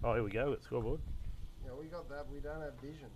Oh, here we go. It's scoreboard. Yeah, we got that. We don't have vision.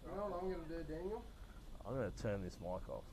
You know what I'm going to do, Daniel? I'm going to turn this mic off.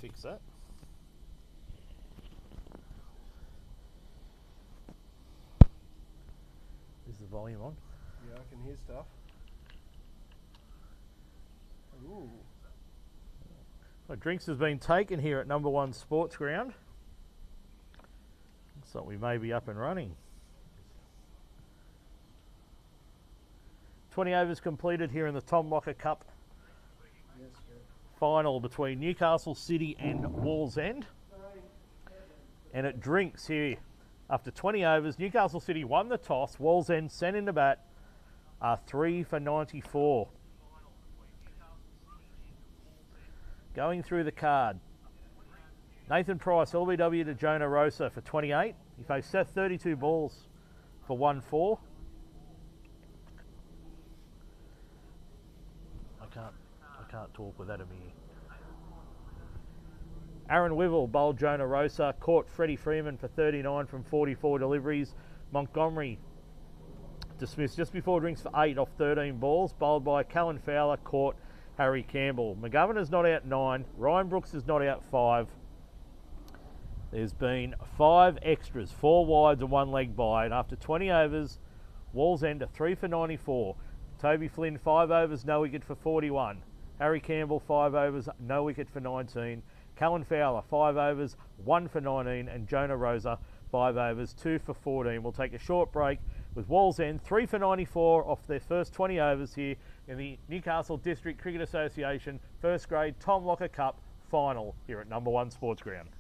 fix that. Is the volume on? Yeah, I can hear stuff. Ooh. Well, drinks has been taken here at number 1 Sports Ground. Looks like we may be up and running. 20 overs completed here in the Tom Locker Cup Yes, good. final between Newcastle City and Wallsend. And it drinks here after 20 overs. Newcastle City won the toss. Wallsend sent in to bat 3 for 94. Going through the card, Nathan Price, LBW to Jonah Rosa for 28. He faced Seth 32 balls for 1-4. I can't talk without him here. Aaron Wivel bowled Jonah Rosa, caught Freddie Freeman for 39 from 44 deliveries. Montgomery dismissed just before drinks for 8 off 13 balls, bowled by Callan Fowler, caught Harry Campbell. McGovern is not out 9. Ryan Brooks is not out 5. There's been 5 extras, 4 wides and 1 leg by, and after 20 overs, Wallsend a 3 for 94. Toby Flynn 5 overs, no wicket for 41. Harry Campbell 5 overs, no wicket for 19. Callan Fowler 5 overs, 1 for 19, and Jonah Rosa 5 overs, 2 for 14. We'll take a short break with Wallsend 3 for 94 off their first 20 overs here in the Newcastle District Cricket Association first grade Tom Locker Cup final here at number 1 Sports Ground.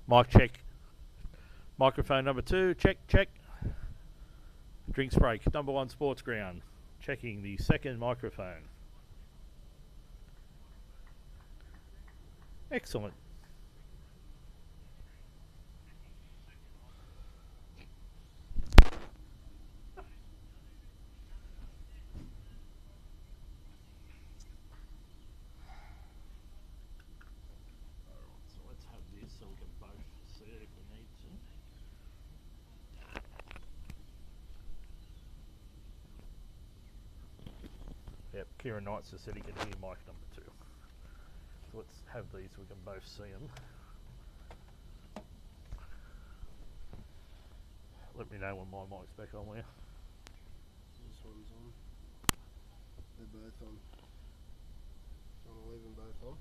Mic check. Microphone number 2, check, check. Drinks break, number 1 Sports Ground. Checking the second microphone. Excellent. So let's have this so we can both see it if we need to. Yep, Kieran Knights has said he can hear mic number 2. So let's have these so we can both see them. Let me know when my mic's back on there. This one's on. They're both on. Do you want to leave them both on?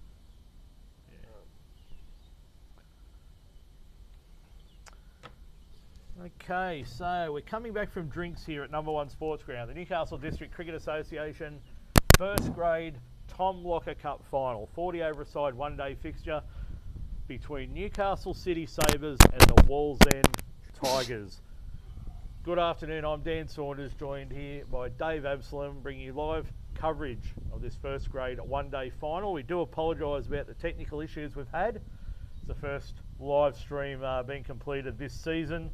Yeah. Okay, so we're coming back from drinks here at number 1 Sports Ground, the Newcastle District Cricket Association first grade Tom Locker Cup final. 40 over a side one-day fixture between Newcastle City Sabres and the Wallsend Tigers. Good afternoon, I'm Dan Saunders, joined here by Dave Absalom, bringing you live coverage of this first grade one-day final. We do apologise about the technical issues we've had. It's the first live stream being completed this season.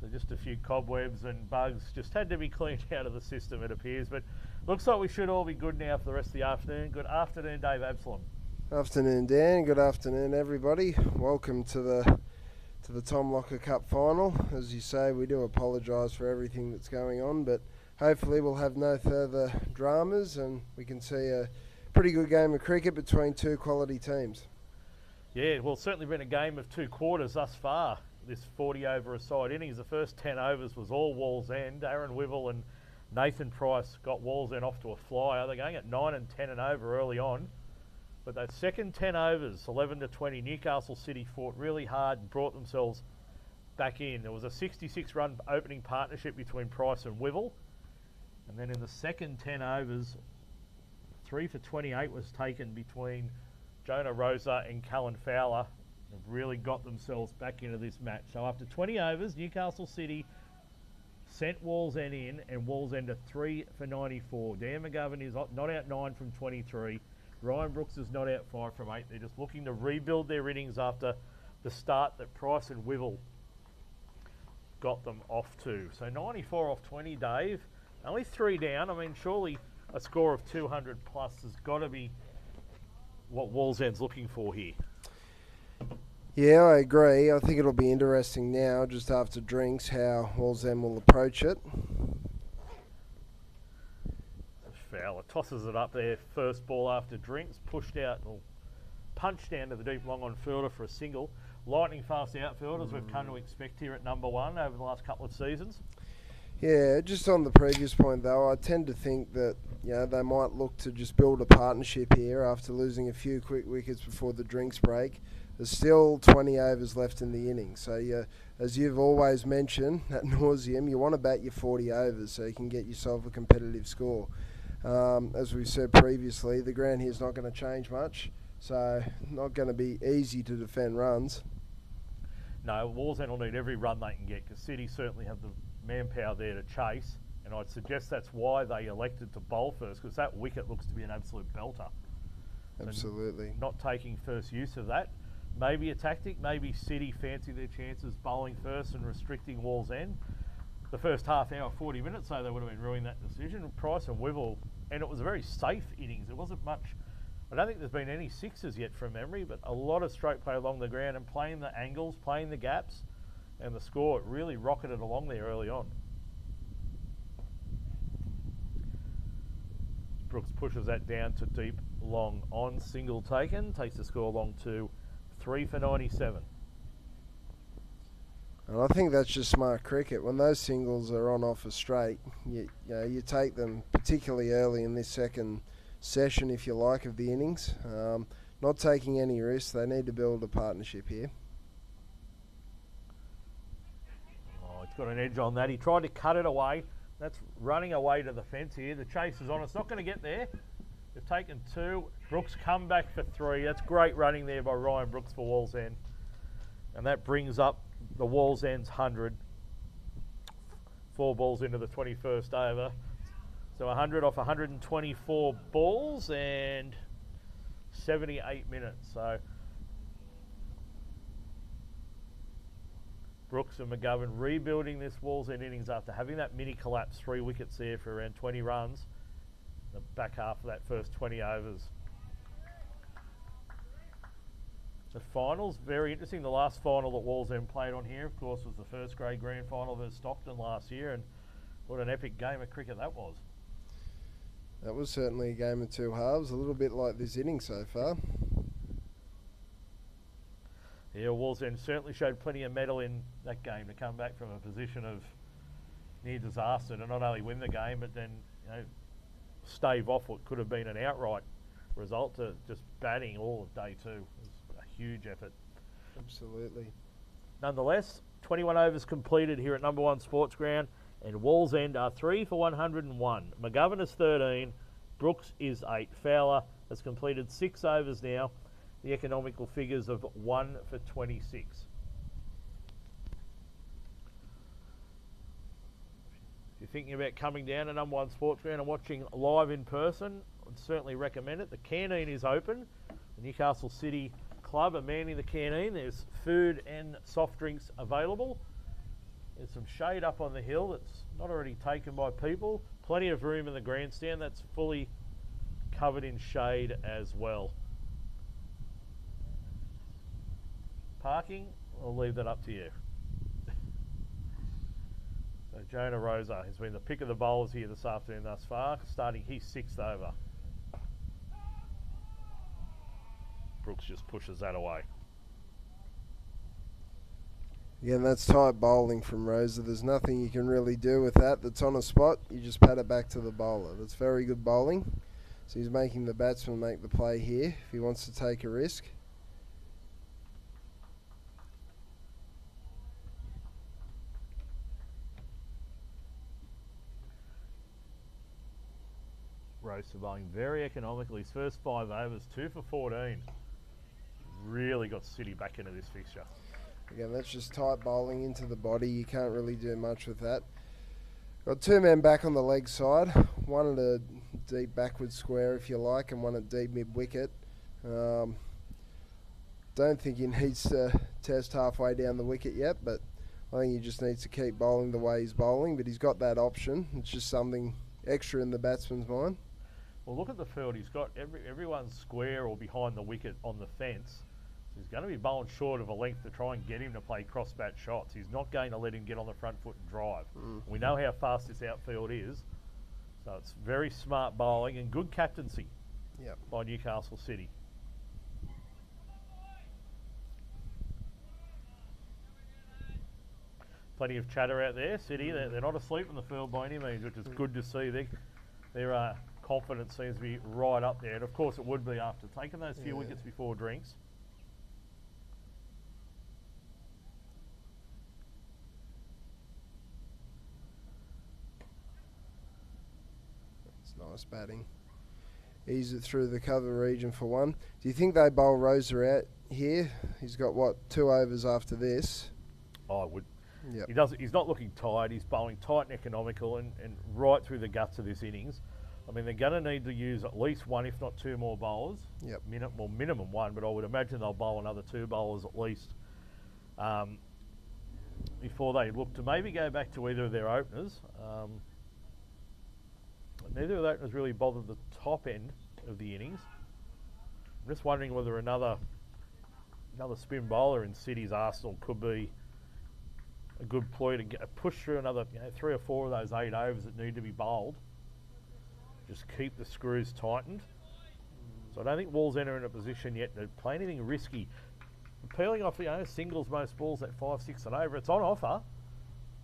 So just a few cobwebs and bugs just had to be cleaned out of the system, it appears. But looks like we should all be good now for the rest of the afternoon. Good afternoon, Dave Absalom. Afternoon, Dan. Good afternoon, everybody. Welcome to the Tom Locker Cup final. As you say, we do apologise for everything that's going on, but hopefully we'll have no further dramas and we can see a pretty good game of cricket between two quality teams. Yeah, well, it's certainly been a game of 2 quarters thus far. This 40 over a side innings, the first 10 overs was all Wallsend. Aaron Wivel and Nathan Price got Wallsend off to a flyer. They're going at 9 and 10 and over early on. But that second 10 overs, 11 to 20, Newcastle City fought really hard and brought themselves back in. There was a 66-run opening partnership between Price and Wivell. And then in the second 10 overs, 3 for 28 was taken between Jonah Rosa and Callan Fowler. They've really got themselves back into this match. So after 20 overs, Newcastle City sent Wallsend in, and Wallsend are 3 for 94. Dan McGovern is not out 9 from 23. Ryan Brooks is not out 5 from 8. They're just looking to rebuild their innings after the start that Price and Wivell got them off to. So 94 off 20, Dave. Only 3 down. I mean, surely a score of 200 plus has got to be what Wallsend's looking for here. Yeah, I agree. I think it'll be interesting now, just after drinks, how Wallsend will approach it. Fowler tosses it up there, first ball after drinks, pushed out or punched down to the deep long on fielder for a single. Lightning fast outfielders we've come to expect here at number 1 over the last couple of seasons. Yeah, just on the previous point though, I tend to think that they might look to just build a partnership here after losing a few quick wickets before the drinks break. There's still 20 overs left in the innings, so as you've always mentioned ad nauseum, you want to bat your 40 overs so you can get yourself a competitive score. As we said previously, the ground here is not going to change much, so not going to be easy to defend runs. No, Wallsend will need every run they can get because City certainly have the manpower there to chase, and I'd suggest that's why they elected to bowl first, because that wicket looks to be an absolute belter. Absolutely. So not taking first use of that. Maybe a tactic, maybe City fancy their chances bowling first and restricting Wallsend. The first half hour, 40 minutes, so they would have been ruining that decision. Price and Wivell, and it was a very safe innings. It wasn't much. I don't think there's been any sixes yet from memory, but a lot of stroke play along the ground and playing the angles, playing the gaps, and the score really rocketed along there early on. Brooks pushes that down to deep long on, single taken, takes the score along to 3 for 97. And I think that's just smart cricket. When those singles are on off a straight, you take them particularly early in this second session, if you like, of the innings. Not taking any risks. They need to build a partnership here. Oh, he's got an edge on that. He tried to cut it away. That's running away to the fence here. The chase is on. It's not going to get there. They've taken 2. Brooks come back for 3. That's great running there by Ryan Brooks for Wallsend. And that brings up the Wallsend's 100. 4 balls into the 21st over. So 100 off 124 balls and 78 minutes. So Brooks and McGovern rebuilding this Wallsend innings after having that mini collapse, 3 wickets there for around 20 runs. The back half of that first 20 overs. The finals, very interesting. The last final that Wallsend played on here, of course, was the first grade grand final versus Stockton last year, and what an epic game of cricket that was. That was certainly a game of 2 halves, a little bit like this inning so far. Yeah, Wallsend certainly showed plenty of mettle in that game to come back from a position of near disaster to not only win the game, but then stave off what could have been an outright result to just batting all of day 2. It was a huge effort. Absolutely. Nonetheless, 21 overs completed here at number 1 Sports Ground, and Wallsend are 3 for 101. McGovern is 13, Brooks is 8. Fowler has completed 6 overs now. The economical figures of 1 for 26. If you're thinking about coming down to number 1 Sports Ground and watching live in person, I'd certainly recommend it. The canteen is open. The Newcastle City Club are manning the canteen. There's food and soft drinks available. There's some shade up on the hill that's not already taken by people. Plenty of room in the grandstand that's fully covered in shade as well. Parking, I'll leave that up to you. So Jonah Rosa has been the pick of the bowlers here this afternoon thus far, starting his 6th over. Brooks just pushes that away. Again, that's tight bowling from Rosa. There's nothing you can really do with that. That's on a spot. You just pat it back to the bowler. That's very good bowling. So he's making the batsman make the play here if he wants to take a risk. Rosa bowling very economical. His first 5 overs, 2 for 14. Really got City back into this fixture. Again, that's just tight bowling into the body. You can't really do much with that. Got 2 men back on the leg side. One at a deep backward square, if you like, and one at deep mid-wicket. Don't think he needs to test halfway down the wicket yet, but I think he just needs to keep bowling the way he's bowling. But he's got that option. It's just something extra in the batsman's mind. Well, look at the field. He's got everyone square or behind the wicket on the fence. So he's going to be bowling short of a length to try and get him to play cross-bat shots. He's not going to let him get on the front foot and drive. We know how fast this outfield is. So it's very smart bowling and good captaincy by Newcastle City. Plenty of chatter out there. City, they're not asleep in the field by any means, which is good to see. Their confidence seems to be right up there. And of course it would be after taking those few wickets before drinks. Nice batting. Ease it through the cover region for one. Do you think they bowl Rosa out here? He's got, what, 2 overs after this? I would. Yep. He's not looking tired. He's bowling tight and economical and right through the guts of this innings. I mean, they're going to need to use at least 1, if not 2 more bowlers. Yep. Minimum 1, but I would imagine they'll bowl another 2 bowlers at least before they look to maybe go back to either of their openers. Neither of the openers really bothered the top end of the innings. I'm just wondering whether another spin bowler in City's arsenal could be a good ploy to push through another 3 or 4 of those 8 overs that need to be bowled. Just keep the screws tightened. So I don't think Wallsend are in a position yet to play anything risky. Peeling off singles most balls at 5, 6 and over. It's on offer,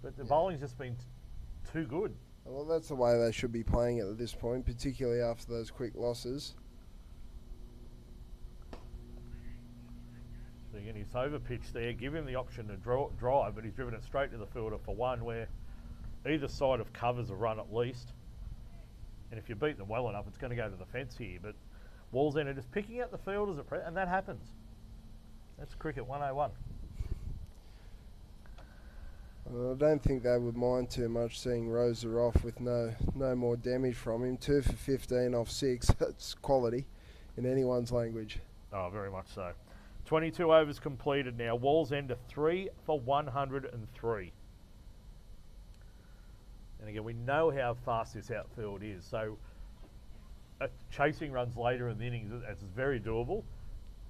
but the bowling's just been too good. Well, that's the way they should be playing it at this point, particularly after those quick losses. So again, he's over pitch there. Give him the option to drive, but he's driven it straight to the fielder for 1, where either side of covers a run at least. And if you beat them well enough, it's going to go to the fence here. But Wallsend are just picking out the fielders, and that happens. That's cricket 101. I don't think they would mind too much seeing Rosa off with no more damage from him. 2 for 15 off 6. That's quality in anyone's language. Oh, very much so. 22 overs completed now. Wallsend are 3 for 103. And again, we know how fast this outfield is. So chasing runs later in the innings is very doable.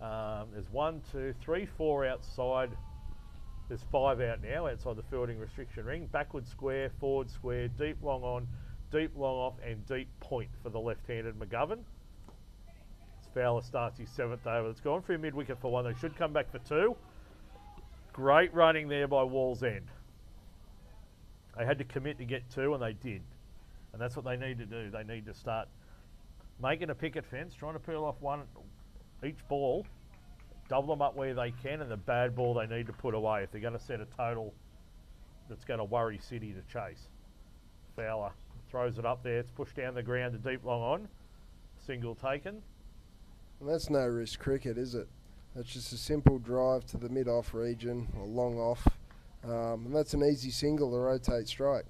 There's 1, 2, 3, 4 outside. There's 5 out now outside the fielding restriction ring. Backward square, forward square, deep long on, deep long off, and deep point for the left-handed McGovern. Fowler starts his 7th over. It's gone for a mid-wicket for 1. They should come back for 2. Great running there by Wallsend. They had to commit to get 2, and they did. And that's what they need to do. They need to start making a picket fence, trying to peel off 1 each ball, double them up where they can, and the bad ball they need to put away if they're going to set a total that's going to worry City to chase. Fowler throws it up there. It's pushed down the ground to deep long on. Single taken. And that's no risk cricket, is it? That's just a simple drive to the mid-off region or long off. And that's an easy single to rotate strike.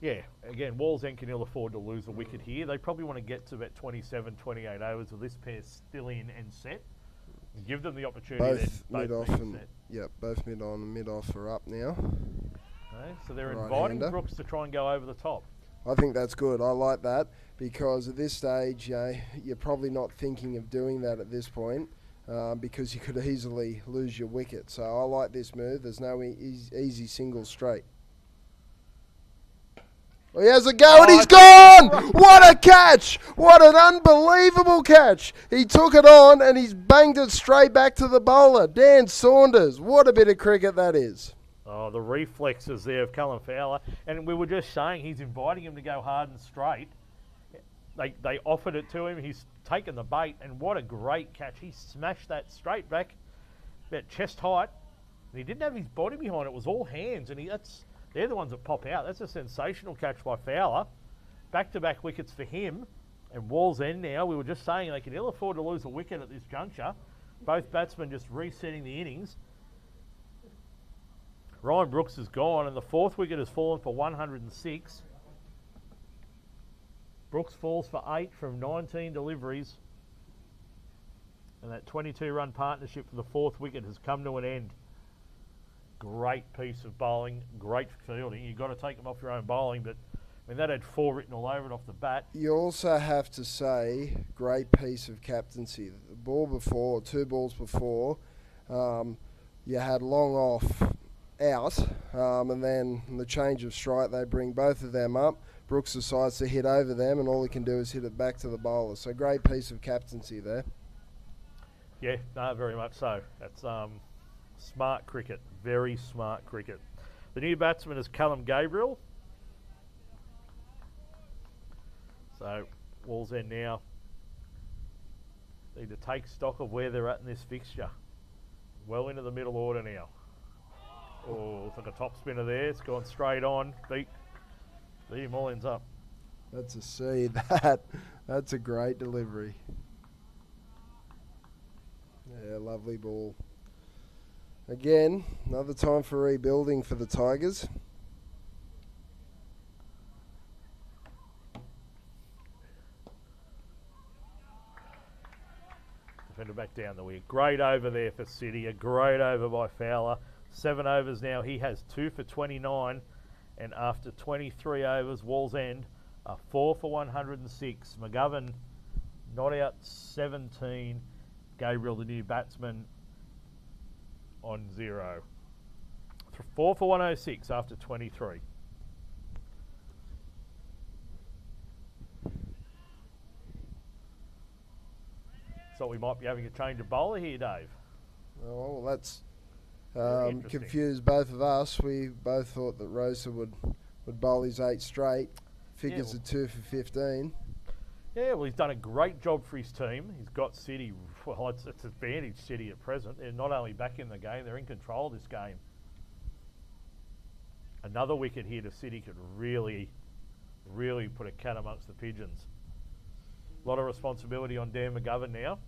Yeah, again, Wallsend can ill afford to lose a wicket here. They probably want to get to about 27, 28 overs with this pair still in and set. And give them the opportunity. Both mid-off and both mid-on and mid-off are up now. Okay, so they're inviting Brooks to try and go over the top. I think that's good. I like that because at this stage, you're probably not thinking of doing that at this point because you could easily lose your wicket. So I like this move. There's no easy single straight. He has a go and he's gone! What a catch! What an unbelievable catch! He took it on and he's banged it straight back to the bowler. Dan Saunders. What a bit of cricket that is. Oh, the reflexes there of Callum Fowler. And we were just saying he's inviting him to go hard and straight. They offered it to him. He's taken the bait. And what a great catch. He smashed that straight back, about chest height. And he didn't have his body behind it. It was all hands. And they're the ones that pop out. That's a sensational catch by Fowler. Back-to-back wickets for him. And Wallsend now, we were just saying they can ill afford to lose a wicket at this juncture. Both batsmen just resetting the innings. Ryan Brooks is gone and the fourth wicket has fallen for 106. Brooks falls for 8 from 19 deliveries. And that 22-run partnership for the fourth wicket has come to an end. Great piece of bowling, great fielding. You've got to take them off your own bowling, but I mean that had 4 written all over it off the bat. You also have to say, great piece of captaincy. The ball before, 2 balls before, you had long off out, and then in the change of strike, they bring both of them up. Brooks decides to hit over them, and all he can do is hit it back to the bowler. So great piece of captaincy there. Yeah, no, very much so. That's smart cricket, very smart cricket. The new batsman is Callum Gabriel. So Wallsend now need to take stock of where they're at in this fixture. Well into the middle order now. Oh, looks like a top spinner there. It's gone straight on. Beat him all ends up. That's a C. That's a great delivery. Yeah, lovely ball. Again, another time for rebuilding for the Tigers. Defender back down the wicket. Great over there for City. A great over by Fowler. 7 overs now. He has 2 for 29. And after 23 overs, Wallsend are 4 for 106. McGovern not out 17. Gabriel, the new batsman, on 0. 4 for 106 after 23. So we might be having a change of bowler here, Dave. Oh, well, that's confused both of us. We both thought that Rosa would bowl his 8 straight. Figures are 2 for 15. Yeah, well, he's done a great job for his team. He's got City, well, it's advantage City at present. They're not only back in the game, they're in control of this game. Another wicket here to City could really, really put a cat amongst the pigeons. A lot of responsibility on Dan McGovern now.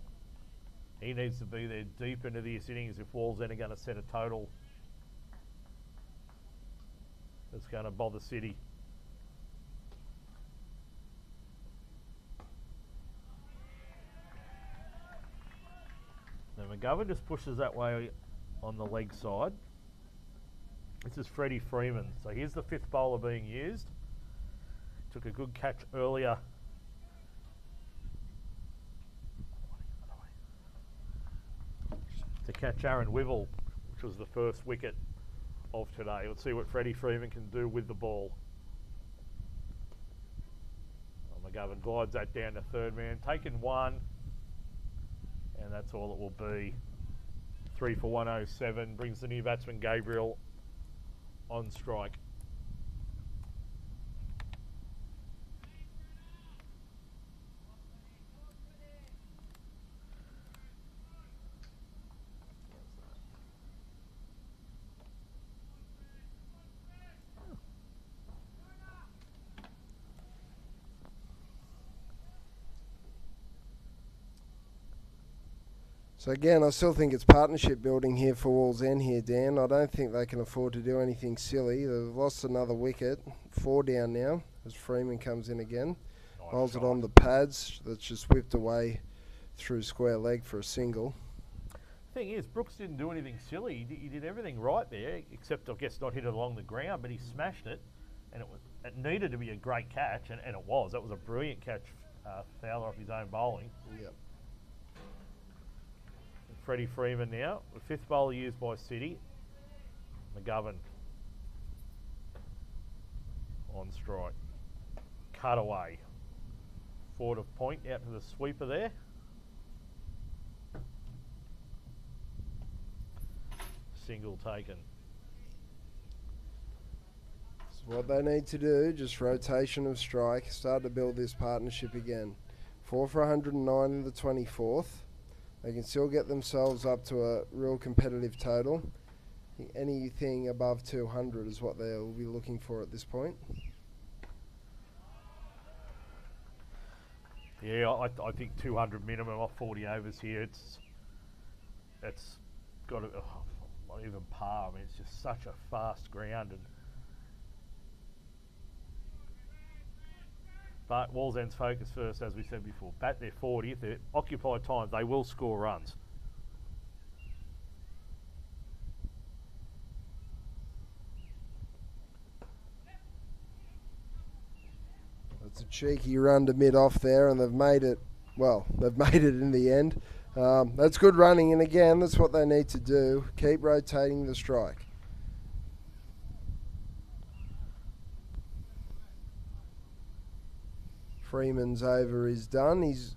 He needs to be there deep into these innings if Wallsend are going to set a total that's going to bother City. Now McGovern just pushes that way on the leg side. This is Freddie Freeman. So here's the 5th bowler being used. Took a good catch earlier. To catch Aaron Wivell, which was the first wicket of today. Let's see what Freddie Freeman can do with the ball. Oh, McGovern glides that down to 3rd man. Taken 1. And that's all it will be. 3 for 107. Brings the new batsman Gabriel on strike. So again, I still think it's partnership building here for Wallsend here, Dan. I don't think they can afford to do anything silly. They've lost another wicket. 4 down now as Freeman comes in again. Holds it on the pads. That's just whipped away through square leg for a single. Thing is, Brooks didn't do anything silly. He did everything right there, except I guess not hit it along the ground, but he smashed it, and it needed to be a great catch, and it was. That was a brilliant catch, Fowler off his own bowling. Yep. Freddie Freeman now, the 5th bowler used by City. McGovern on strike. cutaway. Forward of point out to the sweeper there. Single taken. So what they need to do, just rotation of strike, start to build this partnership again. 4 for 109 in the 24th. They can still get themselves up to a real competitive total. Anything above 200 is what they'll be looking for at this point. Yeah, I think 200 minimum off 40 overs here. It's got not even par. I mean, it's just such a fast ground. But Wallsend's focus first, as we said before. Bat their 40. If they occupy time, they will score runs. It's a cheeky run to mid-off there, and they've made it, well, they've made it in the end. That's good running, and again, that's what they need to do. Keep rotating the strike. Freeman's over is done. He's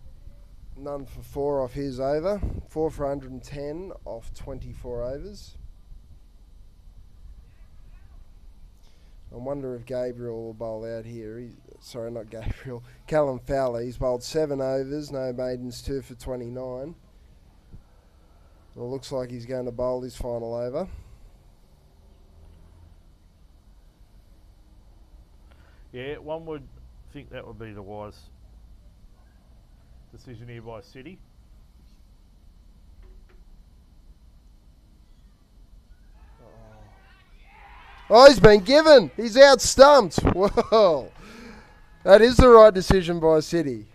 none for 4 off his over. 4 for 110 off 24 overs. I wonder if Gabriel will bowl out here. Sorry, not Gabriel. Callum Fowler. He's bowled 7 overs, no maidens, 2 for 29. It looks like he's going to bowl his final over. Yeah, one would think that would be the wise decision here by City. Oh, he's been given. He's out stumped. Whoa. That is the right decision by City.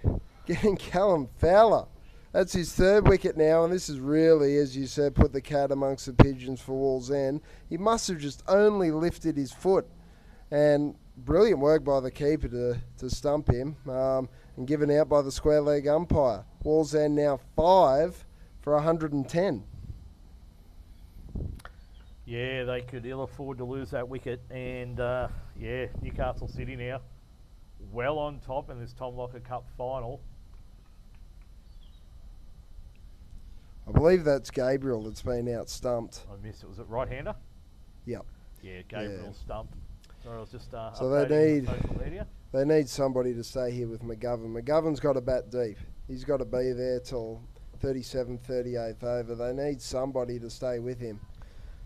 Getting Callum Fowler. That's his 3rd wicket now, and this is really, as you said, put the cat amongst the pigeons for Wallsend. He must have just only lifted his foot. And brilliant work by the keeper to stump him, and given out by the square leg umpire. Wallsend now 5 for 110. Yeah, they could ill afford to lose that wicket, and yeah, Newcastle City now well on top in this Tom Locker Cup final. I believe that's Gabriel that's been out stumped. I missed it. Was it right-hander? Yep. Yeah, Gabriel stumped. Sorry, I was just so they need social media. They need somebody to stay here with McGovern. McGovern's got to bat deep. He's got to be there till 37th, 38th over. They need somebody to stay with him.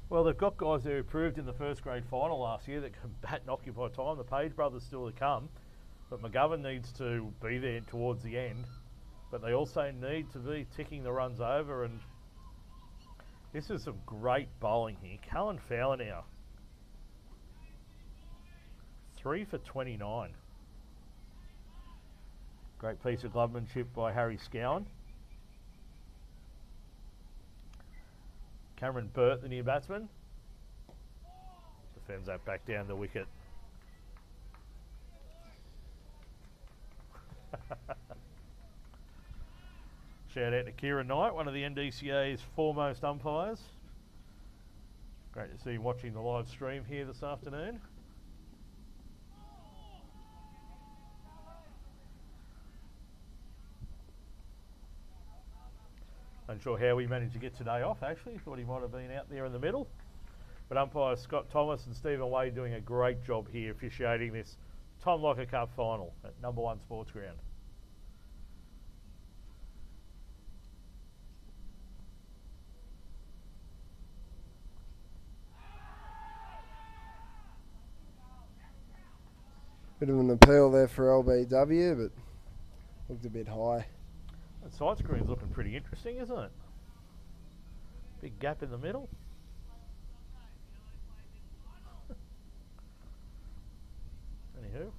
Well, they've got guys who proved in the first grade final last year that can bat and occupy time. The Page brothers still to come, but McGovern needs to be there towards the end. But they also need to be ticking the runs over, and this is some great bowling here. Callum Fowler now. 3 for 29. Great piece of glovemanship by Harry Scowen. Cameron Burt, the new batsman, defends that back down the wicket. Shout out to Kieran Knight, one of the NDCA's foremost umpires. Great to see him watching the live stream here this afternoon. Unsure how we managed to get today off, actually. Thought he might have been out there in the middle. But umpires Scott Thomas and Stephen Wade doing a great job here officiating this Tom Locker Cup final at number 1 Sports Ground. Bit of an appeal there for LBW, but looked a bit high. That side screen's looking pretty interesting, isn't it? Big gap in the middle. Anywho.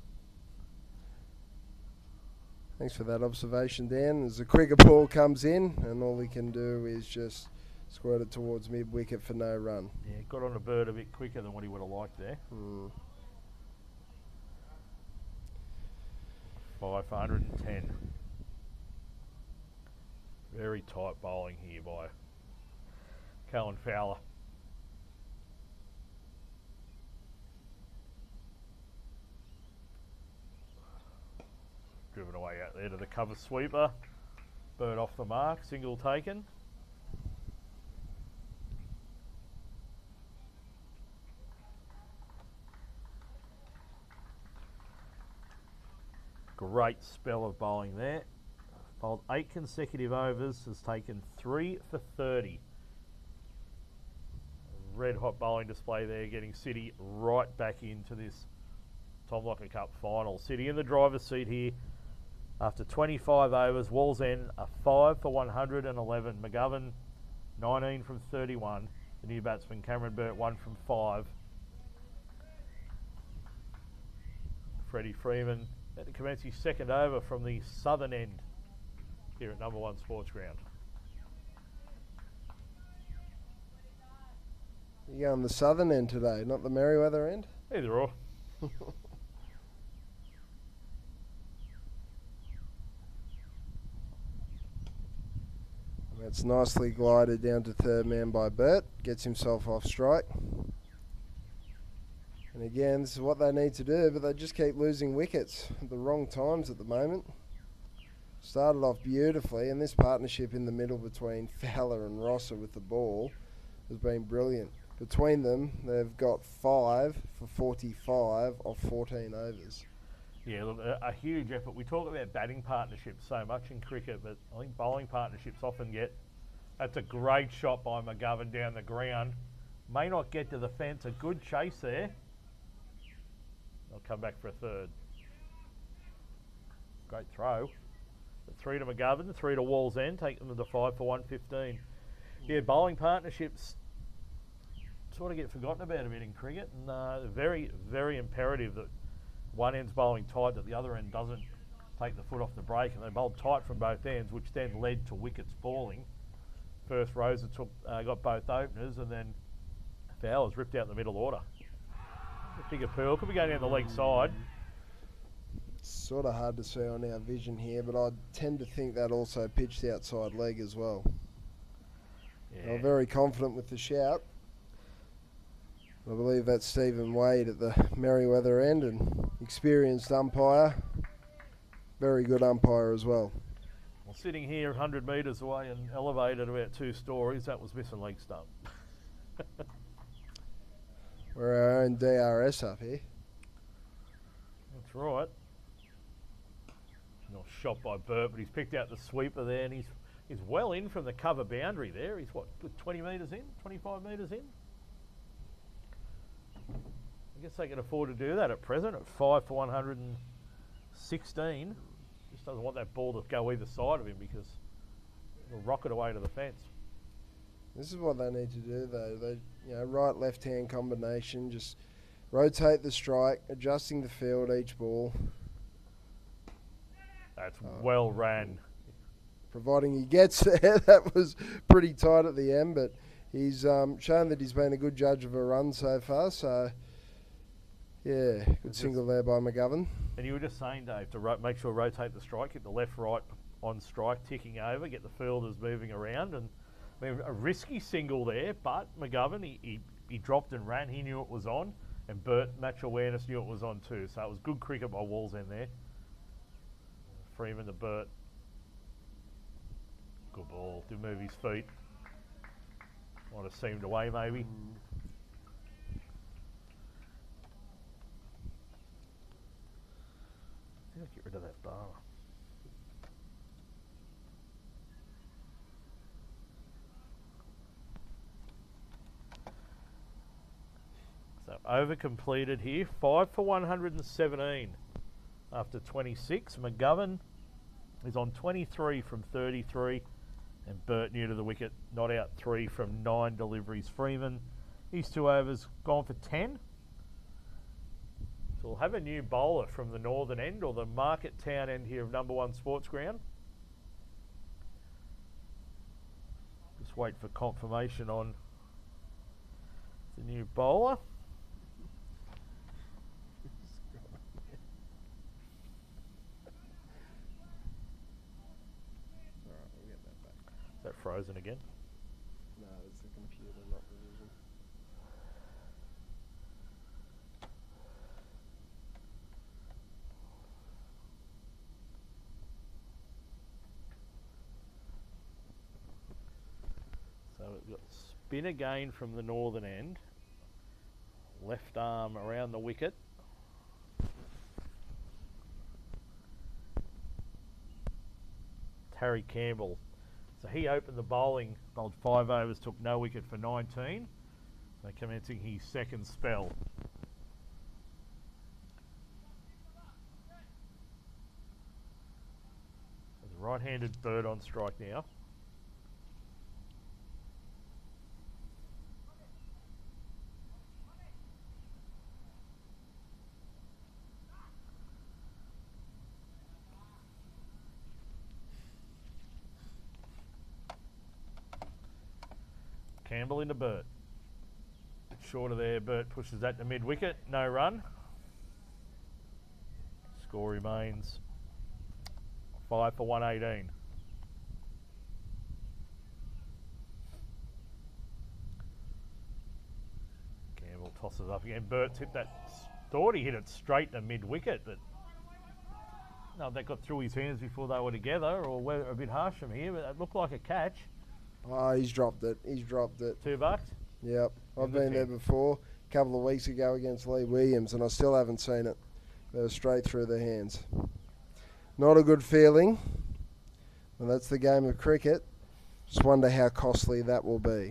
Thanks for that observation, Dan. As the quicker ball comes in, and all he can do is just squirt it towards mid-wicket for no run. Yeah, got on a bird a bit quicker than what he would have liked there. 5 for 110. Very tight bowling here by Callum Fowler. Out there to the cover sweeper. Bird off the mark, single taken. Great spell of bowling there. Bowled 8 consecutive overs, has taken 3 for 30. Red hot bowling display there, getting City right back into this Tom Locker Cup final. City in the driver's seat here after 25 overs. Wallsend a 5 for 111. McGovern 19 from 31. The new batsman Cameron Burt 1 from 5. Freddie Freeman had to commence his second over from the southern end here at number 1 Sports Ground. You're going the southern end today, not the Merriweather end? Either or. That's nicely glided down to third man by Burt. Gets himself off strike. And again, this is what they need to do, but they just keep losing wickets at the wrong times at the moment. Started off beautifully, and this partnership in the middle between Fowler and Rosser with the ball has been brilliant. Between them, they've got 5 for 45 off 14 overs. Yeah, look, a huge effort. We talk about batting partnerships so much in cricket, but I think bowling partnerships often get... That's a great shot by McGovern down the ground. May not get to the fence. A good chase there. They'll come back for a third. Great throw. The 3 to McGovern, 3 to Wallsend, take them to the 5 for 115. Yeah, bowling partnerships sort of get forgotten about a bit in cricket, and very, very imperative that one end's bowling tight, that the other end doesn't take the foot off the brake, and they bowled tight from both ends, which then led to wickets falling. First Rosa got both openers, and then Fowler's ripped out the middle order. Bigger Pearl could be going down the leg side. It's sort of hard to see on our vision here, but I tend to think that also pitched outside leg as well. Yeah. I'm very confident with the shout. I believe that's Stephen Wade at the Merriweather end, and experienced umpire. Very good umpire as well. Well, sitting here 100 metres away and elevated about 2 stories, that was missing leg stump. We're our own DRS up here. That's right. Not shot by Burt, but he's picked out the sweeper there, and he's well in from the cover boundary there. He's what, 20 metres in, 25 metres in? I guess they can afford to do that at present at 5 for 116. Just doesn't want that ball to go either side of him because it'll rocket away to the fence. This is what they need to do though. They, right left hand combination, just rotate the strike, adjusting the field each ball. That's well ran. Providing he gets there. That was pretty tight at the end, but he's shown that he's been a good judge of a run so far. So, yeah, good single there by McGovern. And you were just saying, Dave, to make sure rotate the strike, get the left, right on strike, ticking over, get the fielders moving around. And I mean, a risky single there, but McGovern, he dropped and ran. He knew it was on. And Burt, match awareness, knew it was on too. So it was good cricket by Wallsend there. Freeman to Burt. Good ball. Did move his feet. Might have seemed away maybe. Get rid of that bar. So over completed here. 5 for 117 after 26. McGovern is on 23 from 33. And Burt new to the wicket, not out 3 from 9 deliveries. Freeman, his 2 overs gone for 10. So we'll have a new bowler from the northern end or the market town end here of number 1 Sports Ground. Just wait for confirmation on the new bowler. Is that frozen again? No, it's the computer, not the vision. Got spin again from the northern end. Left arm around the wicket. Harry Campbell. So he opened the bowling, bowled 5 overs, took no wicket for 19. So commencing his second spell. There's a right-handed bird on strike now. Campbell into Burt. Short of there, Burt pushes that to mid-wicket. No run. Score remains 5 for 118. Campbell tosses up again. Burt's hit that. Thought he hit it straight to mid-wicket, but no, that got through his hands before they were together, or we're a bit harsh from here, but it looked like a catch. Oh, he's dropped it. He's dropped it. $2? Yep. I've been there before a couple of weeks ago against Lee Williams, and I still haven't seen it. It was straight through the hands. Not a good feeling. And that's the game of cricket. Just wonder how costly that will be.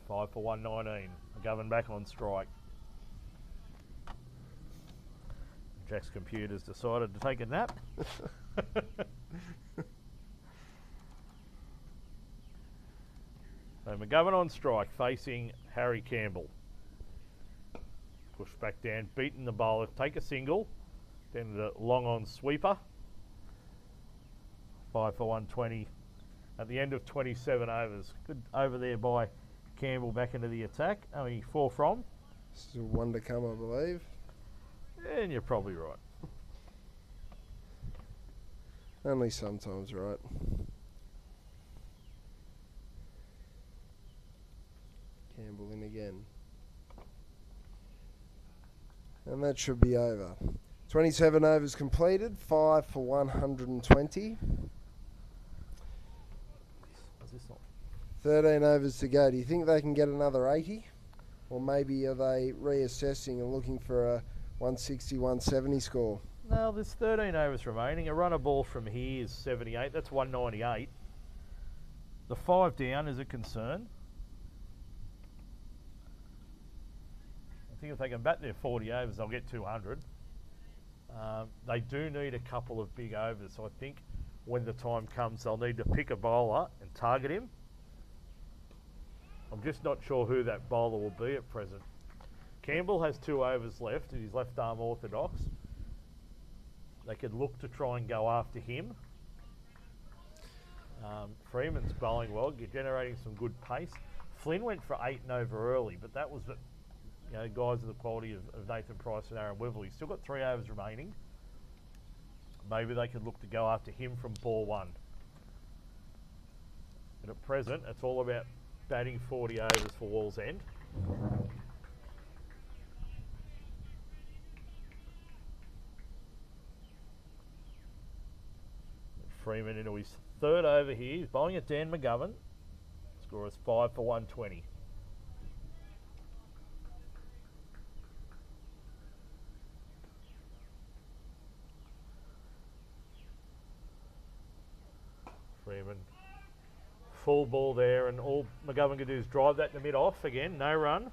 5 for 119. McGovern back on strike. Jack's computer's decided to take a nap. So McGovern on strike, facing Harry Campbell. Push back down, beating the bowler, take a single. Then the long on sweeper. 5 for 120 at the end of 27 overs. Good over there by Campbell back into the attack. Only 4 from. Still 1 to come, I believe. And you're probably right. Only sometimes right. Campbell in again. And that should be over. 27 overs completed, 5 for 120. Is this not? 13 overs to go. Do you think they can get another 80? Or maybe are they reassessing and looking for a 160, 170 score? No, there's 13 overs remaining. A runner ball from here is 78. That's 198. The 5 down is a concern. I think if they can bat their 40 overs, they'll get 200. They do need a couple of big overs, so I think when the time comes, they'll need to pick a bowler and target him. I'm just not sure who that bowler will be at present. Campbell has 2 overs left, and he's left arm orthodox. They could look to try and go after him. Freeman's bowling well, generating some good pace. Flynn went for 8 and over early, but that was, guys of the quality of Nathan Price and Aaron Wivell. He's still got 3 overs remaining. Maybe they could look to go after him from ball 1. But at present, it's all about batting 40 overs for Wallsend. Freeman into his 3rd over here. He's bowling at Dan McGovern. Score is 5 for 120. Freeman. Full ball there, and all McGovern can do is drive that to mid-off again. No run.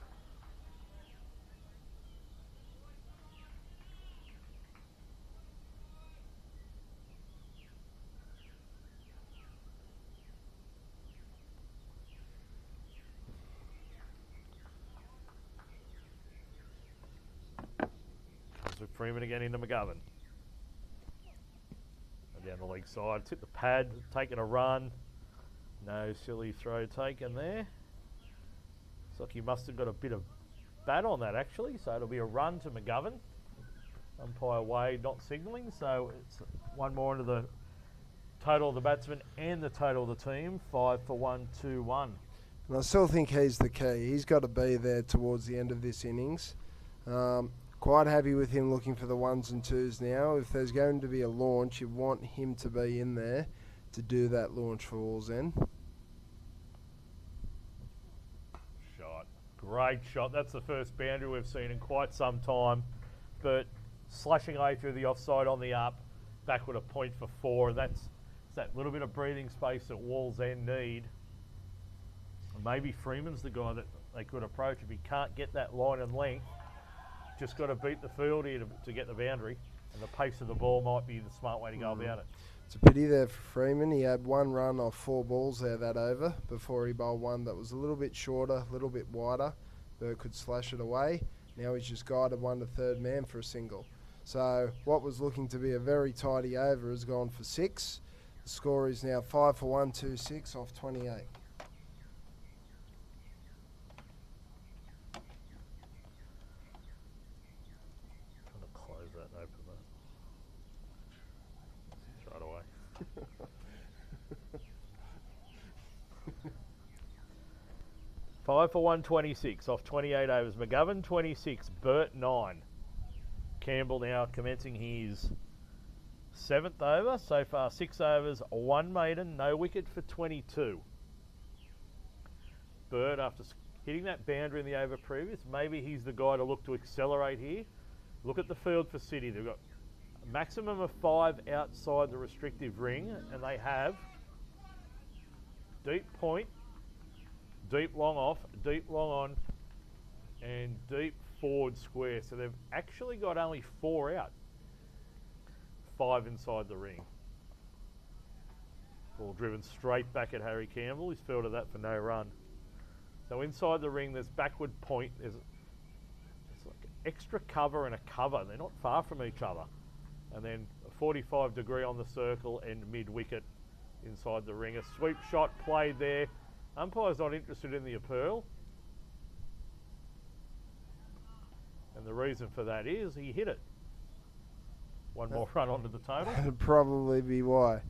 Freeman again into McGovern. And down the leg side, hit the pad, taking a run. No silly throw taken there. Looks like he must have got a bit of bat on that actually, so it'll be a run to McGovern. Umpire Wade not signalling, so it's 1 more into the total of the batsman and the total of the team. 5 for 121. And I still think he's the key. He's got to be there towards the end of this innings. Quite happy with him looking for the 1s and 2s now. If there's going to be a launch, you want him to be in there to do that launch for Wallsend. Great shot. That's the first boundary we've seen in quite some time. But slashing away through the offside on the up, backward a point for 4. And that's that little bit of breathing space that Wallsend need. And maybe Freeman's the guy that they could approach if he can't get that line and length. Just got to beat the field here to get the boundary. And the pace of the ball might be the smart way to go about it. It's a pity there for Freeman. He had 1 run off 4 balls there that over before he bowled one that was a little bit shorter, a little bit wider. Burt could slash it away. Now he's just guided one to third man for a single. So what was looking to be a very tidy over has gone for 6. The score is now 5 for 126 off 28. Trying to close that and open that. Throw it away. 5 for 126 off 28 overs. McGovern 26, Burt 9. Campbell now commencing his 7th over. So far 6 overs, 1 maiden, no wicket for 22. Burt, after hitting that boundary in the over previous, maybe he's the guy to look to accelerate here. Look at the field for City. They've got a maximum of 5 outside the restrictive ring, and they have deep point, deep long off, deep long on, and deep forward square. So they've actually got only 4 out. 5 inside the ring. Ball driven straight back at Harry Campbell. He's fielded that for no run. So inside the ring, there's backward point. There's like extra cover and a cover. They're not far from each other. And then a 45 degree on the circle and mid wicket inside the ring. A sweep shot played there. Umpire's not interested in the appeal. And the reason for that is he hit it. 1 more run onto the total. That'd probably be why.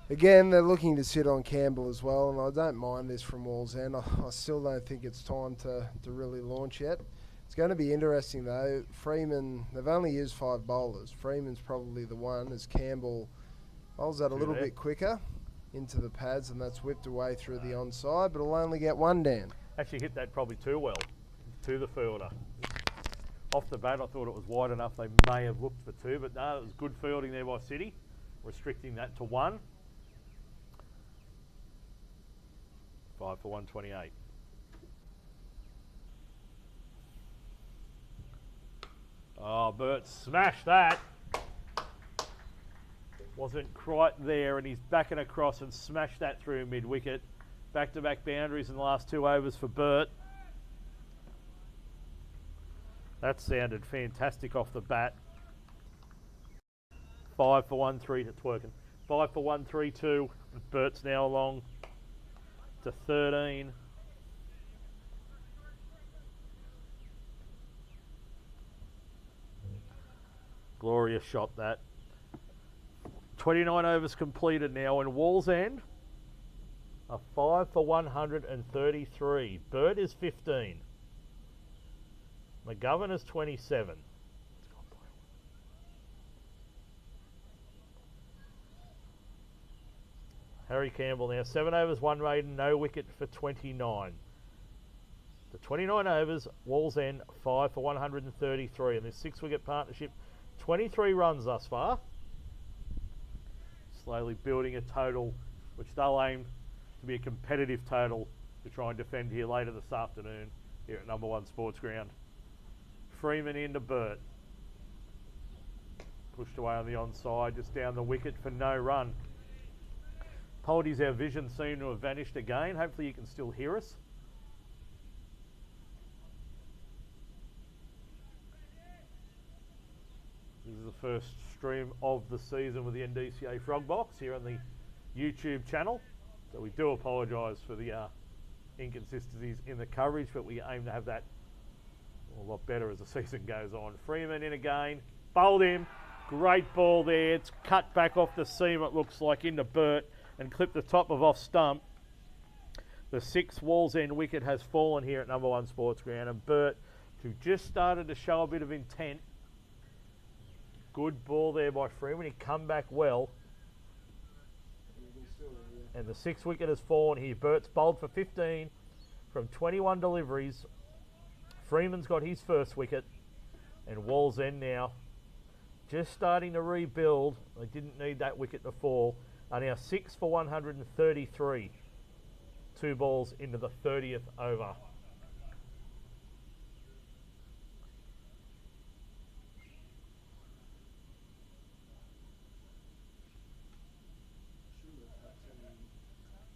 Again, they're looking to sit on Campbell as well, and I don't mind this from Wallsend. I still don't think it's time to really launch yet. It's going to be interesting though. Freeman, they've only used 5 bowlers. Freeman's probably the one, as Campbell bowls that a little bit quicker into the pads, and that's whipped away through the onside, but it'll only get 1 down. Actually hit that probably too well to the fielder. Off the bat, I thought it was wide enough. They may have looked for 2, but no, it was good fielding there by City, restricting that to 1. 5 for 128. Oh, Burt smashed that. Wasn't quite there, and he's backing across and smashed that through mid-wicket. Back-to-back boundaries in the last 2 overs for Burt. That sounded fantastic off the bat. 5 for 1-3 to Twerkin. 5 for 132. Burt's now along to 13. Glorious shot that. 29 overs completed now, and Wallsend are 5 for 133. Burt is 15. McGovern is 27. Harry Campbell now 7 overs, 1 maiden, no wicket for 29. The 29 overs, Wallsend 5 for 133, and this 6-wicket partnership, 23 runs thus far. Slowly building a total, which they'll aim to be a competitive total to try and defend here later this afternoon here at number 1 Sports Ground. Freeman into Burt. Pushed away on the onside, just down the wicket for no run. Apologies, our vision seemed to have vanished again. Hopefully you can still hear us. This is the first stream of the season with the NDCA Frog Box here on the YouTube channel. So we do apologise for the inconsistencies in the coverage, but we aim to have that a lot better as the season goes on. Freeman in again, bowled him, great ball there. It's cut back off the seam, it looks like, into Burt and clipped the top of off stump. The 6th Wallsend wicket has fallen here at number 1 Sports Ground, and Burt, who just started to show a bit of intent. Good ball there by Freeman, he come back well. And the 6th wicket has fallen here. Burt's bowled for 15 from 21 deliveries. Freeman's got his first wicket, and Wallsend now just starting to rebuild. They didn't need that wicket to fall. Are now 6 for 133. 2 balls into the 30th over.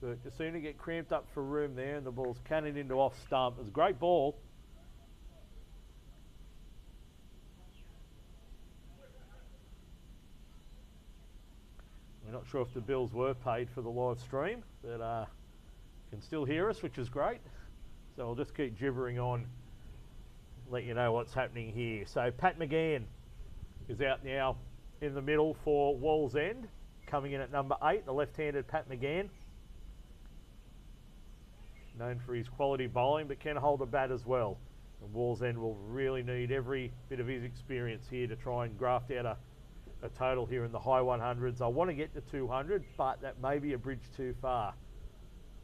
But just seem to get cramped up for room there, and the ball's cannoned into off stump. It's a great ball. We're not sure if the bills were paid for the live stream, but can still hear us, which is great. So I'll just keep gibbering on, let you know what's happening here. So Pat McGann is out now in the middle for Wallsend, coming in at number 8, the left-handed Pat McGann. Known for his quality bowling, but can hold a bat as well. And Wallsend will really need every bit of his experience here to try and graft out a total here in the high 100s. I want to get to 200, but that may be a bridge too far.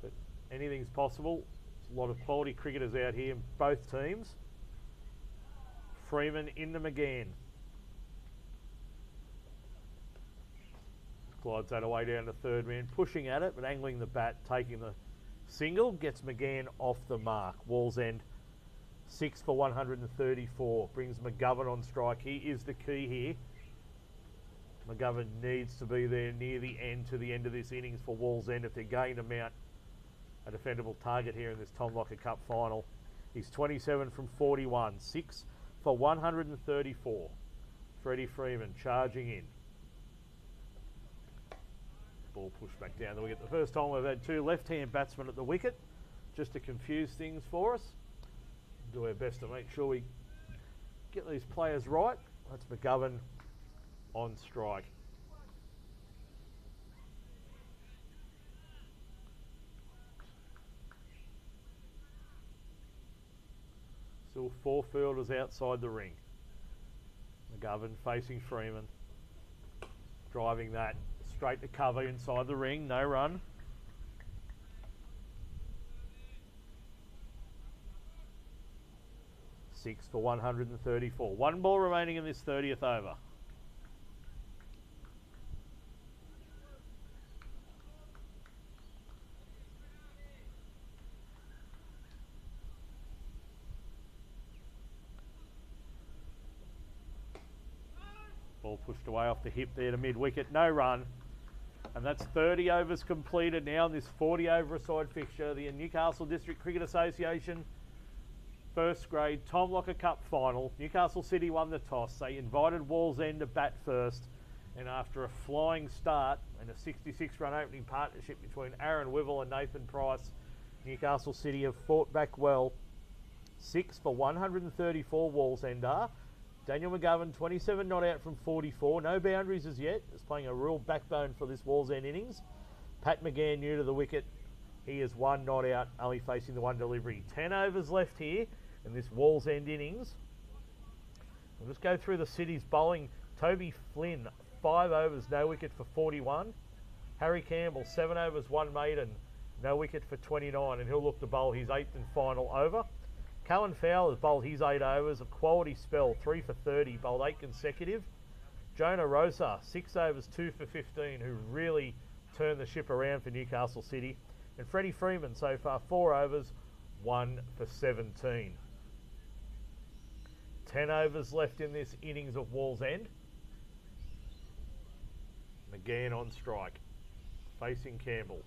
But anything's possible. There's a lot of quality cricketers out here in both teams. Freeman into McGann. Glides that away down to third man, pushing at it, but angling the bat, taking the single, gets McGann off the mark. Wallsend 6 for 134, brings McGovern on strike. He is the key here. McGovern needs to be there near the end to the end of this innings for Wallsend if they're going to mount a defendable target here in this Tom Locker Cup final. He's 27 from 41, 6 for 134. Freddie Freeman charging in. Ball pushed back down the wicket. The first time we've had 2 left-hand batsmen at the wicket, just to confuse things for us. Do our best to make sure we get these players right. That's McGovern on strike. Still 4 fielders outside the ring. McGovern facing Freeman. Driving that straight to cover inside the ring. No run. Six for 134. 1 ball remaining in this 30th over. Ball pushed away off the hip there to mid-wicket. No run. And that's 30 overs completed now in this 40 over a side fixture. The Newcastle District Cricket Association first grade Tom Locker Cup final. Newcastle City won the toss. They invited Wallsend to bat first. And after a flying start and a 66-run opening partnership between Aaron Wivell and Nathan Price, Newcastle City have fought back well. 6 for 134 Wallsend are. Daniel McGovern, 27 not out from 44. No boundaries as yet. Is playing a real backbone for this Wallsend innings. Pat McGann new to the wicket. He is 1 not out, only facing the 1 delivery. 10 overs left here in this Wallsend innings. We'll just go through the City's bowling. Toby Flynn, 5 overs, no wicket for 41. Harry Campbell, 7 overs, 1 maiden, no wicket for 29. And he'll look to bowl his 8th and final over. Callan Fowler's bowled his 8 overs, a quality spell, 3 for 30, bowled 8 consecutive. Jonah Rosa, 6 overs, 2 for 15, who really turned the ship around for Newcastle City. And Freddie Freeman, so far 4 overs, 1 for 17. 10 overs left in this innings of Wallsend. McGann on strike, facing Campbell.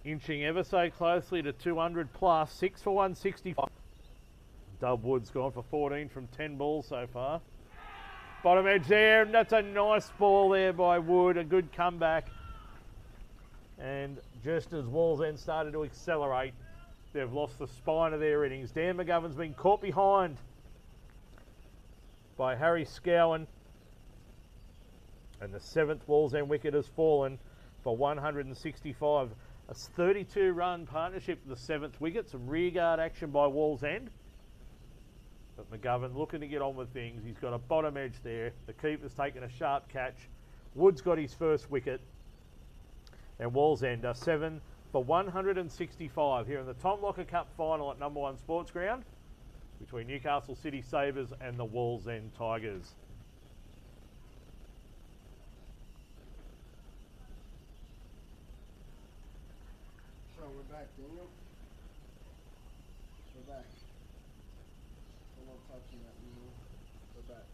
Inching ever so closely to 200 plus. 6 for 165. Dub Wood's gone for 14 from 10 balls so far. Bottom edge there. That's a nice ball there by Wood. A good comeback. And just as Wallsend started to accelerate, they've lost the spine of their innings. Dan McGovern's been caught behind by Harry Scowen. And the 7th Wallsend wicket has fallen for 165. A 32-run partnership with the 7th wicket. Some rearguard action by Wallsend. But McGovern looking to get on with things. He's got a bottom edge there. The keeper's taken a sharp catch. Wood's got his first wicket. And Wallsend are 7 for 165 here in the Tom Locker Cup final at number 1 Sports Ground between Newcastle City Sabres and the Wallsend Tigers. So we're back, Daniel. We're back. I'm not touching that anymore. We're back.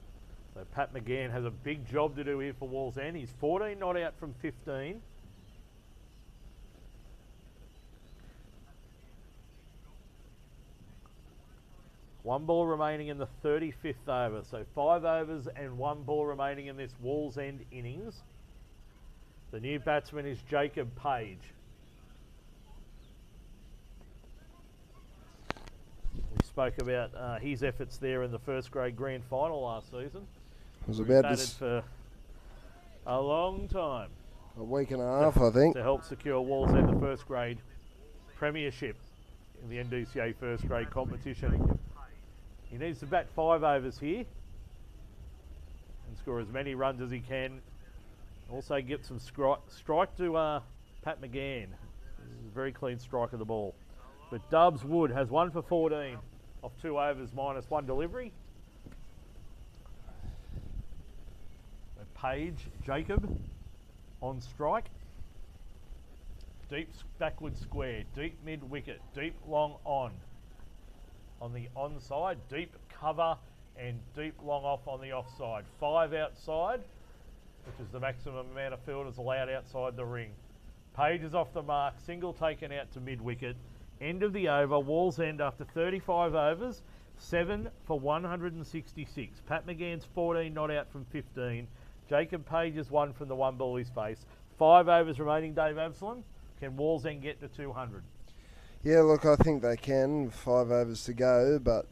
So Pat McGann has a big job to do here for Wallsend. He's 14 not out from 15. One ball remaining in the 35th over. So 5 overs and 1 ball remaining in this Wallsend innings. The new batsman is Jacob Page. We spoke about his efforts there in the first grade grand final last season. It was He about batted this for a long time a week and a half, I think. to help secure Wallsend the first grade premiership in the NDCA first grade competition. He needs to bat 5 overs here and score as many runs as he can. Also get some strike to Pat McGann. This is a very clean strike of the ball. But Dubs Wood has 1 for 14 off 2 overs minus 1 delivery. Page, Jacob on strike. Deep backward square, deep mid wicket, deep long on the onside, deep cover and deep long off on the offside. 5 outside, which is the maximum amount of fielders allowed outside the ring. Page is off the mark, single taken out to mid wicket. End of the over, Wallsend after 35 overs, 7 for 166. Pat McGann's 14 not out from 15. Jacob Page is 1 from the 1 ball he's faced. 5 overs remaining, Dave Absalom. Can Wallsend get to 200? Yeah, look, I think they can. 5 overs to go, but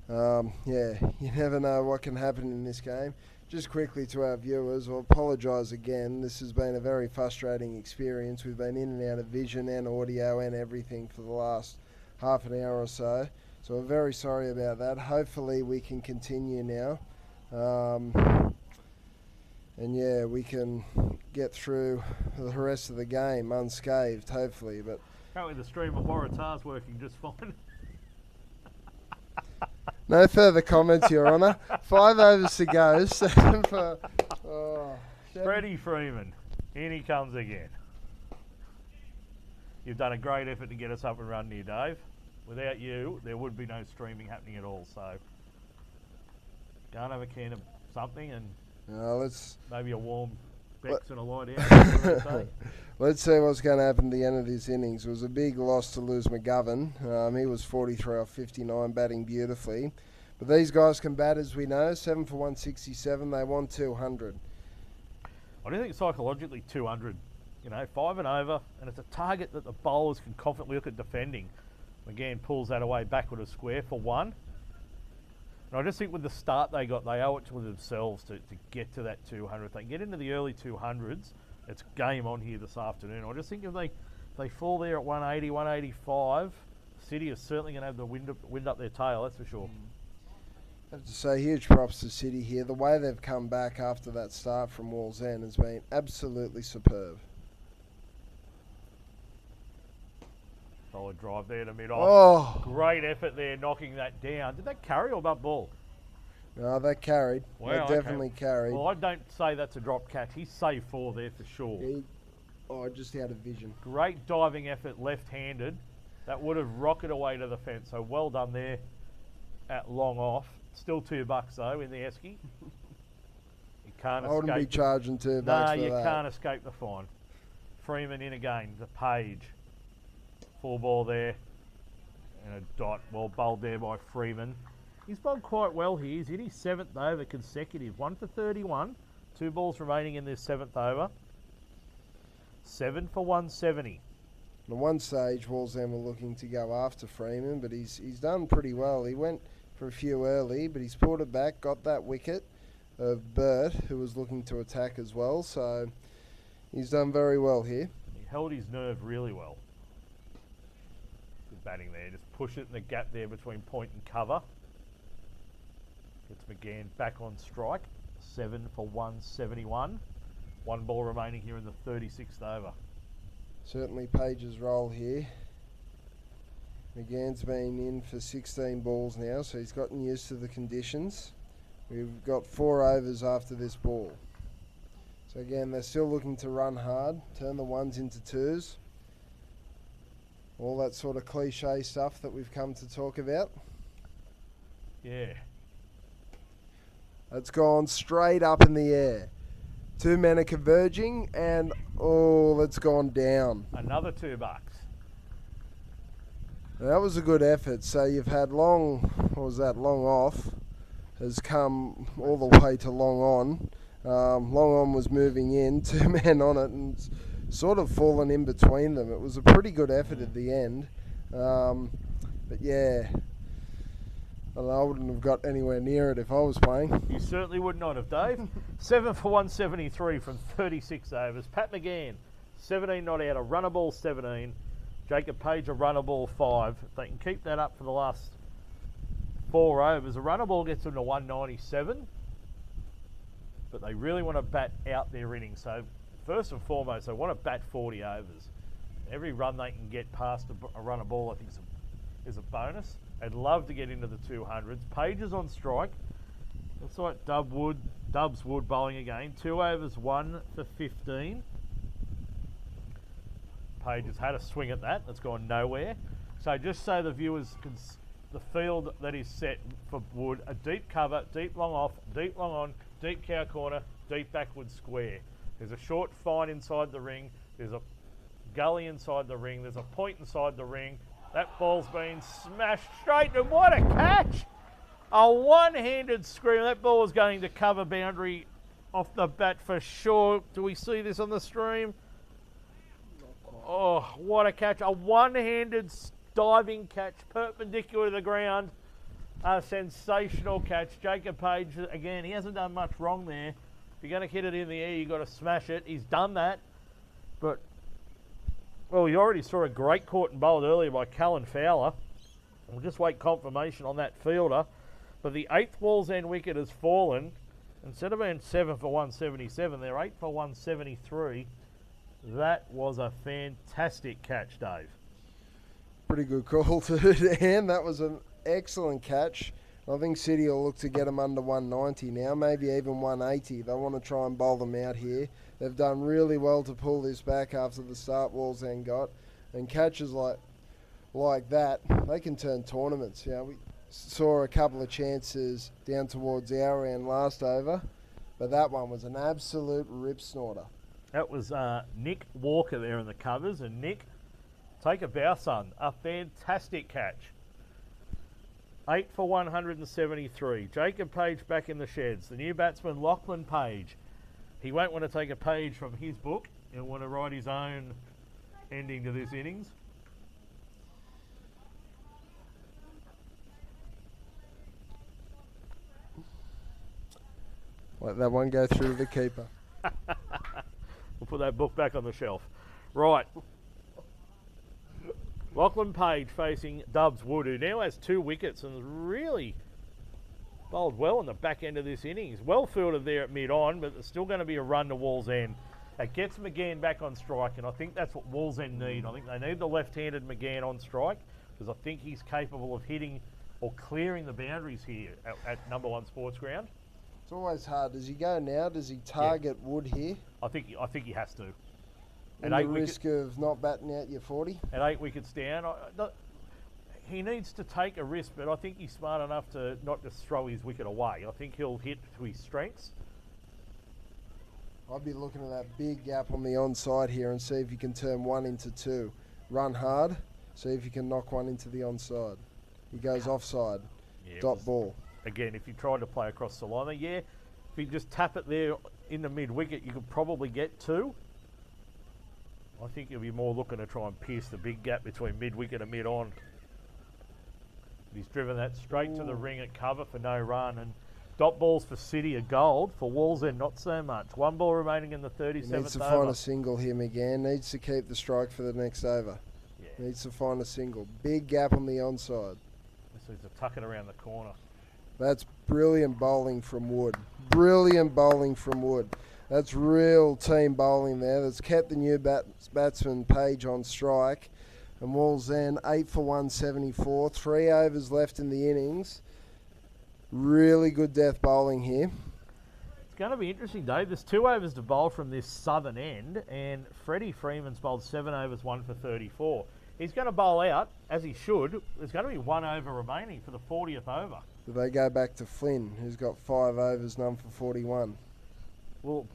yeah, you never know what can happen in this game. Just quickly to our viewers, I'll apologise again. This has been a very frustrating experience. We've been in and out of vision and audio and everything for the last half an hour or so. So we're very sorry about that. Hopefully we can continue now. And yeah, we can get through the rest of the game unscathed, hopefully. But Apparently the stream of Waratah's working just fine. no further comments, Your Honour. 5 overs to go. 7 for... Freddie Freeman. In he comes again. You've done a great effort to get us up and running here, Dave. Without you, there would be no streaming happening at all. So go and have a can of something and let's maybe a warm Bex and a light out. let's see what's going to happen at the end of this innings. It was a big loss to lose McGovern. He was 43 off 59, batting beautifully. But these guys can bat, as we know. 7 for 167. They want 200. I do think psychologically 200. 5 and over, and it's a target that the bowlers can confidently look at defending. McGann pulls that away backward of square for 1. And I just think with the start they got, they owe it to themselves to get to that 200. If they get into the early 200s, it's game on here this afternoon. I just think if they fall there at 180, 185, City is certainly going to have the wind up their tail, that's for sure. I have to say, huge props to City here. The way they've come back after that start from Wallsend has been absolutely superb. Solid drive there to mid-off. Oh! Great effort there, knocking that down. Did that carry or butt ball? No, that carried. Wow, that definitely carried. Well, I don't say that's a drop catch. He's safe 4 there for sure. Just out of vision. Great diving effort, left-handed. That would have rocketed away to the fence. So well done there at long off. Still $2 though in the esky. You can't escape. I wouldn't be charging $2 for that. No, you can't escape the fine. Freeman in again. The Page. Full ball there. And a dot, well bowled there by Freeman. He's bowled quite well here. He's hit his 7th over consecutive. 1 for 31. 2 balls remaining in this 7th over. 7 for 170. At one stage, Wallsend were looking to go after Freeman, but he's done pretty well. He went for a few early, but he's pulled it back, got that wicket of Burt, who was looking to attack as well. So he's done very well here. He held his nerve really well. Good batting there. Just push it in the gap there between point and cover. Gets McGann back on strike. 7 for 171. 1 ball remaining here in the 36th over. Certainly Page's role here. McGann's been in for 16 balls now, so he's gotten used to the conditions. We've got 4 overs after this ball. So again, they're still looking to run hard, turn the 1s into 2s. All that sort of cliche stuff that we've come to talk about. Yeah. It's gone straight up in the air. 2 men are converging, and it's gone down. Another $2. That was a good effort. So you've had long off has come all the way to long on. Long on was moving in, 2 men on it, and sort of fallen in between them. It was a pretty good effort at the end. But yeah, I wouldn't have got anywhere near it if I was playing. You certainly would not have, Dave. 7 for 173 from 36 overs. Pat McGann, 17 not out, a runner ball 17. Jacob Page, a runner ball 5. If they can keep that up for the last 4 overs, a runner ball gets them to 197. But they really want to bat out their innings. So first and foremost, they want to bat 40 overs. Every run they can get past a runner ball, I think, is a bonus. I'd love to get into the 200s. Page is on strike. Looks like Dubs Wood bowling again. 2 overs, 1 for 15. Page has had a swing at that. That's gone nowhere. So just so the viewers can, the field that is set for Wood, a deep cover, deep long off, deep long on, deep cow corner, deep backward square. There's a short fine inside the ring. There's a gully inside the ring. There's a point inside the ring. That ball's been smashed straight, and what a catch! A one-handed scream. That ball is going to cover boundary off the bat for sure. Do we see this on the stream? Oh, what a catch. A one-handed diving catch, perpendicular to the ground. A sensational catch. Jacob Page, again, he hasn't done much wrong there. If you're going to hit it in the air, you've got to smash it. He's done that. But, well, you already saw a great caught and bowled earlier by Callan Fowler. We'll just wait confirmation on that fielder. But the 8th Wallsend wicket has fallen. Instead of being 7 for 177, they're 8 for 173. That was a fantastic catch, Dave. Pretty good call too, Dan. That was an excellent catch. I think City will look to get them under 190 now, maybe even 180. They want to try and bowl them out here. They've done really well to pull this back after the start Wallsend got. And catches like that, they can turn tournaments. You know, we saw a couple of chances down towards our end last over, but that one was an absolute rip snorter. That was Nick Walker there in the covers. And Nick, take a bow, son. A fantastic catch. 8 for 173. Jacob Page back in the sheds. The new batsman, Lachlan Page. He won't want to take a page from his book. He'll want to write his own ending to this innings. Let that one go through the keeper. We'll put that book back on the shelf. Right. Lachlan Page facing Dubs Wood, who now has 2 wickets and has really bowled well in the back end of this innings. Well fielded there at mid-on, but there's still going to be a run to Wallsend. It gets McGann back on strike, and I think that's what Wallsend need. I think they need the left-handed McGann on strike, because I think he's capable of hitting or clearing the boundaries here at number 1 sports ground. It's always hard. Does he go now? Does he target Wood here? I think he has to. And the risk of not batting out your 40? At 8 wickets down. He needs to take a risk, but I think he's smart enough to not just throw his wicket away. I think he'll hit to his strengths. I'd be looking at that big gap on the onside here and see if you can turn 1 into 2. Run hard, See if you can knock one into the onside. He goes offside. Yeah, Dot ball. Again, if you tried to play across the line, yeah, if you just tap it there in the mid-wicket, you could probably get two. I think you'll be more looking to try and pierce the big gap between mid-wicket and mid-on. He's driven that straight to the ring at cover for no run. And dot balls for City are gold. For Wallsend, not so much. One ball remaining in the 37th over. Needs to find a single here, McGann. Needs to keep the strike for the next over. Yeah. Needs to find a single. Big gap on the onside. This needs to tuck it around the corner. That's brilliant bowling from Wood. Brilliant bowling from Wood. That's real team bowling there. That's kept the new batsman Page on strike. And Wallsend 8 for 174. 3 overs left in the innings. Really good death bowling here. It's going to be interesting, Dave. There's 2 overs to bowl from this southern end, and Freddie Freeman's bowled 7 overs, 1 for 34. He's going to bowl out, as he should. There's going to be 1 over remaining for the 40th over. Do they go back to Flynn, who's got 5 overs, none for 41? Well,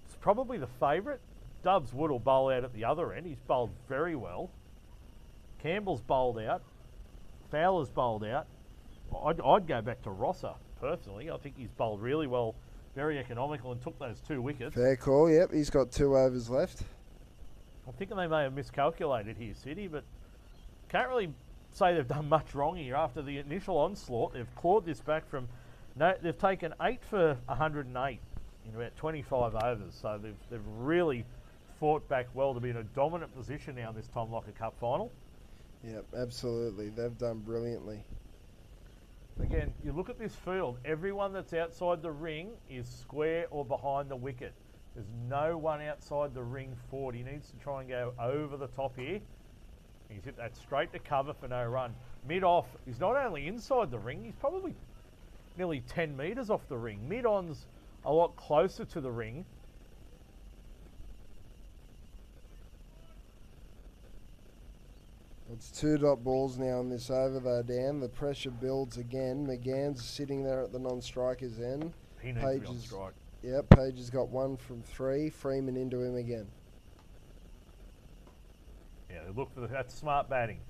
it's probably the favourite. Dubs Wood will bowl out at the other end. He's bowled very well. Campbell's bowled out. Fowler's bowled out. I'd go back to Rosser, personally. I think he's bowled really well, very economical, and took those 2 wickets. Fair call, yep. He's got 2 overs left. I'm thinking they may have miscalculated here, City, but can't really say they've done much wrong here. After the initial onslaught, they've clawed this back from... No, they've taken 8 for 108 in about 25 overs, so they've really fought back well to be in a dominant position now in this Tom Locker Cup final. Yep, absolutely. They've done brilliantly. Again, you look at this field, everyone that's outside the ring is square or behind the wicket. There's no one outside the ring forward. He needs to try and go over the top here. He's hit that straight to cover for no run. Mid-off, he's not only inside the ring, he's probably nearly 10 metres off the ring. Mid-on's a lot closer to the ring. It's 2 dot balls now on this over though, Dan. The pressure builds again. McGann's sitting there at the non-striker's end. He needs to be on strike. Yep, Page has got 1 from 3. Freeman into him again. Yeah, look for that's smart batting.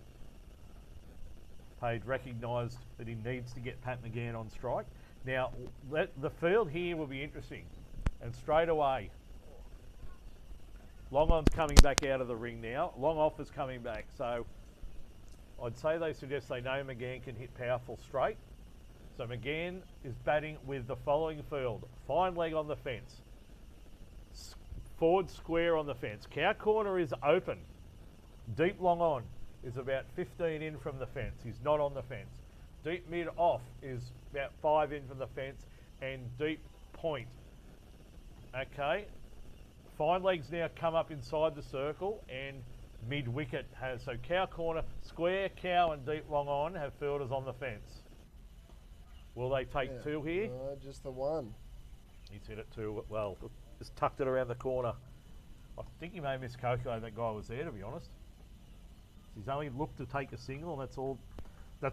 Page recognised that he needs to get Pat McGann on strike. Now, the field here will be interesting. And straight away, long on's coming back out of the ring now. Long off is coming back. So I'd say they suggest they know McGann can hit powerful straight. So McGann is batting with the following field. Fine leg on the fence. Forward square on the fence. Cow corner is open. Deep long on is about 15 in from the fence. He's not on the fence. Deep mid off is about 5 in from the fence. And deep point. Okay. Fine legs now come up inside the circle, and mid wicket has, so cow corner, square, cow and deep long on have fielders on the fence. Will they take 2 here? No, just the 1. He's hit it 2 well, just tucked it around the corner. I think he may have miscalculated that guy was there, to be honest. He's only looked to take a single, and that's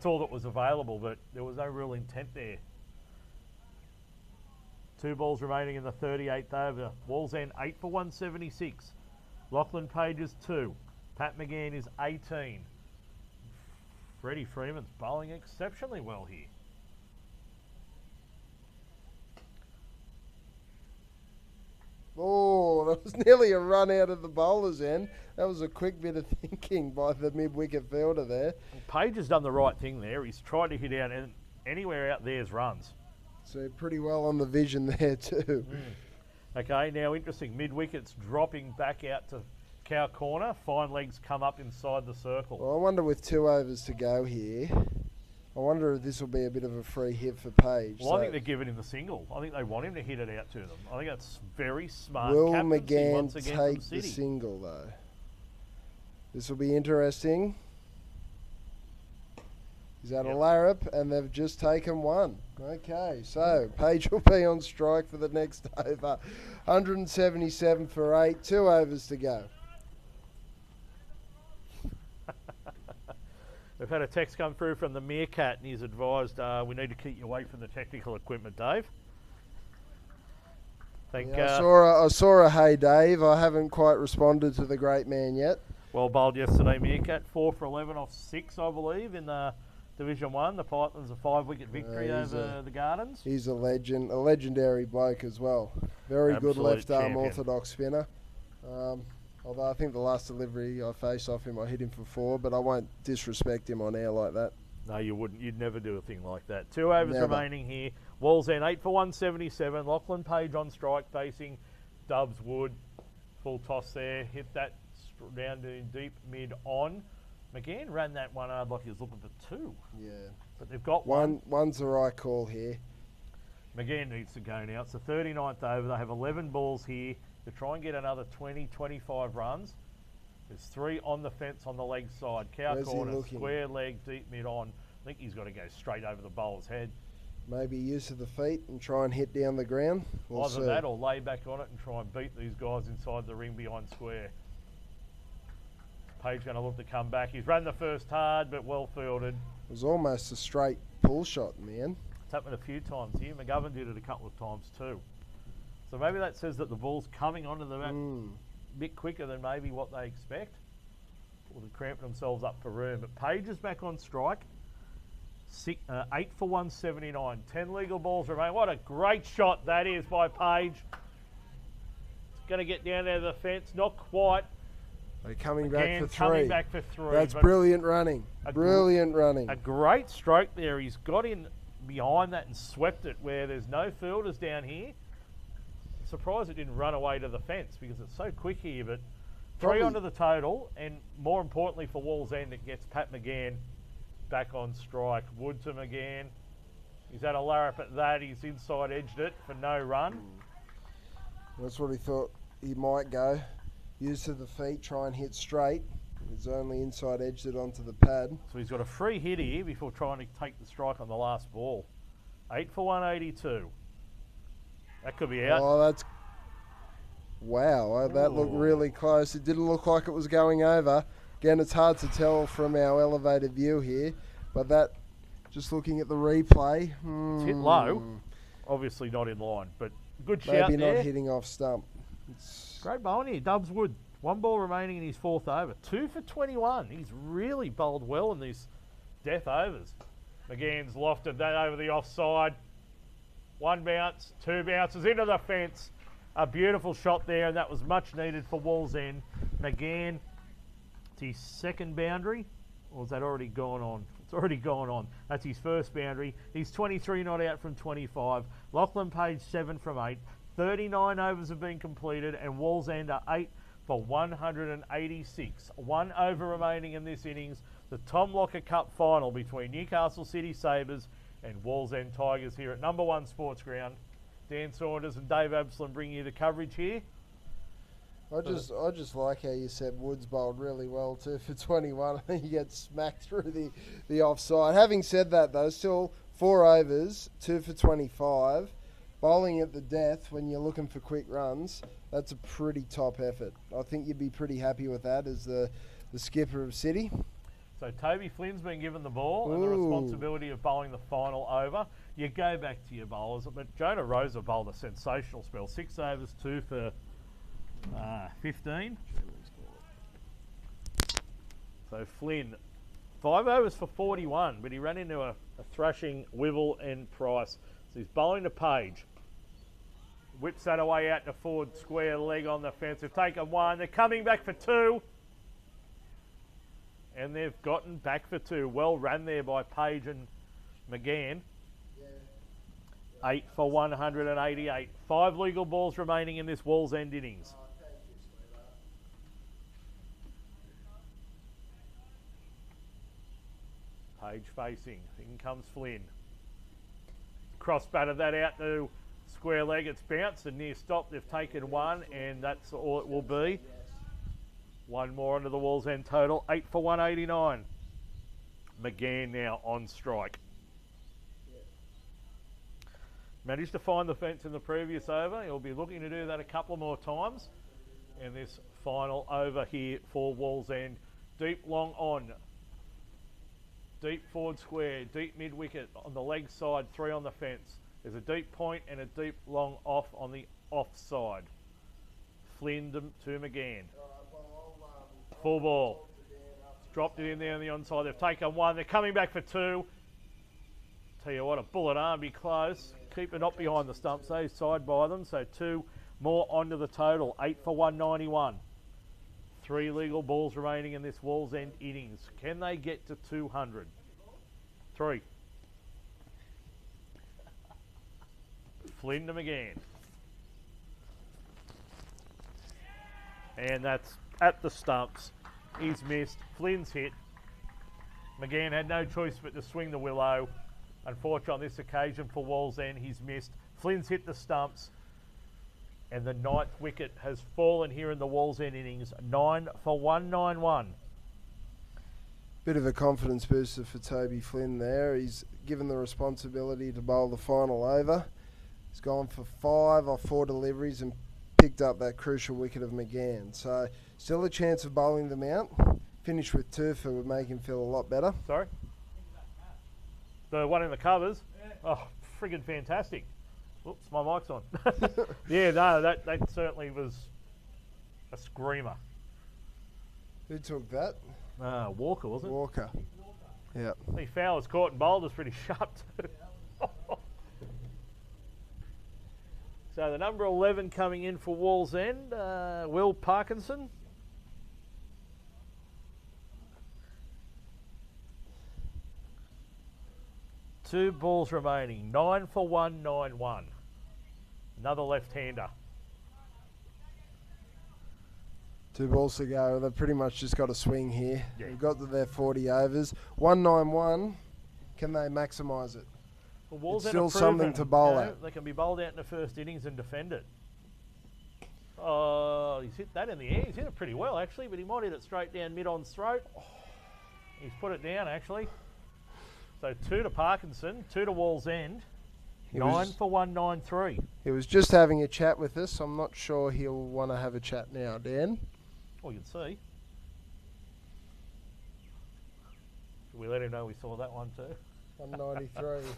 all that was available, but there was no real intent there. 2 balls remaining in the 38th over. Wallsend 8 for 176. Lachlan Page is 2. Pat McGann is 18. Freddie Freeman's bowling exceptionally well here. Oh, that was nearly a run out of the bowler's end. That was a quick bit of thinking by the mid-wicket fielder there. Page has done the right thing there. He's tried to hit out, and anywhere out there's runs. So pretty well on the vision there too. Okay, now interesting. Mid-wicket's dropping back out to cow corner. Fine legs come up inside the circle. Well, I wonder with 2 overs to go here, I wonder if this will be a bit of a free hit for Page. Well, I think they're giving him the single. I think they want him to hit it out to them. I think that's very smart. Will captaincy McGann once again take from City. the single though? This will be interesting. He's at a larrup, and they've just taken 1. Okay, so Page will be on strike for the next over. 177 for 8, 2 overs to go. We've had a text come through from the Meerkat, and he's advised we need to keep you away from the technical equipment, Dave. I saw a hey Dave. I haven't quite responded to the great man yet. Well bowled yesterday, Meerkat. 4 for 11 off 6, I believe, in the Division 1. The Pythons a 5-wicket victory over the Gardens. He's a legend, a legendary bloke as well. Very Absolute good left-arm champion. orthodox spinner. Although I think the last delivery I faced off him, I hit him for 4, but I won't disrespect him on air like that. No, you wouldn't. You'd never do a thing like that. 2 overs Never. remaining here. Wallsend 8 for 177. Lachlan Page on strike facing Dubs Wood. Full toss there. Hit that down to deep mid on. McGann ran that one hard like he was looking for 2. Yeah. But they've got One's the right call here. McGann needs to go now. It's the 39th over. They have 11 balls here to try and get another 20, 25 runs. There's 3 on the fence on the leg side. Cow corner, square leg, deep mid on. I think he's got to go straight over the bowler's head. Maybe use of the feet and try and hit down the ground. Either that or lay back on it and try and beat these guys inside the ring behind square. Page going to look to come back. He's run the first hard, but well fielded. It was almost a straight pull shot, man. It's happened a few times here. McGovern did it a couple of times too. So maybe that says that the ball's coming onto the bat a bit quicker than maybe what they expect. Or they're cramping themselves up for room. But Page is back on strike. 8 for 179. 10 legal balls remain. What a great shot that is by Page. It's going to get down there to the fence. Not quite. They're coming back for 3. Coming back for 3. That's brilliant running. Brilliant running. A great stroke there. He's got in behind that and swept it where there's no fielders down here. Surprised it didn't run away to the fence because it's so quick here. But 3 onto the total, and more importantly for Wallsend, it gets Pat McGann back on strike. Wood to McGann. He's had a larrup at that. He's inside edged it for no run. That's what he thought he might go. Use to the feet, try and hit straight. He's only inside edged it onto the pad. So he's got a free hit here before trying to take the strike on the last ball. 8 for 182. That could be out. Oh, that's... Wow, that looked really close. It didn't look like it was going over. Again, it's hard to tell from our elevated view here, but that, just looking at the replay... It's hit low. Obviously not in line, but good shout maybe there. Not hitting off stump. Great bowling here. Dubs Wood, 1 ball remaining in his 4th over. 2 for 21. He's really bowled well in these death overs. McGann's lofted that over the offside. 1 bounce, 2 bounces into the fence. A beautiful shot there, and that was much needed for Wallsend. McGann, it's his 2nd boundary, or has that already gone on? It's already gone on. That's his 1st boundary. He's 23 not out from 25. Lachlan Page 7 from 8. 39 overs have been completed, and Wallsend are 8 for 186. 1 over remaining in this innings. The Tom Locker Cup final between Newcastle City Sabres and Wallsend Tigers here at number 1 Sports Ground. Dan Saunders and Dave Absalom bring you the coverage here. I just like how you said Woods bowled really well, 2 for 21. I think he gets smacked through the offside. Having said that, though, still 4 overs, 2 for 25. Bowling at the death when you're looking for quick runs, that's a pretty top effort. I think you'd be pretty happy with that as the skipper of City. So Toby Flynn's been given the ball and the responsibility of bowling the final over. You go back to your bowlers, but Jonah Rosa bowled a sensational spell. 6 overs, 2 for 15. So Flynn, 5 overs for 41, but he ran into a thrashing Wivel and Price. So he's bowling to Page. Whips that away out to forward square leg on the fence. They've taken 1. They're coming back for 2. And they've gotten back for 2. Well run there by Page and McGann. 8 for 188. 5 legal balls remaining in this Wallsend innings. Page facing. In comes Flynn. Cross batted that out to square leg. It's bounced and near stop. They've taken 1, and that's all it will be. 1 more onto the Wallsend total. 8 for 189. McGann now on strike. Managed to find the fence in the previous over. He'll be looking to do that a couple more times in this final over here for Wallsend. Deep long on. Deep forward square. Deep mid wicket on the leg side. 3 on the fence. There's a deep point and a deep long off on the offside. Flynn to McGann. Full ball. Dropped it in there on the onside. They've taken one. They're coming back for two. Tell you what, a bullet arm be close. Keep it not behind the stumps, though, side by them. So two more onto the total. 8 for 191. 3 legal balls remaining in this Wallsend innings. Can they get to 200? 3. Flynn to McGann. And that's at the stumps. He's missed. Flynn's hit. McGann had no choice but to swing the willow. Unfortunately, on this occasion for Wallsend, he's missed. Flynn's hit the stumps. And the 9th wicket has fallen here in the Wallsend innings. 9 for 191. Bit of a confidence booster for Toby Flynn there. He's given the responsibility to bowl the final over. He's gone for 5 off 4 deliveries and picked up that crucial wicket of McGann. So still a chance of bowling them out. Finish with 2 would make him feel a lot better. Sorry? The one in the covers? Oh, friggin' fantastic. Oops, my mic's on. Yeah, no, that certainly was a screamer. Who took that? Walker, wasn't it? Walker. Yeah. I think Fowler's caught and bowled was pretty sharp too. So the number 11 coming in for Wallsend, Will Parkinson. Two balls remaining, 9 for 191. Another left-hander. 2 balls to go. They've pretty much just got a swing here. Yeah. They've got to their 40 overs. 191. Can they maximise it? Well, it's still something to bowl at. They can be bowled out in the first innings and defend it. Oh, he's hit that in the air. He's hit it pretty well, actually, but he might hit it straight down mid-on's throat. He's put it down, actually. So 2 to Parkinson, 2 to Wallsend. 9 for 193. He was just having a chat with us. I'm not sure he'll want to have a chat now, Dan. Well, you can see. Should we let him know we saw that one too? 193.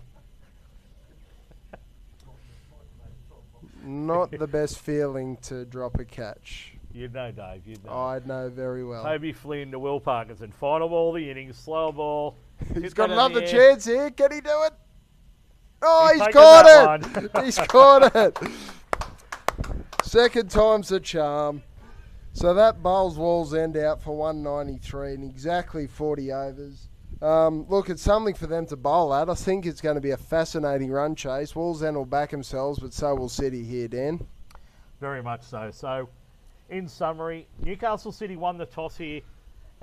Not the best feeling to drop a catch. You'd know, Dave. You'd know. I'd know very well. Toby Flynn to Will Parkinson. Final ball of the innings. Slow ball. He's got another chance here. Can he do it? Oh, he's caught it. He's caught it. Second time's a charm. So that bowls Wallsend out for 193 in exactly 40 overs. Look, it's something for them to bowl at. I think it's going to be a fascinating run chase. Wallsend will back themselves, but so will City here, Dan. Very much so. So, in summary, Newcastle City won the toss here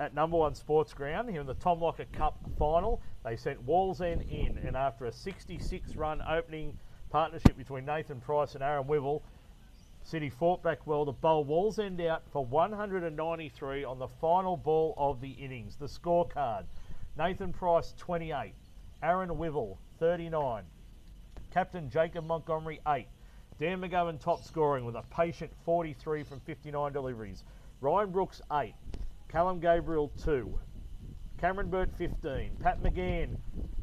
at number 1 Sports Ground here in the Tom Locker Cup final. They sent Wallsend in, and after a 66-run opening partnership between Nathan Price and Aaron Wivell, City fought back well to bowl Wallsend out for 193 on the final ball of the innings. The scorecard: Nathan Price 28, Aaron Wivell 39, Captain Jacob Montgomery 8, Dan McGovern top scoring with a patient 43 from 59 deliveries, Ryan Brooks 8, Callum Gabriel 2, Cameron Burt 15, Pat McGann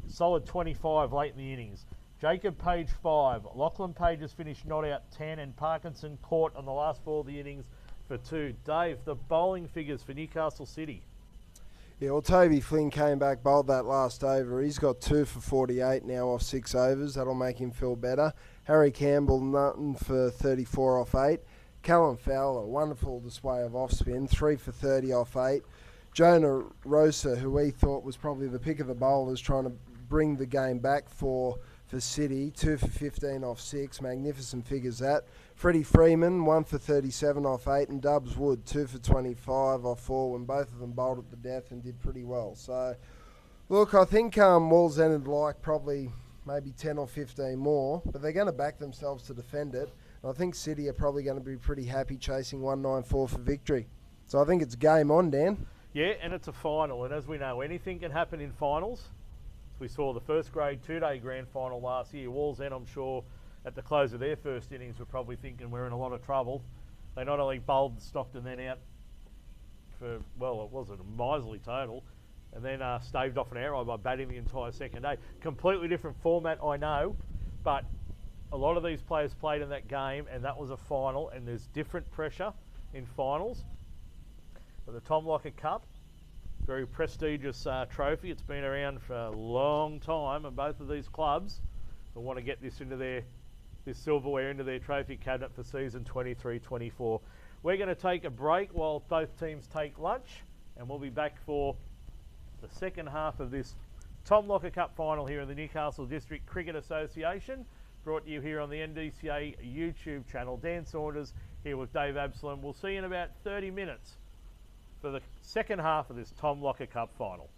solid 25 late in the innings, Jacob Page 5, Lachlan Page has finished not out 10, and Parkinson caught on the last ball of the innings for 2. Dave, the bowling figures for Newcastle City. Yeah, well, Toby Flynn came back, bowled that last over. He's got 2 for 48 now off 6 overs. That'll make him feel better. Harry Campbell, nothing for 34 off 8. Callum Fowler, wonderful display of off-spin, 3 for 30 off 8. Jonah Rosa, who we thought was probably the pick of the bowlers, trying to bring the game back for City, 2 for 15 off 6. Magnificent figures that. Freddie Freeman, 1 for 37 off 8, and Dubs Wood, 2 for 25 off 4, when both of them bowled at the death and did pretty well. So, look, I think Wallsend would like probably maybe 10 or 15 more, but they're going to back themselves to defend it. And I think City are probably going to be pretty happy chasing 194 for victory. So I think it's game on, Dan. Yeah, and it's a final, and as we know, anything can happen in finals. We saw the first grade 2-day grand final last year. Wallsend, I'm sure, at the close of their first innings, were probably thinking we're in a lot of trouble. They not only bowled Stockton then out for, well, it was a miserly total, and then staved off an arrow by batting the entire second day. Completely different format, I know, but a lot of these players played in that game, and that was a final, and there's different pressure in finals. for the Tom Locker Cup. Very prestigious trophy. It's been around for a long time, and both of these clubs will want to get this silverware into their trophy cabinet for season 23-24. We're going to take a break while both teams take lunch, and we'll be back for the second half of this Tom Locker Cup final here in the Newcastle District Cricket Association, brought to you here on the NDCA YouTube channel. Dan Saunders here with Dave Absalom. We'll see you in about 30 minutes for the second half of this Tom Locker Cup final.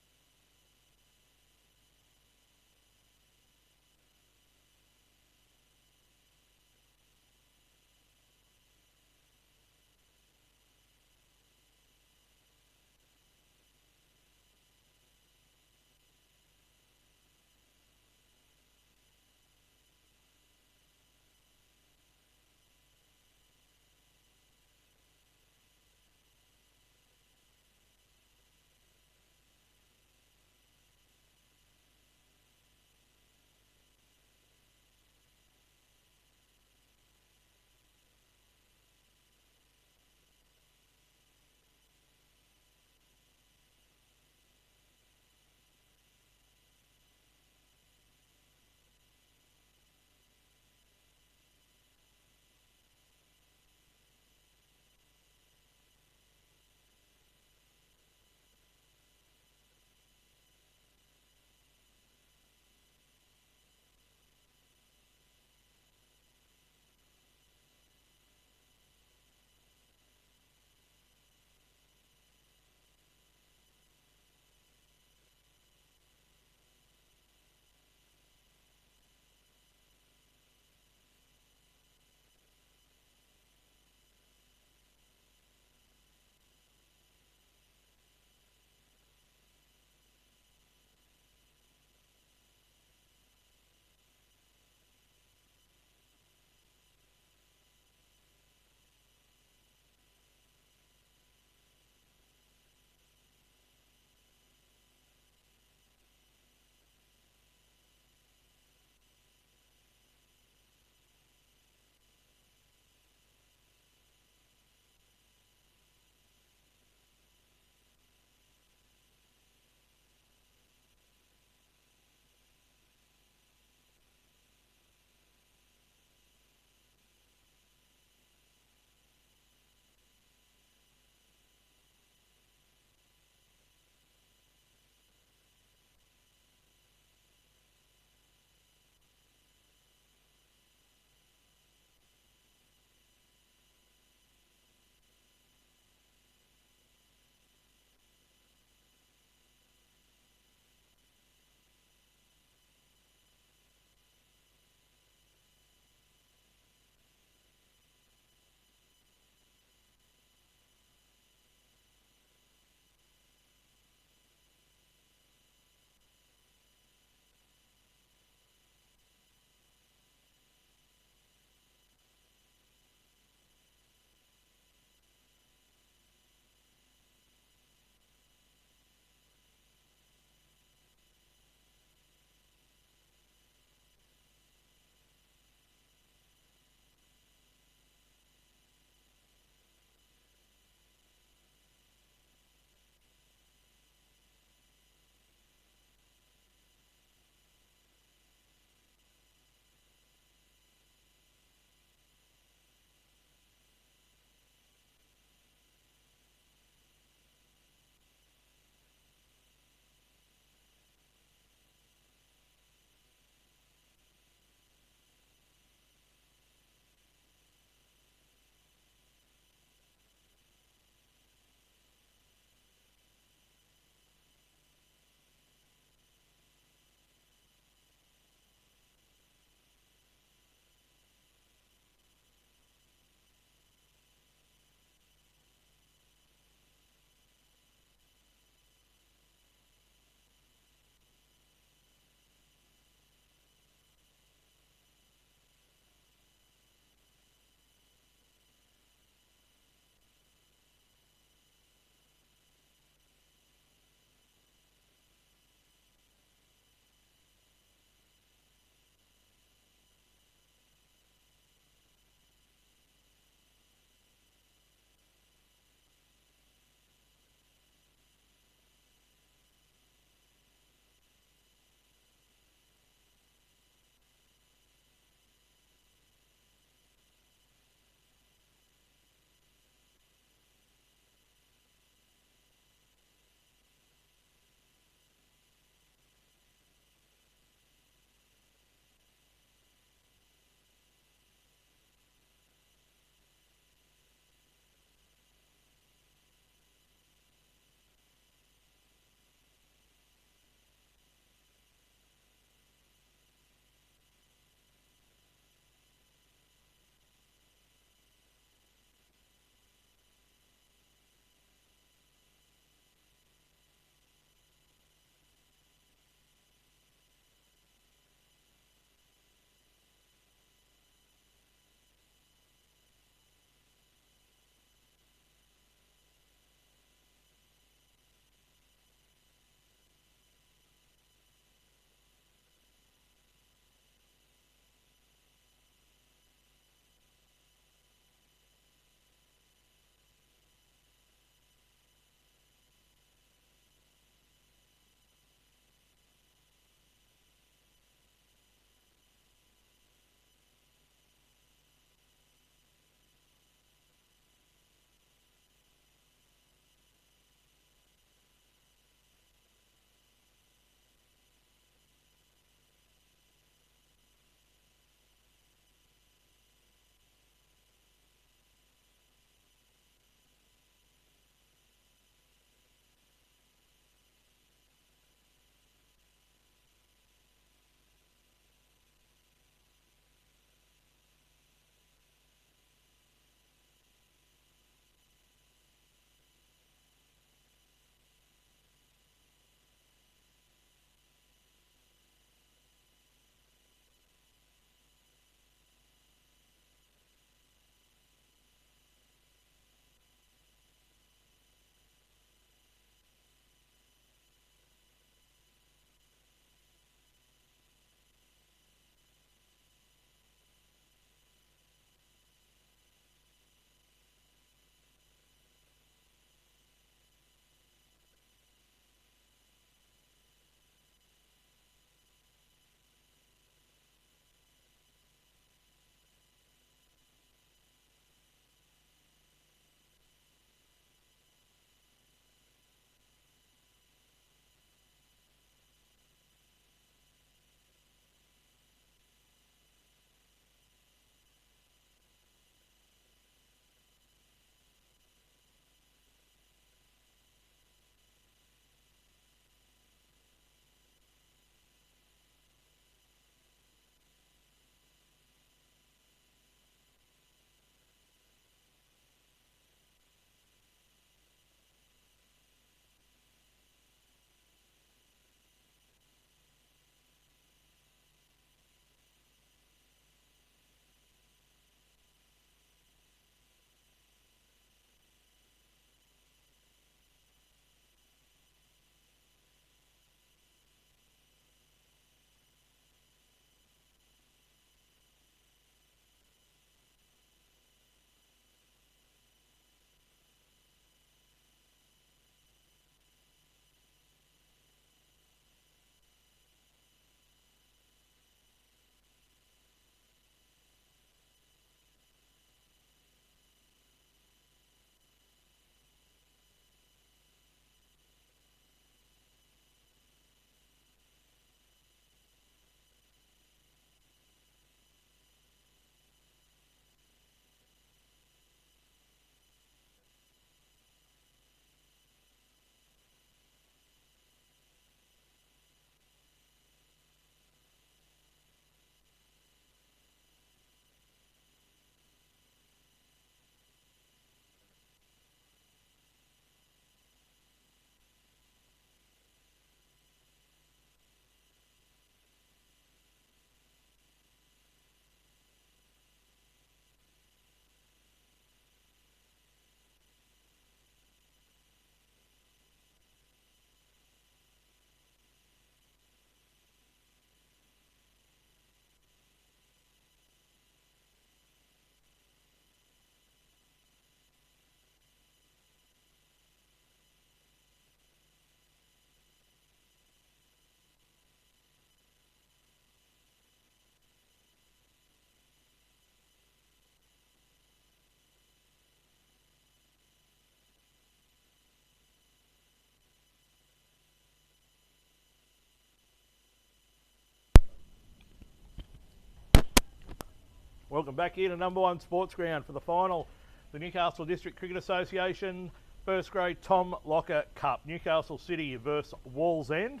Welcome back here to number one sports ground for the final. The Newcastle District Cricket Association first grade Tom Locker Cup. Newcastle City versus Wallsend.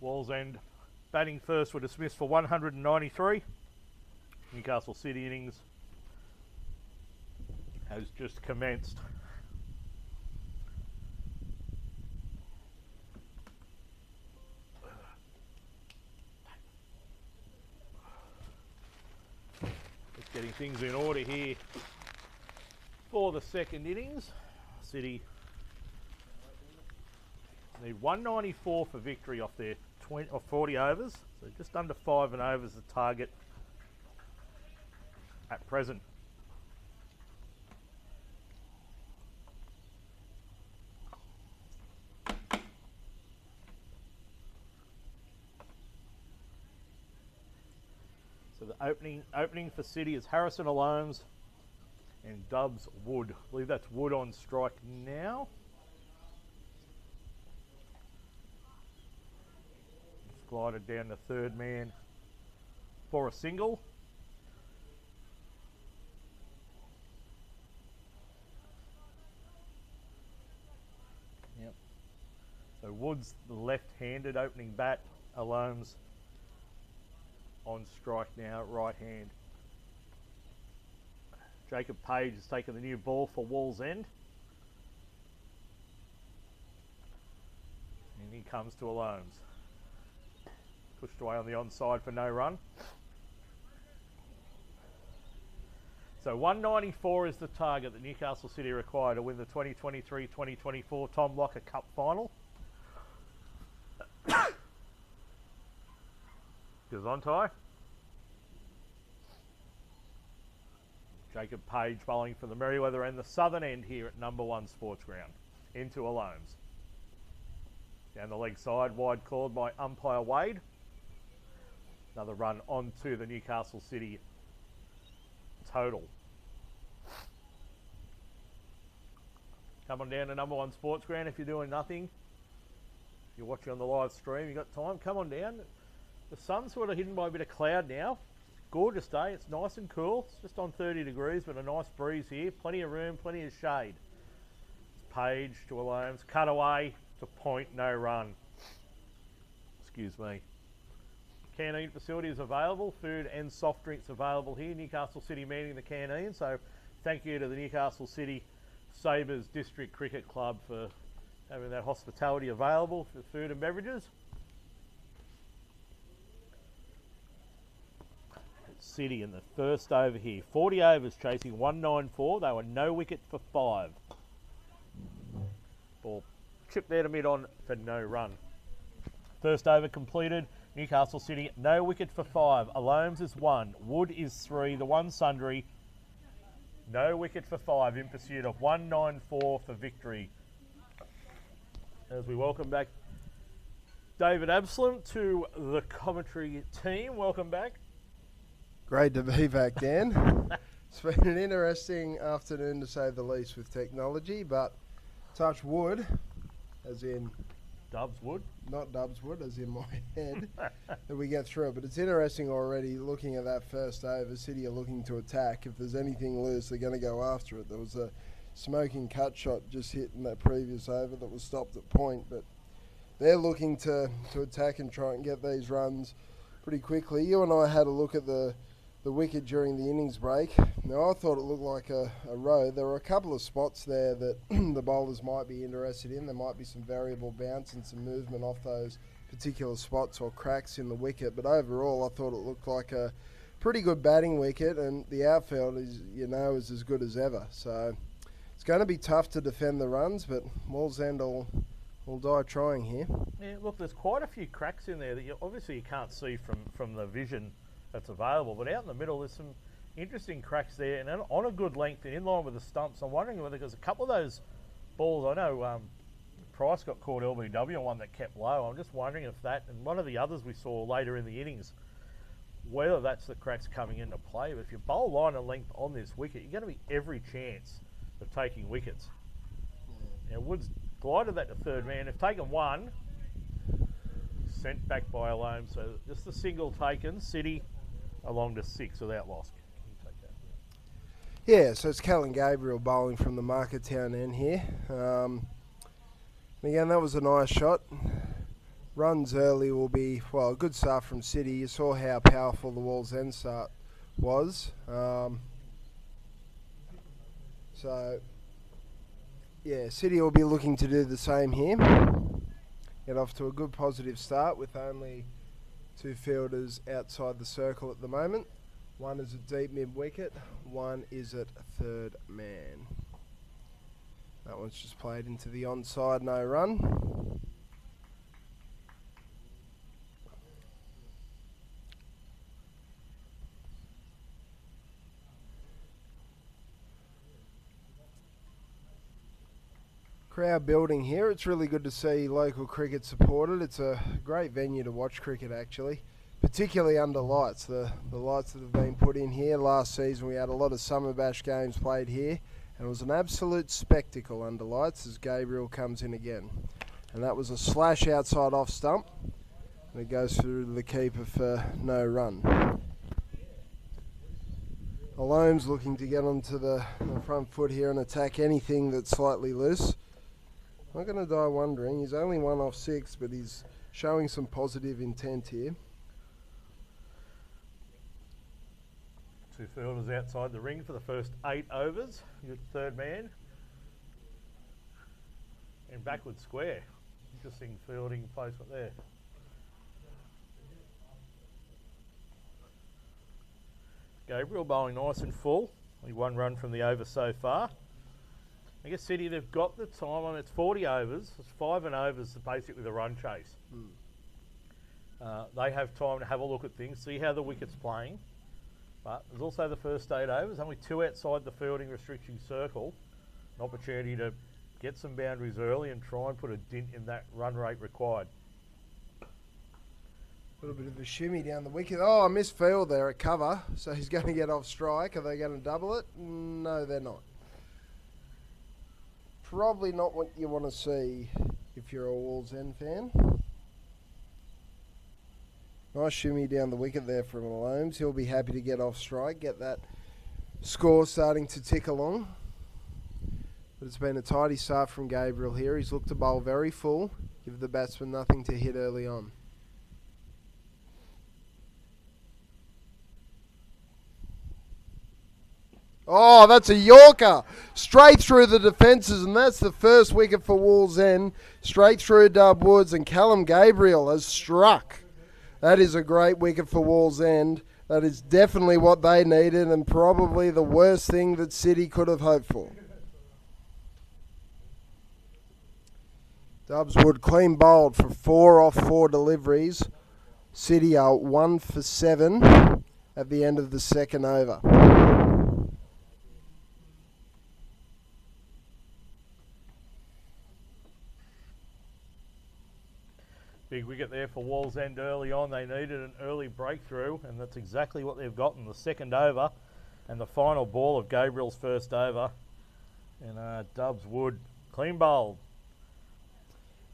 Wallsend batting first were dismissed for 193. Newcastle City innings has just commenced. Just getting things in order here for the second innings. City need 194 for victory off their 40 overs, so just under 5 and over is the target at present. So the opening for City is Harrison Alomes and Dubs Wood. I believe that's Wood on strike now. It's glided down the third man for a single. Yep. So Wood's the left-handed opening bat. Alomes on strike now, right hand. Jacob Page has taken the new ball for Wallsend. And he comes to Alomes. Pushed away on the onside for no run. So 194 is the target that Newcastle City require to win the 2023-2024 Tom Locker Cup final. Gesundheit. Jacob Page bowling for the Merriweather and the southern end here at number one sports ground. Into Alomes. Down the leg side, wide called by umpire Wade. Another run onto the Newcastle City total. Come on down to number one sports ground if you're doing nothing. You're watching on the live stream, you've got time, come on down. The sun's sort of hidden by a bit of cloud now. Gorgeous day, it's nice and cool. It's just on 30 degrees, but a nice breeze here. Plenty of room, plenty of shade. It's Page to Alomes, cut away to point, no run. Excuse me. Canteen facility is available, food and soft drinks available here. Newcastle City manning the canteen, so thank you to the Newcastle City Sabres District Cricket Club for having that hospitality available for food and beverages. City in the first over here. 40 overs chasing 194. They were no wicket for 5. Ball chipped there to mid-on for no run. First over completed. Newcastle City no wicket for 5. Alomes is 1. Wood is 3. The one sundry. No wicket for 5 in pursuit of 194 for victory. As we welcome back David Absalom to the commentary team. Welcome back. Great to be back, Dan. It's been an interesting afternoon to say the least with technology, but touch wood, as in Dubs Wood, not Dubs Wood, as in my head, that we get through it. But it's interesting already looking at that first over. City are looking to attack. If there's anything loose, they're going to go after it. There was a smoking cut shot just hit in that previous over that was stopped at point, but they're looking to attack and try and get these runs pretty quickly. You and I had a look at the wicket during the innings break. Now, I thought it looked like a row. There were a couple of spots there that the bowlers might be interested in. There might be some variable bounce and some movement off those particular spots or cracks in the wicket. But overall, I thought it looked like a pretty good batting wicket, and the outfield is as good as ever. So it's going to be tough to defend the runs, but Wallsend will die trying here. Yeah, look, there's quite a few cracks in there that obviously you can't see from the vision that's available, but out in the middle there's some interesting cracks there, and on a good length and in line with the stumps. I'm wondering whether there's a couple of those balls. I know Price got caught LBW on one that kept low. I'm just wondering if that, and one of the others we saw later in the innings, whether that's the cracks coming into play. But if you bowl line and length on this wicket, you're going to be every chance of taking wickets. Now Woods glided that to third man. They've taken one, sent back by Alomes. So just the single taken. City along to 6 without loss. Yeah, so it's Callan Gabriel bowling from the Market Town end here. Again, that was a nice shot. Runs early will be, well, a good start from City. You saw how powerful the Wallsend start was. So, yeah, City will be looking to do the same here. Get off to a good positive start with only 2 fielders outside the circle at the moment. One is at deep mid-wicket, one is at third man. That one's just played into the onside, no run. Crowd building here. It's really good to see local cricket supported. It's a great venue to watch cricket actually, particularly under lights. The lights that have been put in here. Last season we had a lot of Summer Bash games played here and it was an absolute spectacle under lights as Gabriel comes in again. And that was a slash outside off stump and it goes through the keeper for no run. Alome's looking to get onto the front foot here and attack anything that's slightly loose. Not going to die wondering. He's only 1 off 6, but he's showing some positive intent here. 2 fielders outside the ring for the first 8 overs. Your third man. And backward square. Interesting fielding placement there. Gabriel bowling nice and full. Only 1 run from the over so far. I guess City, they've got the time on. It's 40 overs. It's 5 and overs, basically the run chase. They have time to have a look at things, see how the wicket's playing. But there's also the first 8 overs, only 2 outside the fielding restriction circle. An opportunity to get some boundaries early and try and put a dint in that run rate required. A little bit of a shimmy down the wicket. Oh, a missed field there at cover. So he's going to get off strike. Are they going to double it? No, they're not. Probably not what you want to see if you're a Wallsend fan. Nice shimmy down the wicket there from Alomes. He'll be happy to get off strike, get that score starting to tick along. But it's been a tidy start from Gabriel here. He's looked to bowl very full, give the batsman nothing to hit early on. Oh, that's a Yorker. Straight through the defences, and that's the first wicket for Wallsend. Straight through Dub Woods, and Callum Gabriel has struck. That is a great wicket for Wallsend. That is definitely what they needed, and probably the worst thing that City could have hoped for. Dubs Wood clean bowled for 4 off 4 deliveries. City are 1 for 7 at the end of the second over. Big wicket there for Wallsend early on. They needed an early breakthrough, and that's exactly what they've got in the second over and the final ball of Gabriel's first over. And Dubs Wood clean bowled.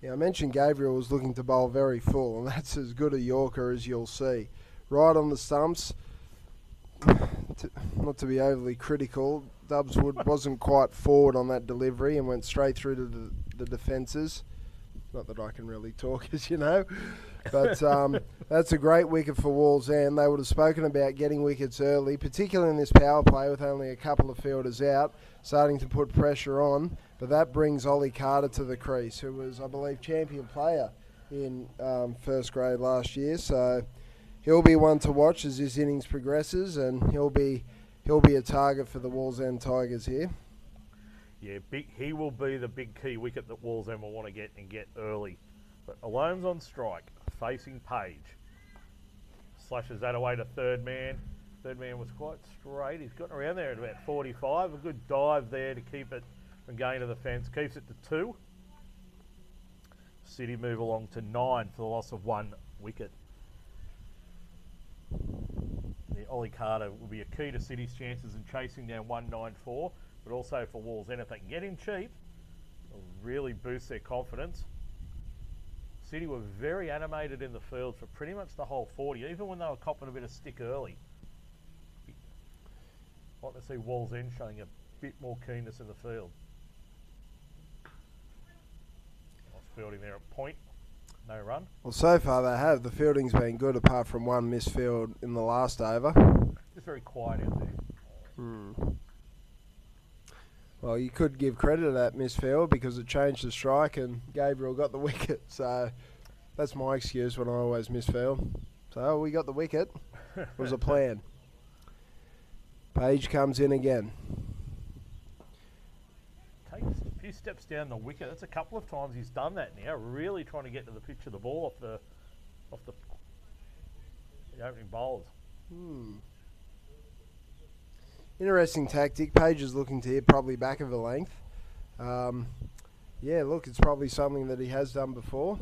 Yeah, I mentioned Gabriel was looking to bowl very full, and that's as good a Yorker as you'll see. Right on the stumps. Not to be overly critical, Dubs Wood wasn't quite forward on that delivery and went straight through to the defences. Not that I can really talk, as you know. But that's a great wicket for Wallsend. They would have spoken about getting wickets early, particularly in this power play with only a couple of fielders out, starting to put pressure on. But that brings Ollie Carter to the crease, who was, I believe, champion player in first grade last year. So he'll be one to watch as his innings progresses, and he'll be a target for the Wallsend Tigers here. Yeah, he will be the big key wicket that Wallsend will want to get early. But Alome's on strike, facing Page. Slashes that away to third man. Third man was quite straight. He's gotten around there at about 45. A good dive there to keep it from going to the fence. Keeps it to 2. City move along to 9 for the loss of 1 wicket. The Ollie Carter will be a key to City's chances in chasing down 194. But also for Wallsend, if they can get him cheap, it'll really boost their confidence. City were very animated in the field for pretty much the whole 40, even when they were copping a bit of stick early. like to see Wallsend showing a bit more keenness in the field. Nice fielding there at point. No run. Well, so far they have. The fielding's been good apart from one missed field in the last over. Just very quiet out there. Well, you could give credit to that misfield because it changed the strike and Gabriel got the wicket. So that's my excuse when I always misfield. So we got the wicket. It was a plan. Page comes in again. Takes a few steps down the wicket. That's a couple of times he's done that now. Really trying to get to the pitch of the ball off the opening bowlers. Interesting tactic. Page is looking to hit probably back of a length. Yeah, look, it's probably something that he has done before.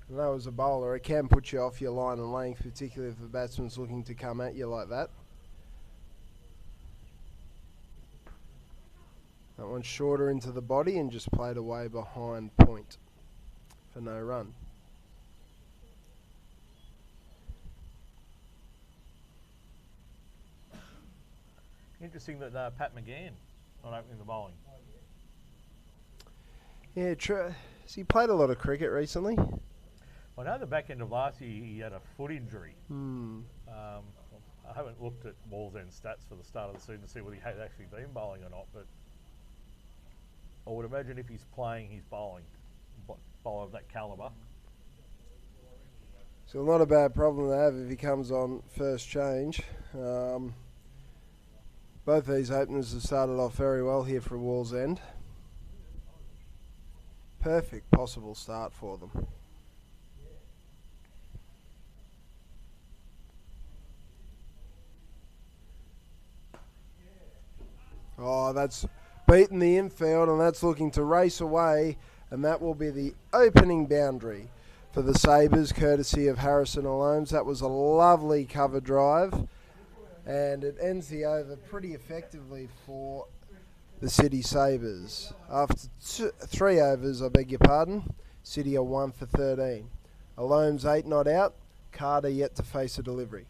I know as a bowler, it can put you off your line and length, particularly if the batsman's looking to come at you like that. That one's shorter into the body and just played away behind point for no run. Interesting that Pat McGann not opening the bowling. Yeah, true. Has he played a lot of cricket recently? I know the back end of last year he had a foot injury. I haven't looked at Wallsend stats for the start of the season to see whether he had actually been bowling or not, but I would imagine if he's playing, he's bowling. Bowler of that calibre. So not a bad problem to have if he comes on first change. Both these openers have started off very well here for Wallsend. Perfect possible start for them. Oh, that's beaten the infield and that's looking to race away, and that will be the opening boundary for the Sabres, courtesy of Harrison Alomes. That was a lovely cover drive, and it ends the over pretty effectively for the City Sabres. After 3 overs, I beg your pardon, City are 1 for 13. Alomes 8 not out, Carter yet to face a delivery.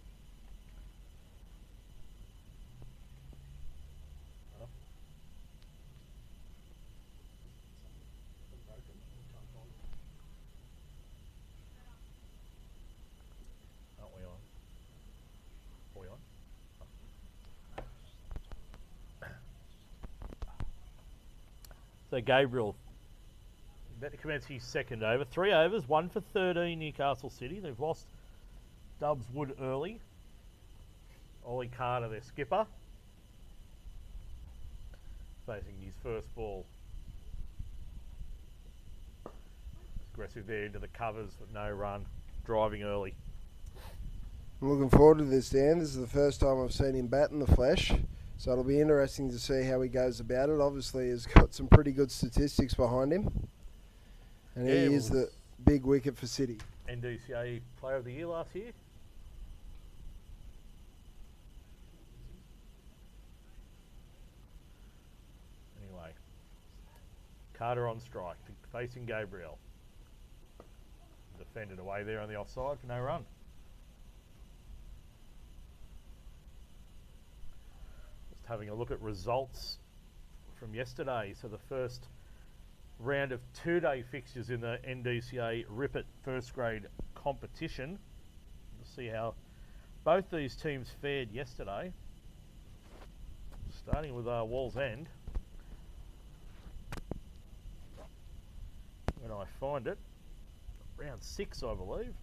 So Gabriel about to commence his second over. 3 overs, 1 for 13 Newcastle City. They've lost Dubs Wood early. Ollie Carter, their skipper, facing his first ball. Aggressive there into the covers, but no run. Driving early. I'm looking forward to this, Dan. This is the first time I've seen him bat in the flesh. So it'll be interesting to see how he goes about it. Obviously, he's got some pretty good statistics behind him. And he is the big wicket for City. NDCA Player of the Year last year. Anyway, Carter on strike, facing Gabriel. Defended away there on the offside for no run. Having a look at results from yesterday. So the first round of 2-day fixtures in the NDCA Ripper first grade competition. We'll see how both these teams fared yesterday. Starting with Wallsend. When I find it, round 6 I believe.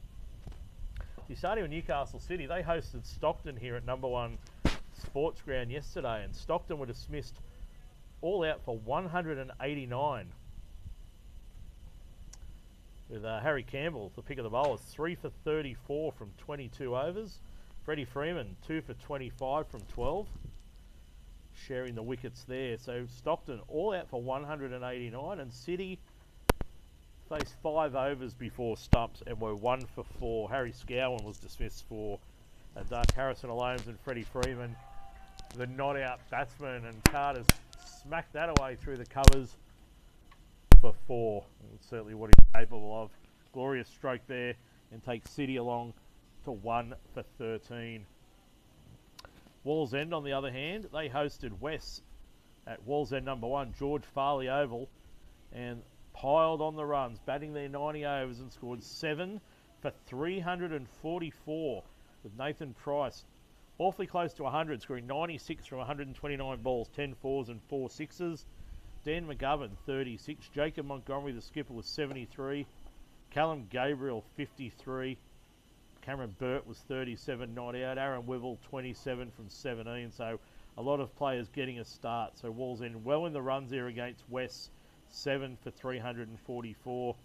You're starting with Newcastle City. They hosted Stockton here at number 1 Sports Ground yesterday, and Stockton were dismissed all out for 189 with Harry Campbell, the pick of the bowlers, 3 for 34 from 22 overs. Freddie Freeman, 2 for 25 from 12, sharing the wickets there. So Stockton all out for 189, and City faced 5 overs before stumps and were 1 for 4. Harry Scowen was dismissed for Harrison Alomes and Freddie Freeman, the not out batsman, and Carter's smacked that away through the covers for 4. That's certainly what he's capable of. Glorious stroke there, and takes City along to 1 for 13. Wallsend, on the other hand, they hosted West at Wallsend number 1, George Farley Oval, and piled on the runs, batting their 90 overs and scored 7 for 344, with Nathan Price awfully close to 100, scoring 96 from 129 balls, 10 fours and 4 sixes. Dan McGovern, 36. Jacob Montgomery, the skipper, was 73. Callum Gabriel, 53. Cameron Burt was 37, not out. Aaron Wivell, 27 from 17. So a lot of players getting a start. So Wallsend well in the runs there against West, 7 for 344.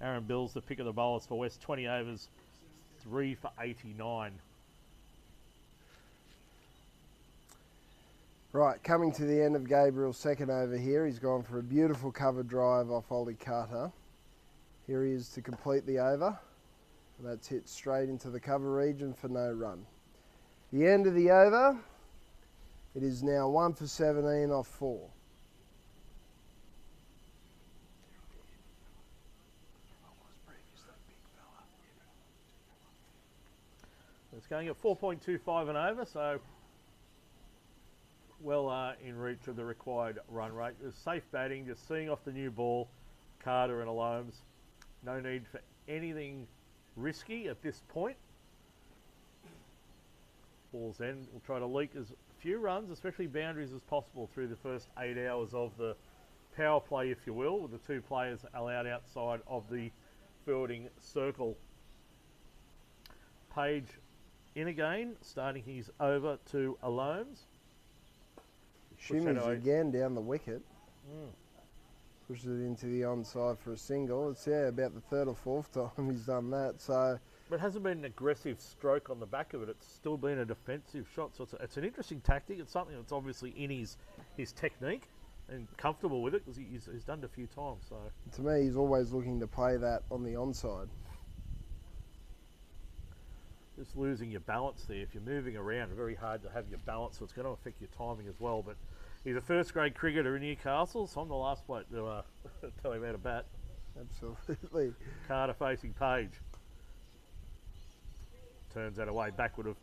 Aaron Bill's the pick of the bowlers for West, 20 overs, 3 for 89. Right, coming to the end of Gabriel's second over here. He's gone for a beautiful cover drive off Ollie Carter. Here he is to complete the over. And that's hit straight into the cover region for no run. The end of the over, it is now 1 for 17 off 4. It's going at 4.25 and over, so well in reach of the required run rate. There's safe batting, just seeing off the new ball, Carter and Alomes. No need for anything risky at this point. Wallsend will try to leak as few runs, especially boundaries, as possible through the first 8 hours of the power play, if you will, with the 2 players allowed outside of the fielding circle. Page in again, starting his over to Alomes. Shimmies again down the wicket. Pushes it into the onside for a single. It's about the 3rd or 4th time he's done that. So, but it hasn't been an aggressive stroke on the back of it. It's still been a defensive shot. So it's an interesting tactic. It's something that's obviously in his technique and comfortable with it because he's done it a few times. So to me, he's always looking to play that on the onside. Just losing your balance there. If you're moving around, it's very hard to have your balance, so it's going to affect your timing as well. But he's a first-grade cricketer in Newcastle, so I'm the last bloke to tell him how to bat. Absolutely. Carter facing Page. Turns that away backward of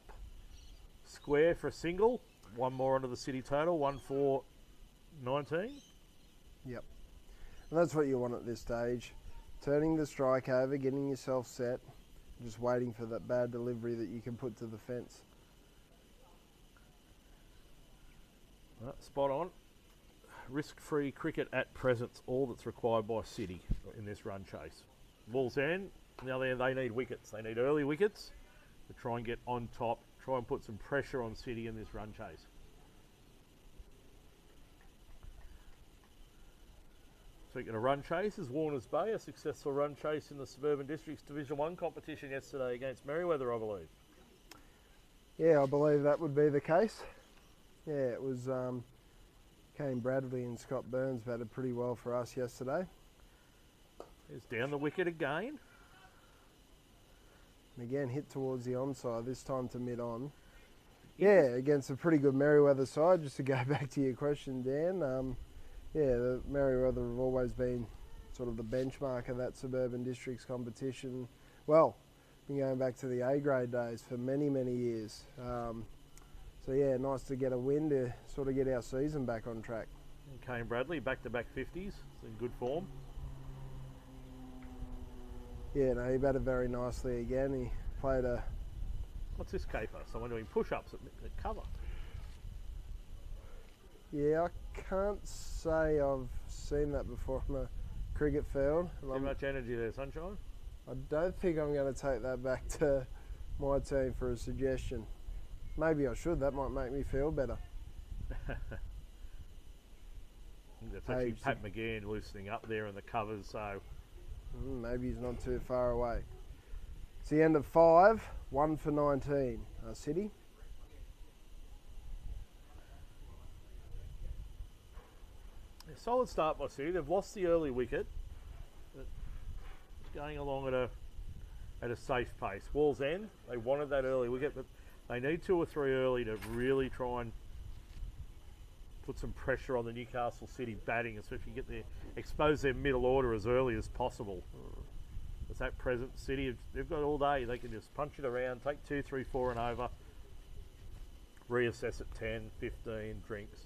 square for a single. One more onto the city total, 1 for 19. Yep. And that's what you want at this stage. Turning the strike over, getting yourself set. Just waiting for that bad delivery that you can put to the fence. Spot on. Risk-free cricket at present's all that's required by City in this run chase. Wallsend, now they need wickets. They need early wickets to try and get on top, try and put some pressure on City in this run chase. Speaking of run chases, Warners Bay, a successful run chase in the Suburban Districts Division 1 competition yesterday against Merriweather, I believe. Yeah, I believe that would be the case. Yeah, it was Kane Bradley and Scott Burns batted pretty well for us yesterday. He's down the wicket again. And again, hit towards the onside, this time to mid-on. Yeah, against a pretty good Merriweather side, just to go back to your question, Dan. Yeah, the Merriweather have always been sort of the benchmark of that Suburban Districts competition. Well, been going back to the A-grade days for many, many years. So yeah, nice to get a win to sort of get our season back on track. And Kane Bradley, back-to-back 50s, it's in good form. Yeah, no, he batted very nicely again. He played a... What's this caper? Someone doing push-ups at cover. Yeah, I can't say I've seen that before on a cricket field. Too much energy there, Sunshine? I don't think I'm going to take that back to my team for a suggestion. Maybe I should. That might make me feel better. That's actually Pat McGann loosening up there in the covers, so... maybe he's not too far away. It's the end of 5, 1 for 19. City. Solid start by City. They've lost the early wicket. It's going along at a safe pace. Wallsend, they wanted that early wicket, but they need 2 or 3 early to really try and put some pressure on the Newcastle City batting, especially get expose their middle order as early as possible. As that present City, they've got all day. They can just punch it around, take 2, 3, 4 and over. reassess at 10, 15 drinks.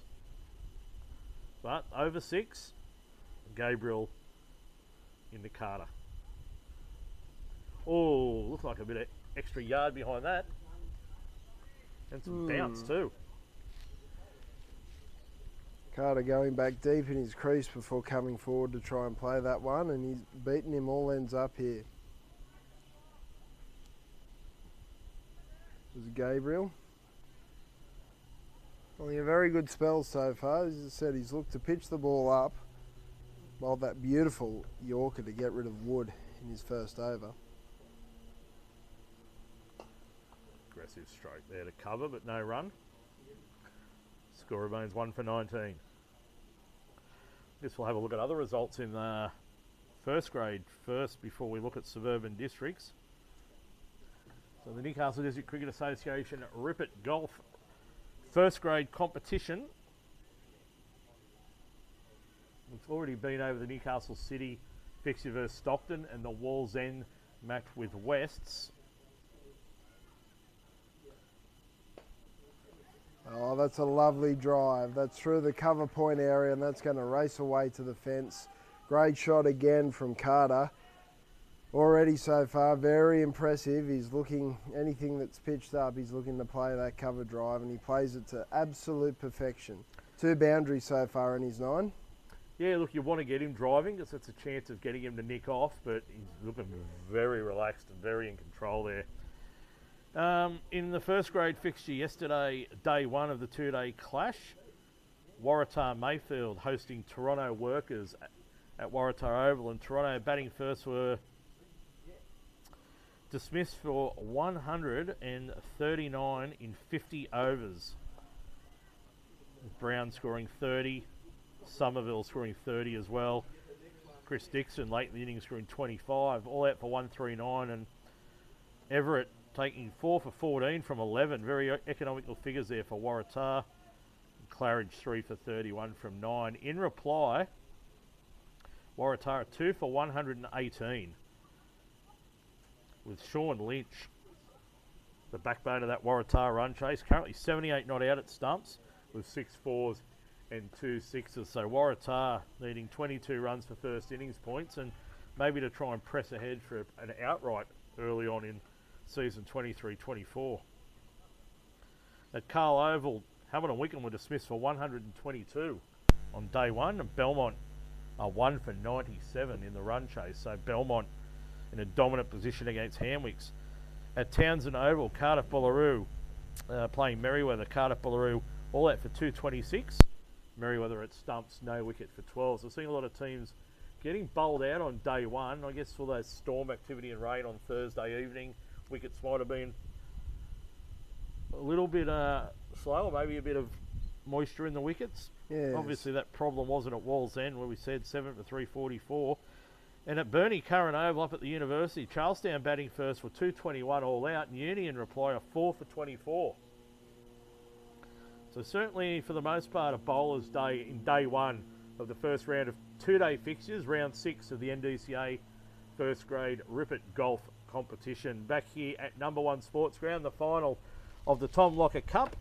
But over 6, Gabriel into Carter. Oh, looks like a bit of extra yard behind that. And some bounce too. Carter going back deep in his crease before coming forward to try and play that one, and he's beaten him all ends up here. This is Gabriel. Well, a very good spell so far. As I said, he's looked to pitch the ball up, while that beautiful Yorker to get rid of Wood in his first over. Aggressive stroke there to cover, but no run. Score remains 1 for 19. Guess we'll have a look at other results in first grade first before we look at suburban districts. So the Newcastle District Cricket Association Ripper Golf first grade competition. It's already been over the Newcastle City fixture versus Stockton and the Wallsend match with Wests. Oh, that's a lovely drive. That's through the cover point area, and that's going to race away to the fence. Great shot again from Carter. Already so far, very impressive. He's looking, anything that's pitched up, he's looking to play that cover drive, and he plays it to absolute perfection. 2 boundaries so far in his 9. Yeah, look, you want to get him driving because it's a chance of getting him to nick off, but he's looking very relaxed and very in control there. In the first grade fixture yesterday, day 1 of the 2-day clash, Waratah Mayfield hosting Toronto Workers at Waratah Oval, and Toronto batting first were dismissed for 139 in 50 overs. Brown scoring 30, Somerville scoring 30 as well. Chris Dixon late in the inning scoring 25, all out for 139, and Everett taking 4 for 14 from 11. Very economical figures there for Waratah. Claridge 3 for 31 from 9. In reply, Waratah 2 for 118. With Sean Lynch, the backbone of that Waratah run chase. Currently 78 not out at stumps with 6 4s and 2 6s. So Waratah needing 22 runs for first innings points and maybe to try and press ahead for an outright early on in season 23-24. At Carl Oval, Hamilton Wickham were dismissed for 122 on day 1, and Belmont are 1 for 97 in the run chase. So Belmont in a dominant position against Hamwicks. At Townsend Oval, Cardiff Bullaroo playing Merriweather. Cardiff Bullaroo all out for 226. Merriweather at stumps, no wicket for 12. So we're seeing a lot of teams getting bowled out on day 1. I guess for those storm activity and rain on Thursday evening, wickets might have been a little bit slow, or maybe a bit of moisture in the wickets. Yes. Obviously that problem wasn't at Wallsend, where we said 7 for 344. And at Burnie Curran Oval up at the University, Charlestown batting first for 221 all out, and Uni in reply are 4 for 24. So certainly for the most part a bowler's day in day 1 of the first round of 2-day fixtures, round 6 of the NDCA first grade Ripper Golf competition. Back here at number 1 Sports Ground, the final of the Tom Locker Cup.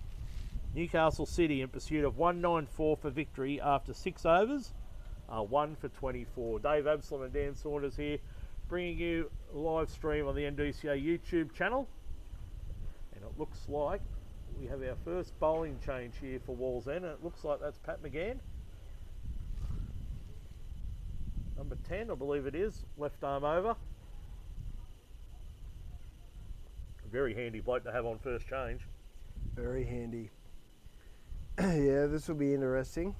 Newcastle City in pursuit of 194 for victory after 6 overs. 1 for 24. Dave Absalom and Dan Saunders here, bringing you a live stream on the NDCA YouTube channel. And it looks like we have our first bowling change here for Wallsend, and it looks like that's Pat McGann. Number 10, I believe it is, left arm over. A very handy bloke to have on first change. Very handy. Yeah, this will be interesting.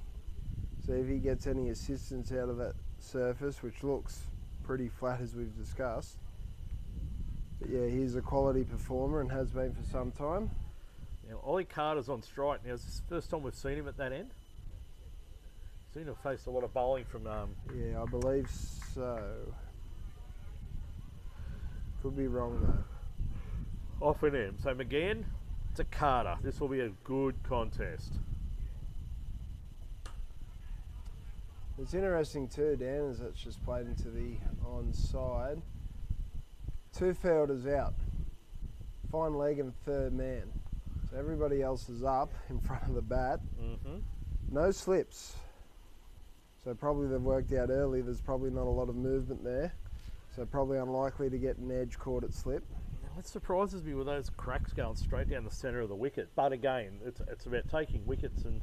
See if he gets any assistance out of that surface, which looks pretty flat as we've discussed. But yeah, he's a quality performer and has been for some time. Now, Ollie Carter's on strike. Now, is this the first time we've seen him at that end? Seemed to have faced a lot of bowling from... Yeah, I believe so. Could be wrong though. Off and in. So McGann to Carter. This will be a good contest. It's interesting too, Dan, as it's just played into the onside. 2 fielders out. Fine leg and third man. So everybody else is up in front of the bat. No slips. So probably they've worked out early there's probably not a lot of movement there. So probably unlikely to get an edge caught at slip. What surprises me with those cracks going straight down the centre of the wicket. But again, it's about taking wickets and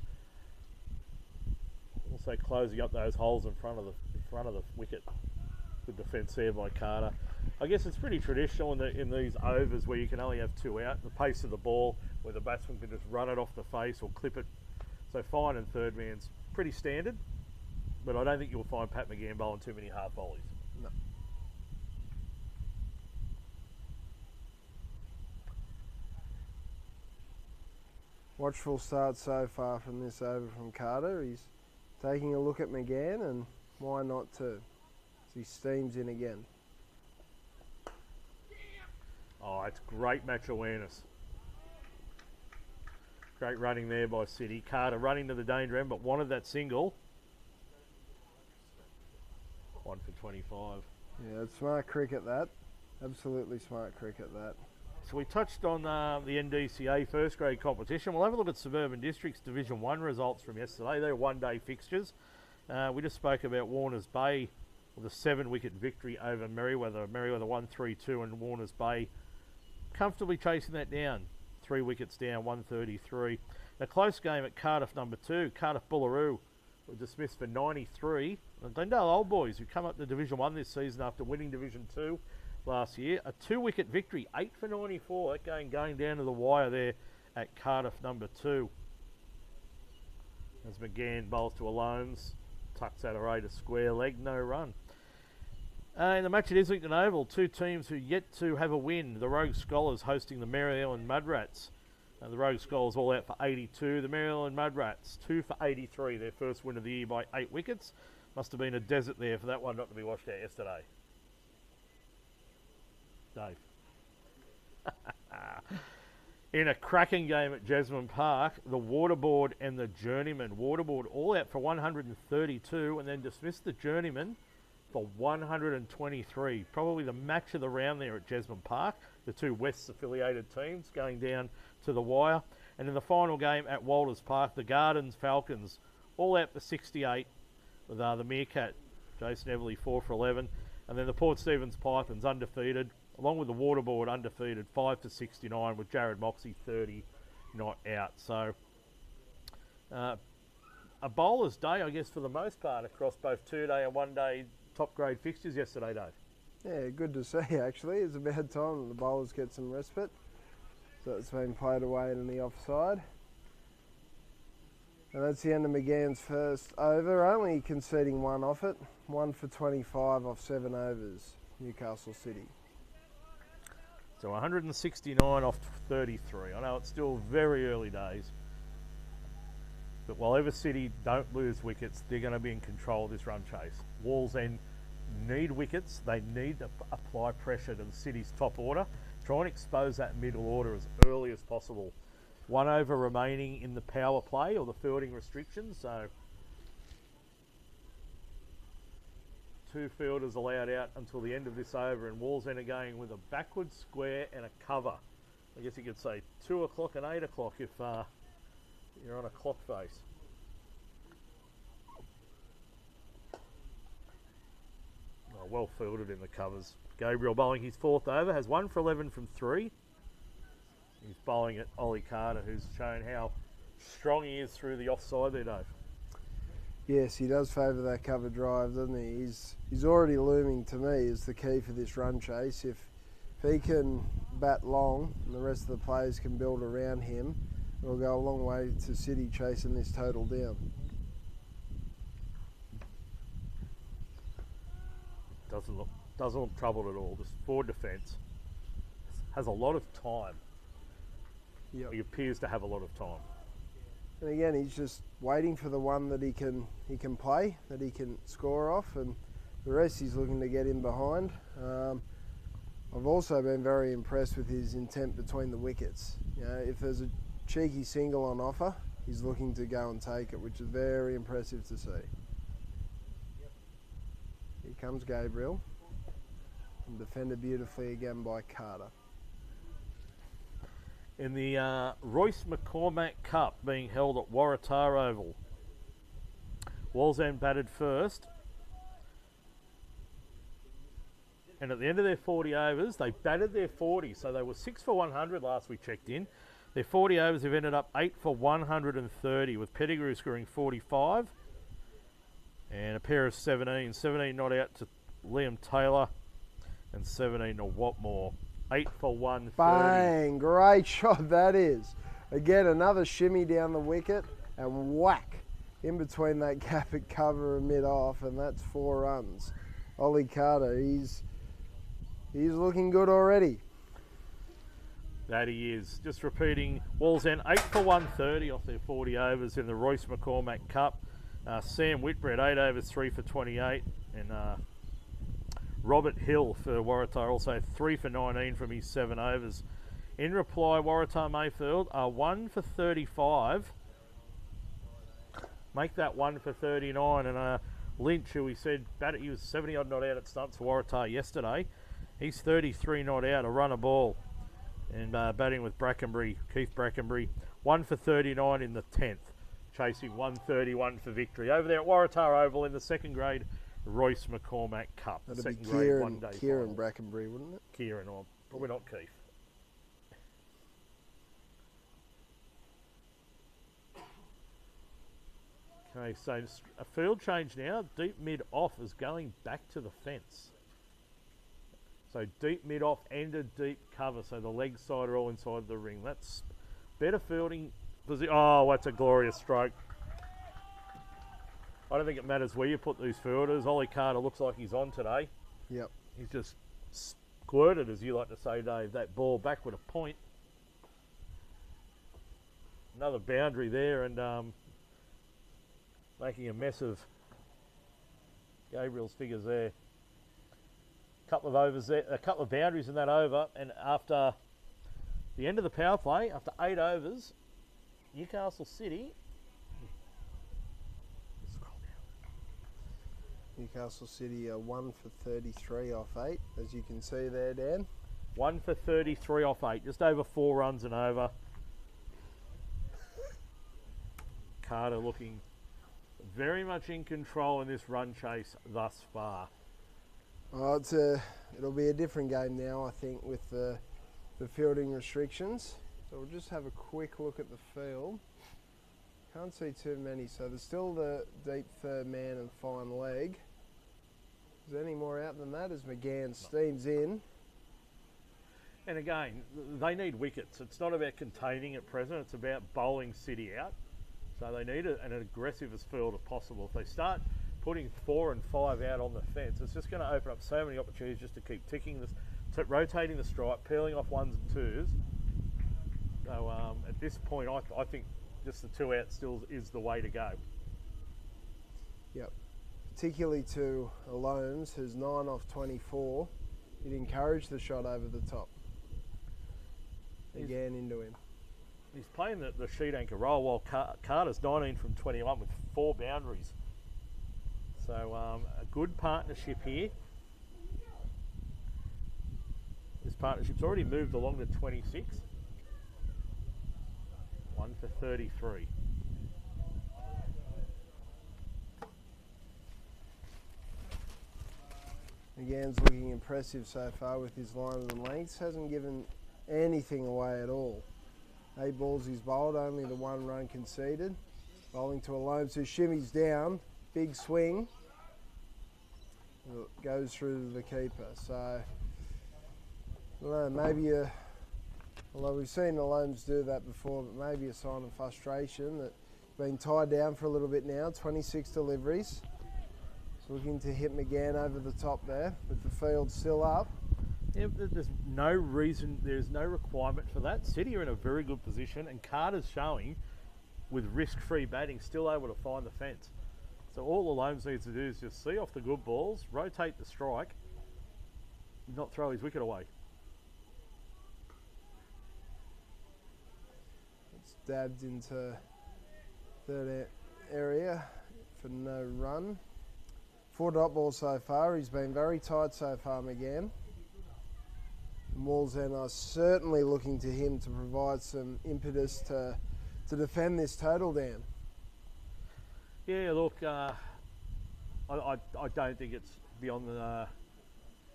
also closing up those holes in front of the wicket. Good defence there by Carter. I guess it's pretty traditional in these overs where you can only have 2 out. The pace of the ball, where the batsman can just run it off the face or clip it. So fine and third man's pretty standard. But I don't think you'll find Pat McGann bowling too many half volleys. No. Watchful start so far from this over from Carter. He's taking a look at McGann, and why not too? He steams in again. Oh, it's great match awareness. Great running there by City. Carter running to the danger end, but wanted that single. 1 for 25. Yeah, it's smart cricket that. Absolutely smart cricket that. So we touched on the NDCA first grade competition. We'll have a look at Suburban District's Division 1 results from yesterday. They're one-day fixtures. We just spoke about Warners Bay with a 7-wicket victory over Merriweather. Merriweather 1-3-2 and Warners Bay comfortably chasing that down. 3 wickets down, 133. A close game at Cardiff number 2. Cardiff Bullaroo were dismissed for 93. The Glendale Old Boys, who come up to Division 1 this season after winning Division 2 last year. A 2-wicket victory, 8 for 94. That going down to the wire there at Cardiff number 2. As McGann bowls to Alones, tucks out a rate of square leg, no run. In the match at Islington Oval, 2 teams who yet to have a win. The Rogue Scholars hosting the Mary Ellen Mudrats. The Rogue Scholars all out for 82. The Mary Ellen Mudrats 2 for 83. Their first win of the year by 8 wickets. Must have been a desert there for that one not to be washed out yesterday. Dave. In a cracking game at Jesmond Park, the Waterboard and the Journeyman. Waterboard all out for 132 and then dismissed the Journeyman for 123. Probably the match of the round there at Jesmond Park. The 2 Wests affiliated teams going down to the wire. And in the final game at Walters Park, the Gardens Falcons all out for 68 with the Meerkat, Jason Everly 4 for 11. And then the Port Stephens Pythons undefeated, along with the Waterboard undefeated, 5 for 69 with Jared Moxey 30 not out. So a bowler's day, I guess, for the most part across both 2-day and 1-day top grade fixtures yesterday, Dave. Yeah, good to see actually. It's about time that the bowlers get some respite. So it's been played away in the offside. And that's the end of McGann's first over, only conceding 1 off it. 1 for 25 off 7 overs, Newcastle City. So 169 off 33. I know it's still very early days. But while ever City don't lose wickets, they're going to be in control of this run chase. Wallsend need wickets. They need to apply pressure to the City's top order. Try and expose that middle order as early as possible. 1 over remaining in the power play or the fielding restrictions. So 2 fielders allowed out until the end of this over, and Wallsend are going with a backward square and a cover. I guess you could say 2 o'clock and 8 o'clock if you're on a clock face. Oh, well fielded in the covers. Gabriel bowling his 4th over, has 1 for 11 from 3. He's bowling at Ollie Carter, who's shown how strong he is through the offside there, Dave. Yes, he does favour that cover drive, doesn't he? He's already looming to me as the key for this run chase. If he can bat long and the rest of the players can build around him, it'll go a long way to City chasing this total down. Doesn't look troubled at all. Just forward defence. Has a lot of time. Yep. He appears to have a lot of time. And again, he's just waiting for the one that he can play, that he can score off, and the rest he's looking to get in behind. I've also been very impressed with his intent between the wickets. You know, if there's a cheeky single on offer, he's looking to go and take it, which is very impressive to see. Here comes Gabriel, and defended beautifully again by Carter. in the Royce McCormack Cup being held at Waratah Oval. Wallsend batted first. And at the end of their 40 overs, they batted their 40. So they were 6 for 100 last we checked in. Their 40 overs have ended up 8 for 130, with Pettigrew scoring 45. And a pair of 17. 17 not out to Liam Taylor. And 17 to Watmore. 8 for 130. Bang! Great shot that is. Again, another shimmy down the wicket and whack in between that gap at cover and mid-off, and that's 4 runs. Ollie Carter, he's looking good already. That he is. Just repeating, Wallsend 8 for 130 off their 40 overs in the Royce McCormack Cup. Sam Whitbread 8 overs 3 for 28, and Robert Hill for Waratah also 3 for 19 from his 7 overs. In reply, Waratah Mayfield are 1 for 35. Make that 1 for 39, and Lynch, who we said he was 70 odd not out at stumps for Waratah yesterday, he's 33 not out, a run a ball. And batting with Keith Brackenbury, 1 for 39 in the 10th, chasing 131 for victory. Over there at Waratah Oval in the second grade Royce McCormack Cup. That'd second be grade one day Kieran Brackenbury, wouldn't it? Kieran, or probably not Keith. Okay, so a field change now. Deep mid-off is going back to the fence. So deep mid-off and a deep cover. So the leg side are all inside the ring. That's better fielding. Oh, that's a glorious stroke. I don't think it matters where you put these fielders. Ollie Carter looks like he's on today. Yep. He's just squirted, as you like to say, Dave, that ball back with a point. Another boundary there, and making a mess of Gabriel's figures there. Couple of overs there, a couple of boundaries in that over, and after the end of the power play, after 8 overs, Newcastle City. Newcastle City are 1 for 33 off 8, as you can see there, Dan. 1 for 33 off 8, just over 4 runs and over. Carter looking very much in control in this run chase thus far. Oh, it'll be a different game now, I think, with the fielding restrictions. So we'll just have a quick look at the field. Can't see too many, so there's still the deep third man and fine leg. Is there any more out than that as McGann steams in? And again, they need wickets. It's not about containing at present, it's about bowling City out. So they need an aggressive as field as possible. If they start putting 4 and 5 out on the fence, it's just going to open up so many opportunities just to keep ticking this, rotating the strike, peeling off 1s and 2s. So at this point, I think just the 2 out still is the way to go. Yep. Particularly to Alomes, who's 9 off 24. He'd encourage the shot over the top. Again into him. He's playing the sheet anchor role while Carter's 19 from 21 with 4 boundaries. So a good partnership here. This partnership's already moved along to 26. 1 for 33. McGann's looking impressive so far with his lines and lengths. Hasn't given anything away at all. 8 balls he's bowled, only the 1 run conceded. Bowling to Alomes, who shimmies down. Big swing. Goes through the keeper. So, I don't know, maybe although we've seen Alomes do that before, but maybe a sign of frustration that been tied down for a little bit now. 26 deliveries. He's looking to hit McGann over the top there, with the field still up. Yeah, there's no reason, there's no requirement for that. City are in a very good position, and Carter's showing, with risk-free batting, still able to find the fence. So all Alomes needs to do is just see off the good balls, rotate the strike, not throw his wicket away. It's dabbed into third area for no run. 4 dot balls so far. He's been very tight so far, McGann. And Wallsend are certainly looking to him to provide some impetus to defend this total down. Yeah, look, I don't think it's beyond the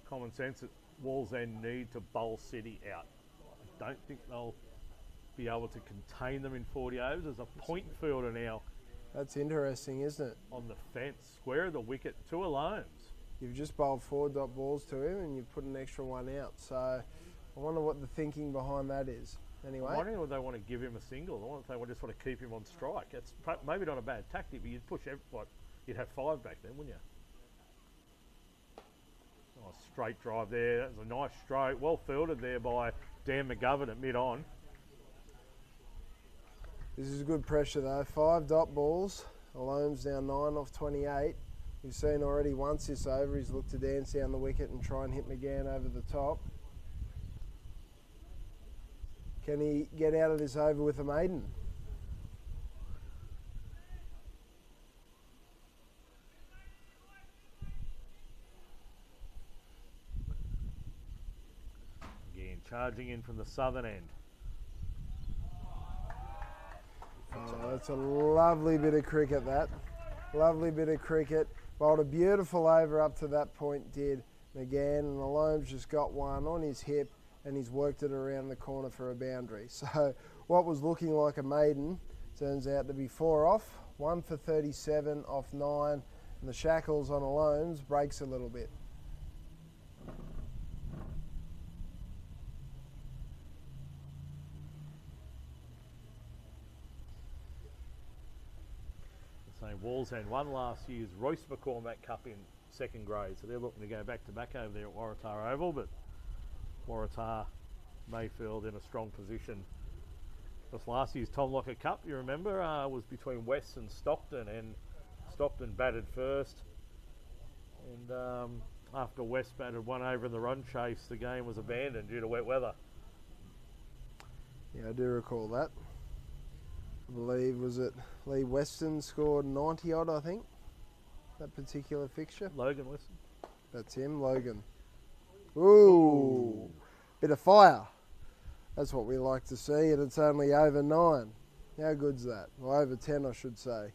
common sense that Wallsend need to bowl City out. I don't think they'll be able to contain them in 40 overs. There's a point fielder now. That's interesting, isn't it? On the fence, square of the wicket, 2 alones. You've just bowled 4 dot balls to him and you've put an extra one out. So I wonder what the thinking behind that is. Anyway, I'm wondering whether they want to give him a single. I wonder if they just want to keep him on strike. It's maybe not a bad tactic, but you'd push you'd have 5 back then, wouldn't you? Nice straight drive there. That was a nice stroke. Well fielded there by Dan McGovern at mid-on. This is good pressure though. 5 dot balls. Alome's now 9 off 28. We've seen already once this over, he's looked to dance down the wicket and try and hit McGann over the top. Can he get out of this over with a maiden? Again, charging in from the southern end. Oh, that's a lovely bit of cricket, that. Lovely bit of cricket. Bowled a beautiful over up to that point, did McGann, and Alome's just got one on his hip and he's worked it around the corner for a boundary. So what was looking like a maiden turns out to be 4 off, 1 for 37 off 9, and the shackles on Alome's breaks a little bit. Wallsend won last year's Royce McCormack Cup in 2nd grade, so they're looking to go back to back over there at Waratah Oval, but Waratah, Mayfield in a strong position. This last year's Tom Locker Cup, you remember, was between West and Stockton Stockton batted first, and after West batted 1 over in the run chase, the game was abandoned due to wet weather. Yeah, I do recall that. I believe, was it Lee Weston scored 90 odd, I think, that particular fixture. Logan Weston. That's him, Logan. Ooh, bit of fire. That's what we like to see, and it's only over 9. How good's that? Well, over 10, I should say.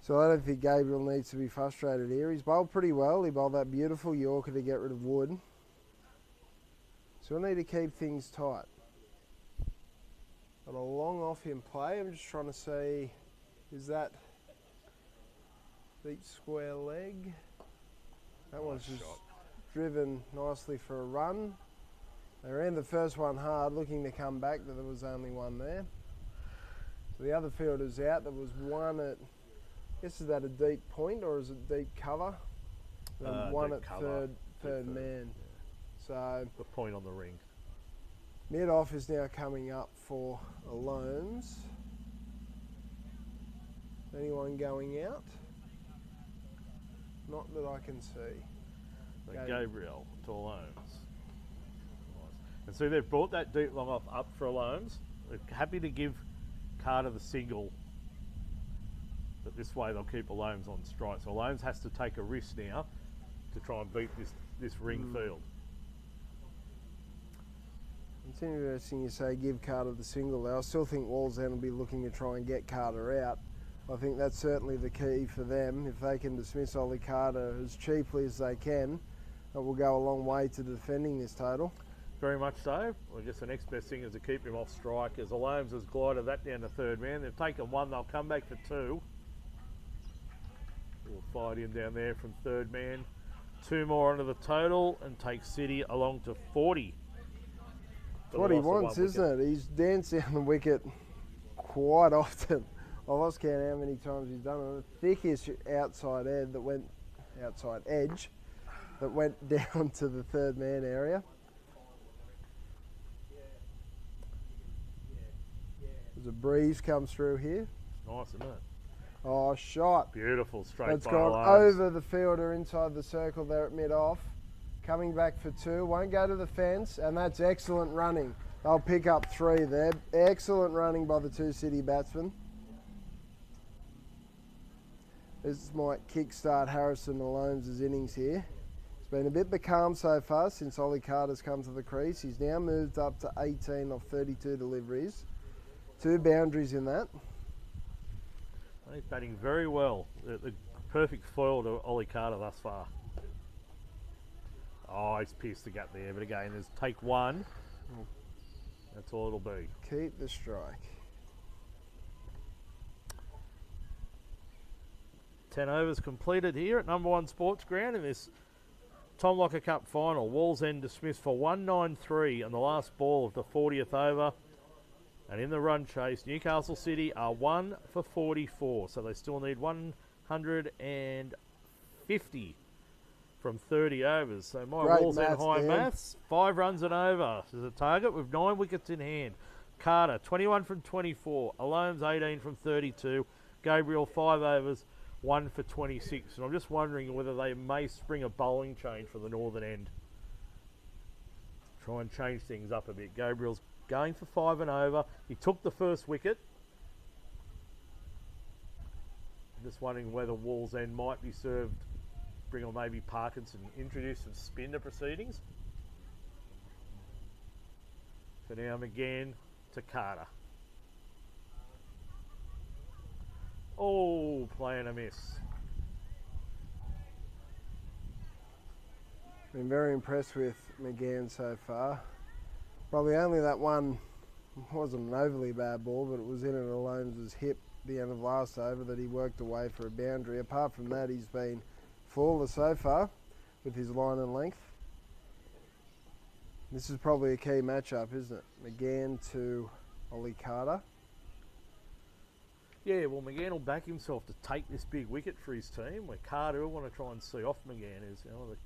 So I don't think Gabriel needs to be frustrated here. He's bowled pretty well. He bowled that beautiful Yorker to get rid of Wood. So we'll need to keep things tight. Got a long off in play. I'm just trying to see, is that deep square leg? That one's just driven nicely for a run. They ran the first one hard, looking to come back, but there was only one there. So the other fielder's out. There was one at, I guess, is that a deep point or is it deep cover? One at third man. Yeah. So the point on the ring. Mid-off is now coming up for Alomes. Anyone going out? Not that I can see. Gabriel to Alomes. Nice. And so they've brought that deep long off up for Alomes. They're happy to give Carter the single, but this way they'll keep Alomes on strike. So Alomes has to take a risk now to try and beat this ring field. It's interesting you say give Carter the single there. I still think Wallsend will be looking to try and get Carter out. I think that's certainly the key for them. If they can dismiss Ollie Carter as cheaply as they can, it will go a long way to defending this total. Very much so. I guess the next best thing is to keep him off strike, as Alomes has glided that down to third man. They've taken 1, they'll come back for 2. We'll fight in down there from third man. 2 more onto the total and take City along to 40. That's what he wants, isn't it? He's danced down the wicket quite often. I lost count how many times he's done it. The thickest outside edge that went down to the third man area. There's a breeze comes through here. It's nice, isn't it? Oh, shot. Beautiful straight That's by gone Alomes. over the fielder inside the circle there at mid-off. Coming back for 2, won't go to the fence, and that's excellent running. They'll pick up 3 there. Excellent running by the 2 City batsmen. This might kickstart Harrison Alomes' innings here. It's been a bit becalmed so far since Ollie Carter's come to the crease. He's now moved up to 18 of 32 deliveries. 2 boundaries in that. He's batting very well. The perfect foil to Ollie Carter thus far. Oh, he's pierced the gap there, but again, there's take one. That's all it'll be. Keep the strike. 10 overs completed here at number 1 Sports Ground in this Tom Locker Cup final. Wallsend dismissed for 193 on the last ball of the 40th over. And in the run chase, Newcastle City are 1 for 44. So they still need 150 from 30 overs. So my Wallsend high maths, 5 runs and over is the target with 9 wickets in hand. Carter, 21 from 24. Alomes, 18 from 32. Gabriel, 5 overs, 1 for 26. And I'm just wondering whether they may spring a bowling change for the northern end. Try and change things up a bit. Gabriel's going for 5 and over. He took the first wicket. I'm just wondering whether Wallsend might be served, bring on maybe Parkinson, introduce some spin to proceedings. For now, McGann to Carter. Oh, playing a miss. Been very impressed with McGann so far. Probably only that one wasn't an overly bad ball, but it was in at Alomes' hip at the end of last over that he worked away for a boundary. Apart from that, he's been flawless so far with his line and length. This is probably a key matchup, isn't it? McGann to Ollie Carter. Yeah, well, McGann will back himself to take this big wicket for his team, where Carter will want to try and see off McGann, is one of the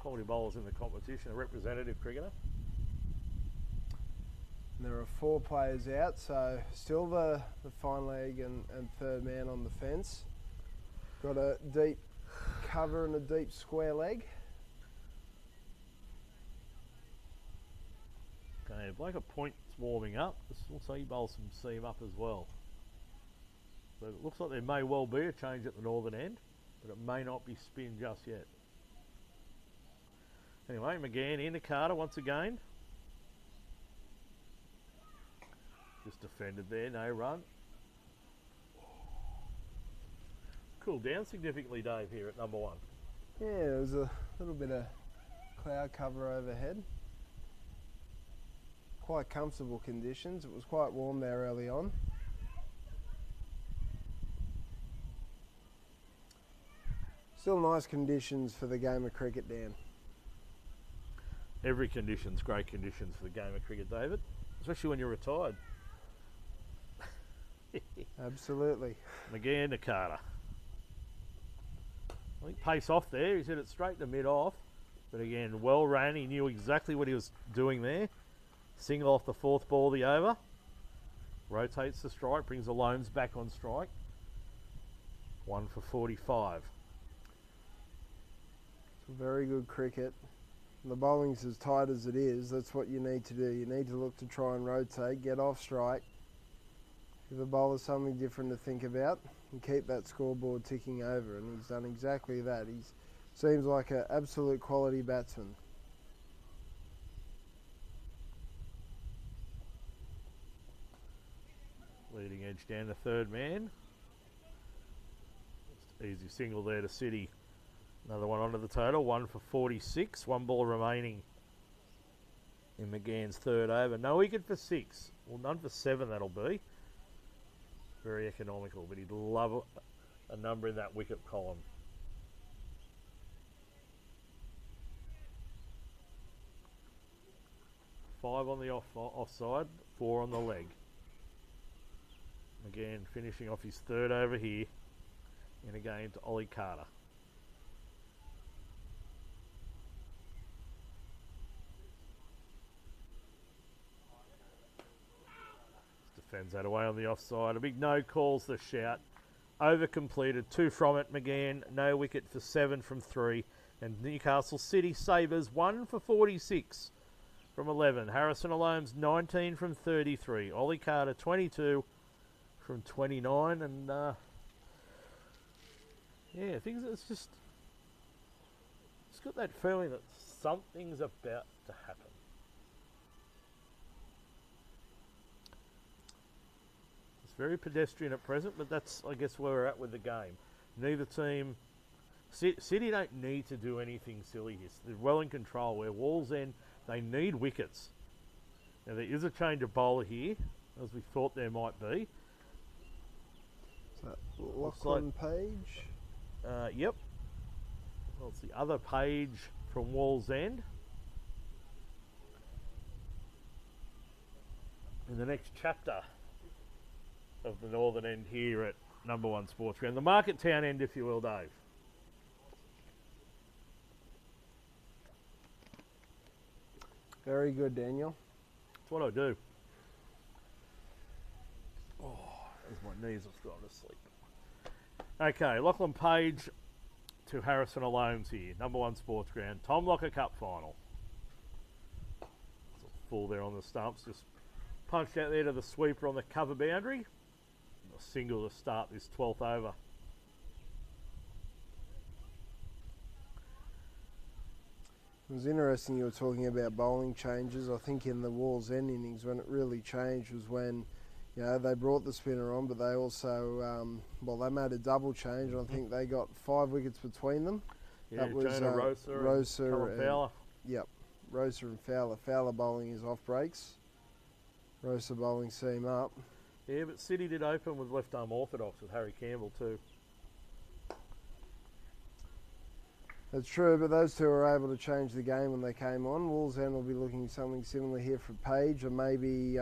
quality bowlers in the competition, a representative cricketer. There are 4 players out, so still the fine leg and third man on the fence. Got a deep cover and a deep square leg. Okay, Blake at point's warming up. This looks like he bowls some seam up as well. So it looks like there may well be a change at the northern end, but it may not be spin just yet. Anyway, McGann into Carter once again. Just defended there, no run. Cooled down significantly, Dave, here at number 1. Yeah, there was a little bit of cloud cover overhead. Quite comfortable conditions. It was quite warm there early on. Still nice conditions for the game of cricket, Dan. Every condition's great conditions for the game of cricket, David, especially when you're retired. Absolutely. McGann to Carter. I think pace off there. He's hit it straight to mid-off. But again, well ran. He knew exactly what he was doing there. Single off the 4th ball of the over. Rotates the strike. Brings Alomes back on strike. 1 for 45. Very good cricket. And the bowling's as tight as it is. That's what you need to do. You need to look to try and rotate, get off strike. Give the bowler something different to think about and keep that scoreboard ticking over, and he's done exactly that. He seems like an absolute quality batsman. Leading edge down to third man. Just easy single there to City. Another one onto the total, 1 for 46. 1 ball remaining in McGann's 3rd over. No wicket for 6. Well, none for 7 that'll be. Very economical, but he'd love a number in that wicket column. Five on the offside, 4 on the leg. Again, finishing off his 3rd over here in a game to Ollie Carter. Defends that away on the offside. A big no calls the shout. Over completed. 2 from it. McGann, no wicket for 7 from 3. And Newcastle City Sabres 1 for 46 from 11. Harrison Alomes 19 from 33. Ollie Carter 22 from 29. And yeah, things it's got that feeling that something's about to happen. It's very pedestrian at present, but that's, I guess, where we're at with the game. Neither team... City don't need to do anything silly here. They're well in control. Where Wallsend, they need wickets. Now, there is a change of bowler here, as we thought there might be. Is that Lachlan Page? Yep. Well, it's the other Page from Wallsend. In the next chapter of the northern end here at number 1 Sports Ground. The Market Town end, if you will, Dave. Very good, Daniel. That's what I do. Oh, as my knees have gone to sleep. Okay, Lachlan Page to Harrison Alomes here. Number 1 Sports Ground. Tom Locker Cup final. It's a full there on the stumps. Just punched out there to the sweeper on the cover boundary. A single to start this 12th over. It was interesting you were talking about bowling changes. I think in the Wallsend innings when it really changed was when, you know, they brought the spinner on, but they also, they made a double change. I think they got 5 wickets between them. Yeah, that was Rosa and Fowler. Yep, Rosa and Fowler. Fowler bowling his off breaks. Rosa bowling seam up. Yeah, but City did open with left arm orthodox with Harry Campbell too. That's true, but those two were able to change the game when they came on. Wallsend will be looking something similar here for Page, or maybe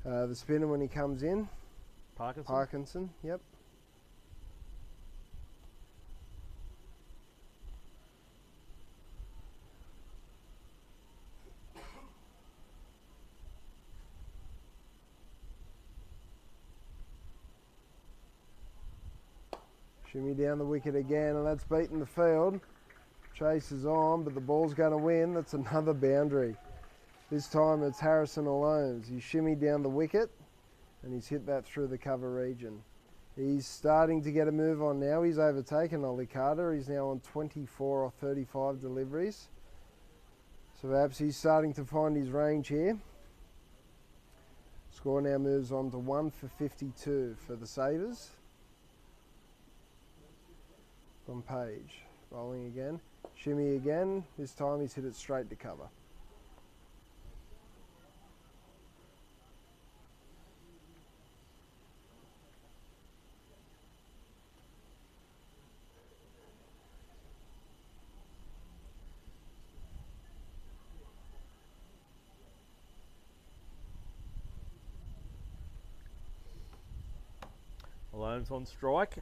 the spinner when he comes in. Parkinson, yep. Shimmy down the wicket again, and that's beaten the field. Chase is on, but the ball's going to win. That's another boundary. This time it's Harrison Alomes. He's shimmied down the wicket, and he's hit that through the cover region. He's starting to get a move on now. He's overtaken Ollie Carter. He's now on 24 or 35 deliveries. So perhaps he's starting to find his range here. Score now moves on to 1 for 52 for the Sabres. From Page, bowling again, shimmy again, this time he's hit it straight to cover. Alomes on strike.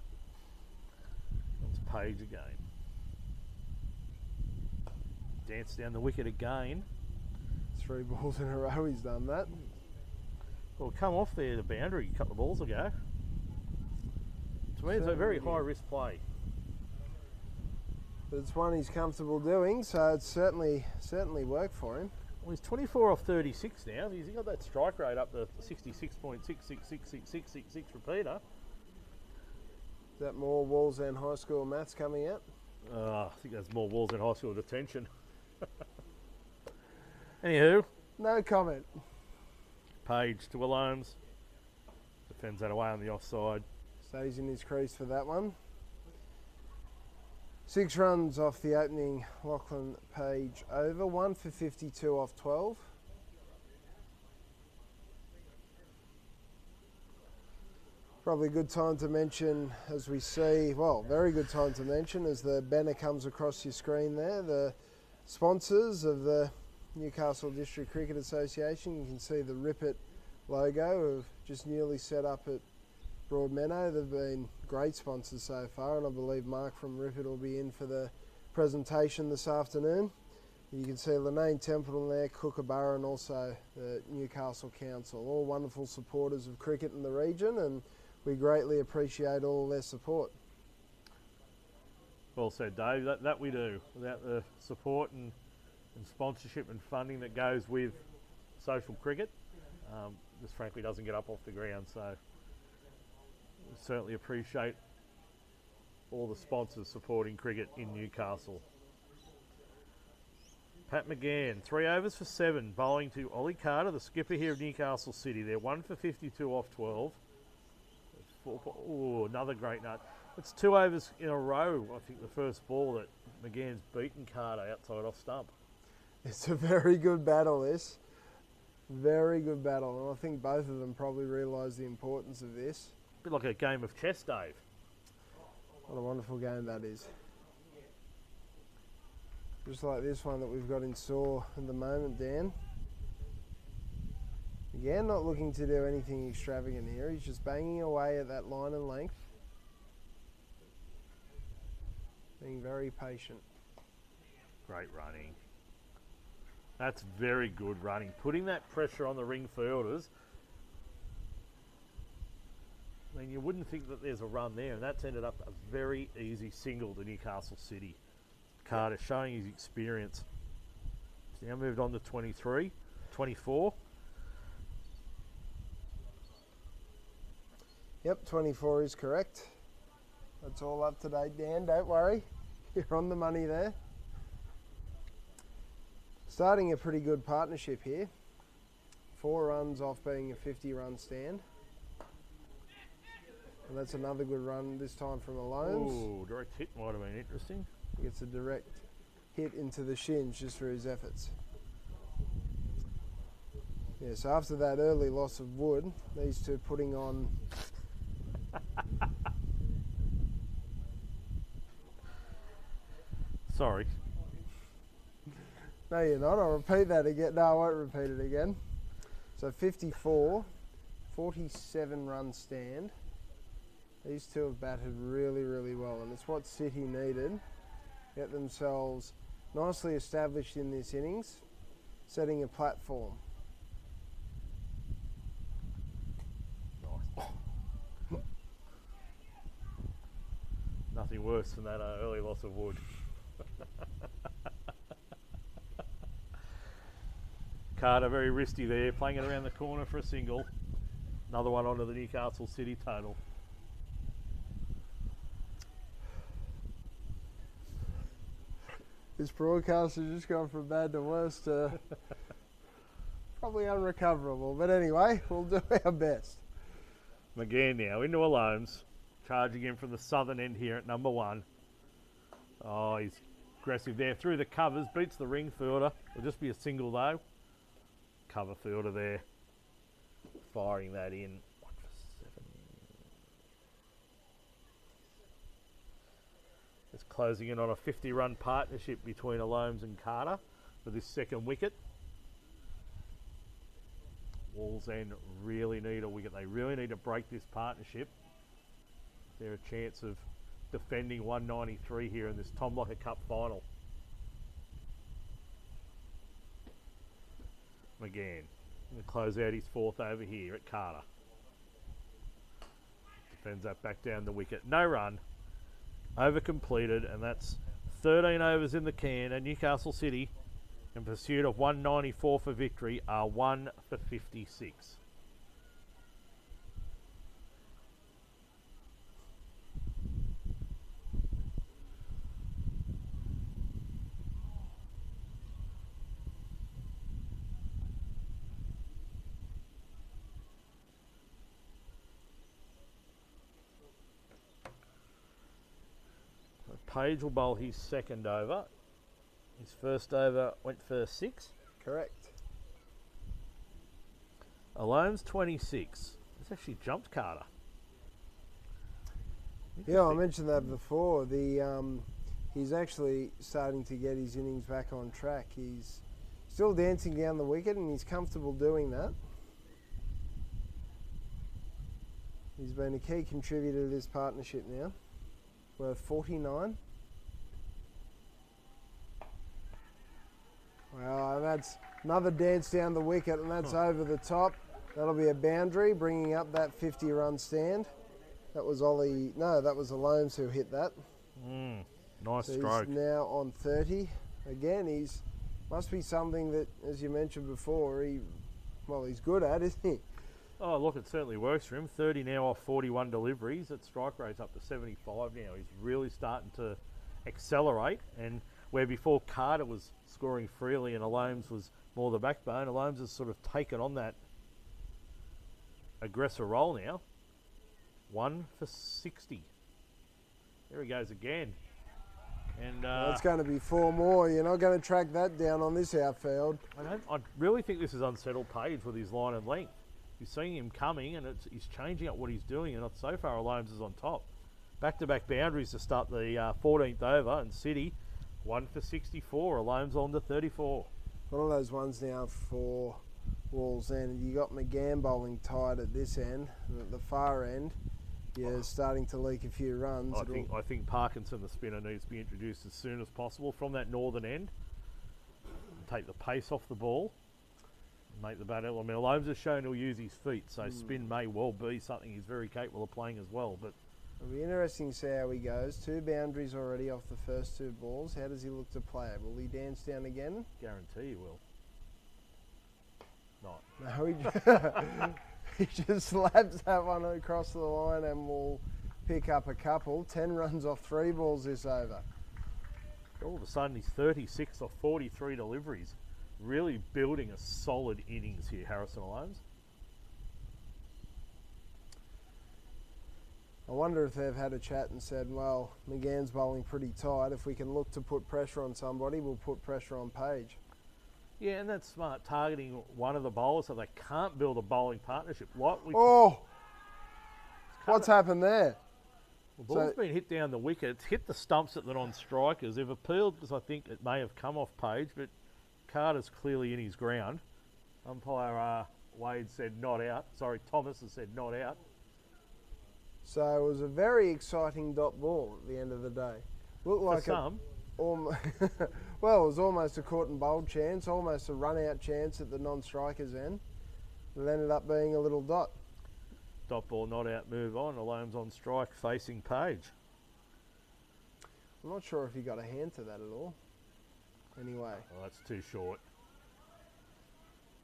Page again. Dance down the wicket again. 3 balls in a row he's done that. Well, come off there, the boundary a couple of balls ago. To me, it's a very high risk play. But it's one he's comfortable doing, so it's certainly worked for him. Well, he's 24 off 36 now. He's got that strike rate up to 66.6666666 repeater. Is that more Wallsend High School maths coming out? I think that's more Wallsend High School detention. Anywho. No comment. Page to Alomes. Defends that away on the offside. Stays in his crease for that one. 6 runs off the opening Lachlan Page over. 1 for 52 off 12. Probably a good time to mention as we see, well, very good time to mention as the banner comes across your screen there, the sponsors of the Newcastle District Cricket Association. You can see the Ripit logo of just newly set up at Broadmeadow. They've been great sponsors so far, and I believe Mark from Ripit will be in for the presentation this afternoon. You can see Lane Templeton there, Kookaburra, and also the Newcastle Council, all wonderful supporters of cricket in the region, and we greatly appreciate all their support. Well said, Dave. That we do. Without the support and sponsorship and funding that goes with social cricket, this frankly doesn't get up off the ground. So we certainly appreciate all the sponsors supporting cricket in Newcastle. Pat McGann, 3 overs for 7, bowling to Ollie Carter, the skipper here of Newcastle City. They're 1 for 52 off 12. Oh, another great nut. It's 2 overs in a row, I think, the first ball that McGann's beaten Carter outside off stump. It's a very good battle, this. Very good battle. And I think both of them probably realise the importance of this. A bit like a game of chess, Dave. What a wonderful game that is. Just like this one that we've got in store at the moment, Dan. Again, not looking to do anything extravagant here. He's just banging away at that line and length. Being very patient. Great running. That's very good running. Putting that pressure on the ring fielders. I mean, you wouldn't think that there's a run there, and that's ended up a very easy single to Newcastle City. Carter showing his experience. He's now moved on to 23, 24. Yep, 24 is correct. That's all up to date, Dan. Don't worry. You're on the money there. Starting a pretty good partnership here. 4 runs off being a 50-run stand. And that's another good run, this time from Alones. Ooh, direct hit might have been interesting. He gets a direct hit into the shins just for his efforts. Yeah, so after that early loss of wood, these two putting on... Sorry. No, you're not. I'll repeat that again. No, I won't repeat it again. So 54, 47 run stand. These two have batted really, really well, and it's what City needed. Get themselves nicely established in this innings, setting a platform. Nice. Nothing worse than that early loss of wood. Carter very risky there, playing it around the corner for a single. Another one onto the Newcastle City total. This broadcast has just gone from bad to worse to probably unrecoverable. But anyway, we'll do our best. McGann now into Alones, charging in from the southern end here at number 1. Oh, he's aggressive there through the covers, beats the ring fielder. It'll just be a single though. Cover fielder there, firing that in. 1 for 7. It's closing in on a 50-run partnership between Alones and Carter for this second wicket. Wallsend really need a wicket. They really need to break this partnership. They're a chance of defending 193 here in this Tom Locker Cup final. McGann going to close out his 4th over here at Carter. Defends that back down the wicket. No run. Over completed, and that's 13 overs in the can, and Newcastle City, in pursuit of 194 for victory, are 1 for 56. Page will bowl his second over. His first over went for 6. Correct. Alones 26. It's actually jumped Carter. Yeah, I mentioned that before. He's actually starting to get his innings back on track. He's still dancing down the wicket, and he's comfortable doing that. He's been a key contributor to this partnership now. Worth 49. Well, and that's another dance down the wicket, and that's over the top. That'll be a boundary, bringing up that 50-run stand. That was Ollie. No, that was Alones who hit that. Nice so stroke. He's now on 30. Again, he's must be something that, as you mentioned before, he's good at, isn't he? Oh, look, it certainly works for him. 30 now off 41 deliveries. That strike rate's up to 75 now. He's really starting to accelerate. And where before Carter was scoring freely and Alomes was more the backbone. Alomes has sort of taken on that aggressor role now. 1 for 60. There he goes again. And It's going to be 4 more. You're not going to track that down on this outfield. I really think this is unsettled Page with his line and length. You're seeing him coming, and he's changing up what he's doing, and so far Alomes is on top. Back-to-back boundaries to start the 14th over, and City 1 for 64. Alomes on to 34. One of those ones now for Wallsend. You got McGann bowling tight at this end, and at the far end, you're starting to leak a few runs. I think Parkinson, the spinner, needs to be introduced as soon as possible from that northern end. Take the pace off the ball. Make the batter. I mean, Alomes has shown he'll use his feet, so spin may well be something he's very capable of playing as well. But it'll be interesting to see how he goes. 2 boundaries already off the first 2 balls. How does he look to play it? Will he dance down again? Guarantee he will. Not. No, he just slaps that one across the line and will pick up a couple. 10 runs off 3 balls this over. All of a sudden, he's 36 off 43 deliveries. Really building a solid innings here, Harrison Alomes. I wonder if they've had a chat and said, well, McGann's bowling pretty tight. If we can look to put pressure on somebody, we'll put pressure on Page. Yeah, and that's smart, targeting one of the bowlers so they can't build a bowling partnership. What's happened there? The ball's been hit down the wicket. It's hit the stumps at the non-strikers. They've appealed because I think it may have come off Page, but Carter's clearly in his ground. Umpire Wade said not out. Sorry, Thomas has said not out. So it was a very exciting dot ball at the end of the day. Looked like For some. Well, it was almost a caught and bowled chance, almost a run-out chance at the non-striker's end. It ended up being a little dot. Dot ball, not out, move on. Alomes on strike, facing Page. I'm not sure if he got a hand to that at all. Anyway. Oh, that's too short.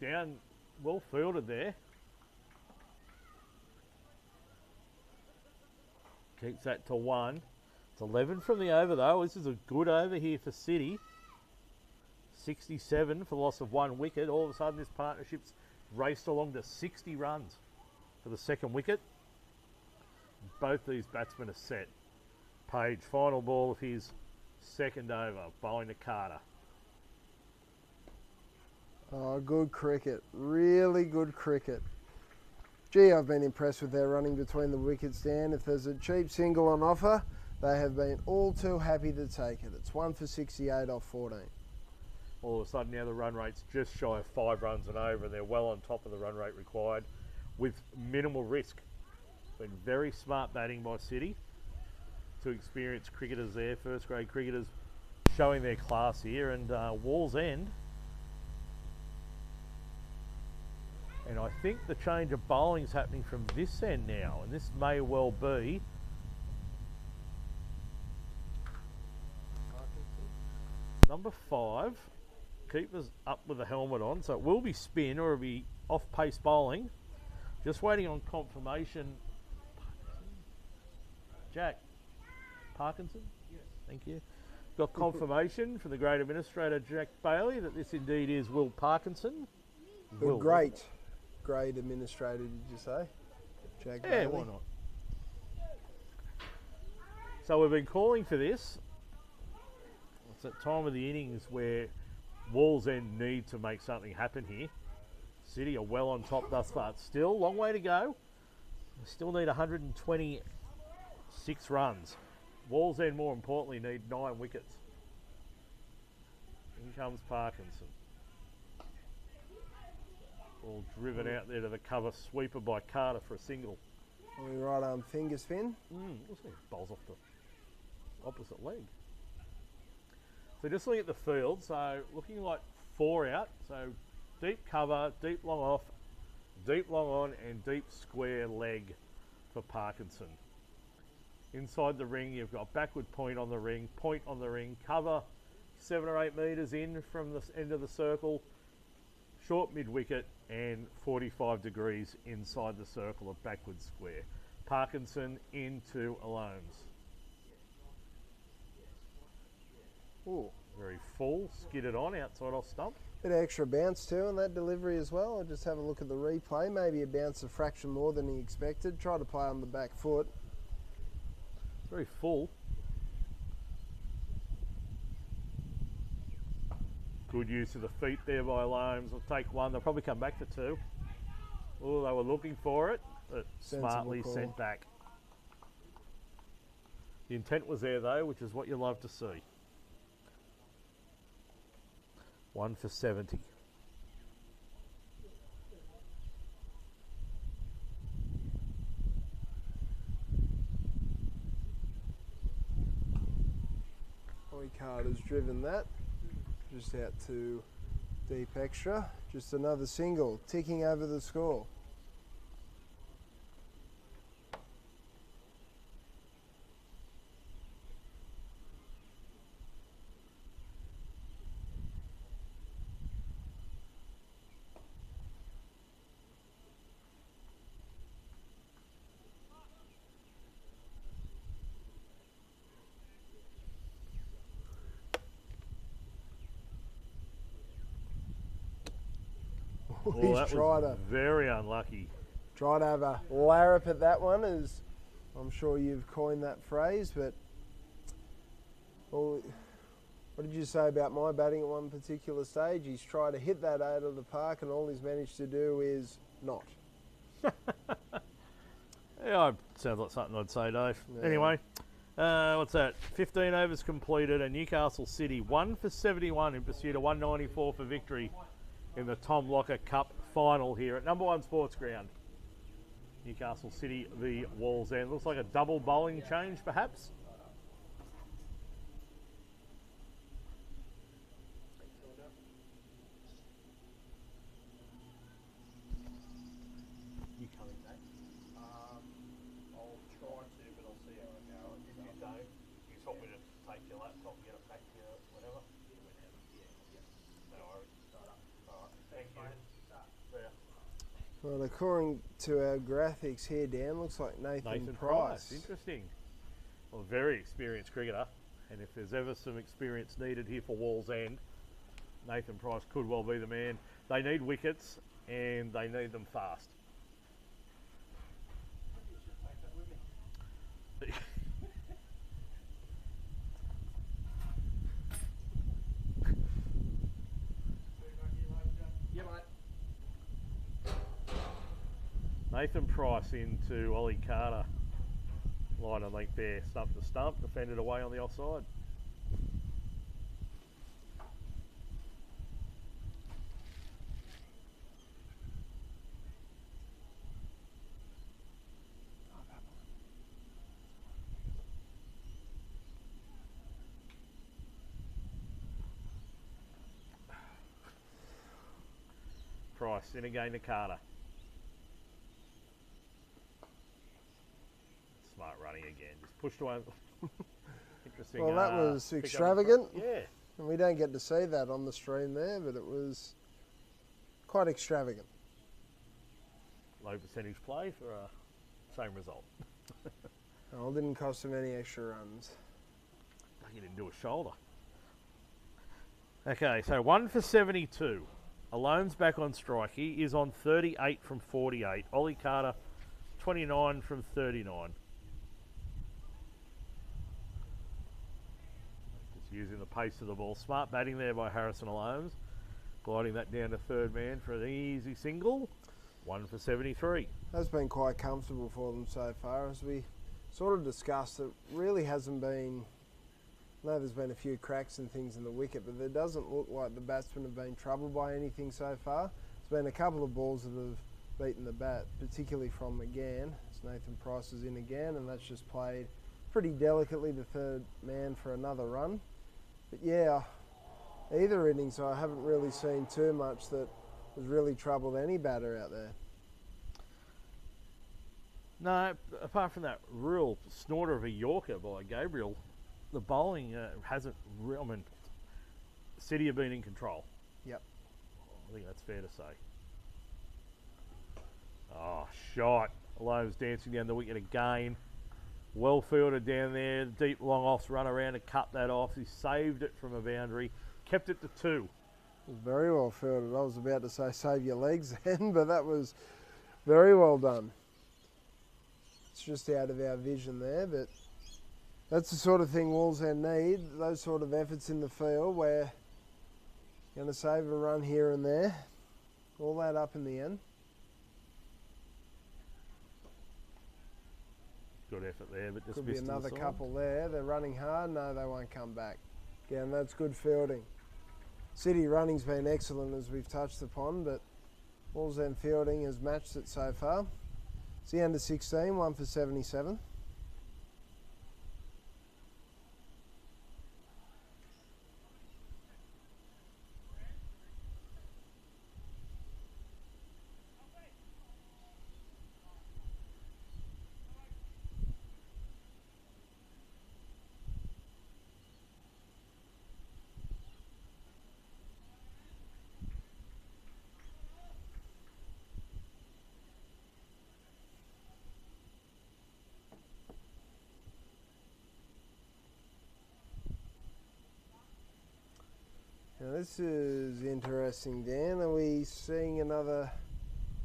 Down, well fielded there. Keeps that to 1. It's 11 from the over though. This is a good over here for City. 67 for the loss of 1 wicket. All of a sudden this partnership's raced along to 60 runs for the 2nd wicket. Both these batsmen are set. Page, final ball of his 2nd over, bowling to Carter. Oh, good cricket. Really good cricket. Gee, I've been impressed with their running between the wickets, Dan. If there's a cheap single on offer, they have been all too happy to take it. It's 1 for 68 off 14. All of a sudden now the run rate's just shy of 5 runs and over, and they're well on top of the run rate required with minimal risk. Been very smart batting by City. 2 experienced cricketers there, first grade cricketers showing their class here, and Wallsend. And I think the change of bowling is happening from this end now, and this may well be number 5. Keeper's up with the helmet on, so it will be spin or it'll be off-pace bowling. Just waiting on confirmation. Jack, Parkinson? Yes. Thank you. Got confirmation from the great administrator, Jack Bailey, that this indeed is Will Parkinson. The great administrator, did you say? Jack Bailey? Yeah, why not? So we've been calling for this. It's that time of the innings where Wallsend need to make something happen here. City are well on top thus far. It's still a long way to go. We still need 126 runs. Wallsend, more importantly, need 9 wickets. In comes Parkinson. All driven out there to the cover. Sweeper by Carter for a single. Are we right arm finger spin? Looks like he bowls off the opposite leg. So just looking at the field, so looking like 4 out. So deep cover, deep long off, deep long on, and deep square leg for Parkinson. Inside the ring, you've got backward point on the ring, cover 7 or 8 metres in from the end of the circle, short mid-wicket, and 45 degrees inside the circle of backward square. Parkinson into Alomes. Ooh, Very full, skidded on, outside off stump. Bit of extra bounce too on that delivery as well. I'll just have a look at the replay. Maybe a bounce a fraction more than he expected. Try to play on the back foot. Very full. Good use of the feet there by Loams. I'll take one. They'll probably come back for two. Oh, they were looking for it, but Sensible smartly call. sent back. The intent was there though, which is what you love to see. 1 for 70. Carter's driven that. Just out to deep extra. Just another single, ticking over the score. Well, that was very unlucky. Try to have a larrup at that one, as I'm sure you've coined that phrase, but well, what did you say about my batting at one particular stage? He's tried to hit that out of the park and all he's managed to do is not. Yeah, sounds like something I'd say, Dave. Yeah. Anyway, what's that? 15 overs completed and Newcastle City 1 for 71 in pursuit of 194 for victory in the Tom Locker Cup final here at number 1 Sports Ground. Newcastle City v Wallsend. Looks like a double bowling change, perhaps. You coming back? I'll try to, but I'll see how I go. If you don't, you just want me to take your laptop and get it back to you, whatever. No worries. Alright, thank you. Well, according to our graphics here, Dan, looks like Nathan Price. Interesting. Well, a very experienced cricketer, and if there's ever some experience needed here for Wallsend, Nathan Price could well be the man. They need wickets, and they need them fast. Yeah, mate. Nathan Price into Ollie Carter. Line and length there, stump to stump, defended away on the offside. Price in again to Carter. Smart running again, just pushed away. Interesting. Well, that was pick up extravagant. Yeah. And we don't get to see that on the stream there, but it was quite extravagant. Low percentage play for same result. Well, it didn't cost him any extra runs. He didn't do a shoulder. Okay, so 1 for 72. Alone's back on strike. He is on 38 from 48. Ollie Carter, 29 from 39. Just using the pace of the ball. Smart batting there by Harrison Alones. Gliding that down to third man for an easy single. 1 for 73. That's been quite comfortable for them so far. As we sort of discussed, it really hasn't been... I know there's been a few cracks and things in the wicket, but it doesn't look like the batsmen have been troubled by anything so far. There's been a couple of balls that have beaten the bat, particularly from McGann. As Nathan Price is in again, and that's just played pretty delicately the third man for another run. But yeah, either innings I haven't really seen too much that has really troubled any batter out there. No, apart from that real snorter of a Yorker by Gabriel, the bowling hasn't. I mean, City have been in control. Yep. I think that's fair to say. Oh, shot. Alone's dancing down the wicket again. Well fielded down there. Deep long offs, run around and cut that off. He saved it from a boundary. Kept it to 2. It was very well fielded. I was about to say save your legs then, but that was very well done. It's just out of our vision there, but that's the sort of thing Wallsend need, those sort of efforts in the field where you're going to save a run here and there. All that up in the end. Good effort there, but just Could be missed to the another side. couple there. They're running hard. No, they won't come back. Again, that's good fielding. City running's been excellent as we've touched upon, but Wallsend fielding has matched it so far. It's the end of 16, 1 for 77. Now this is interesting, Dan. Are we seeing another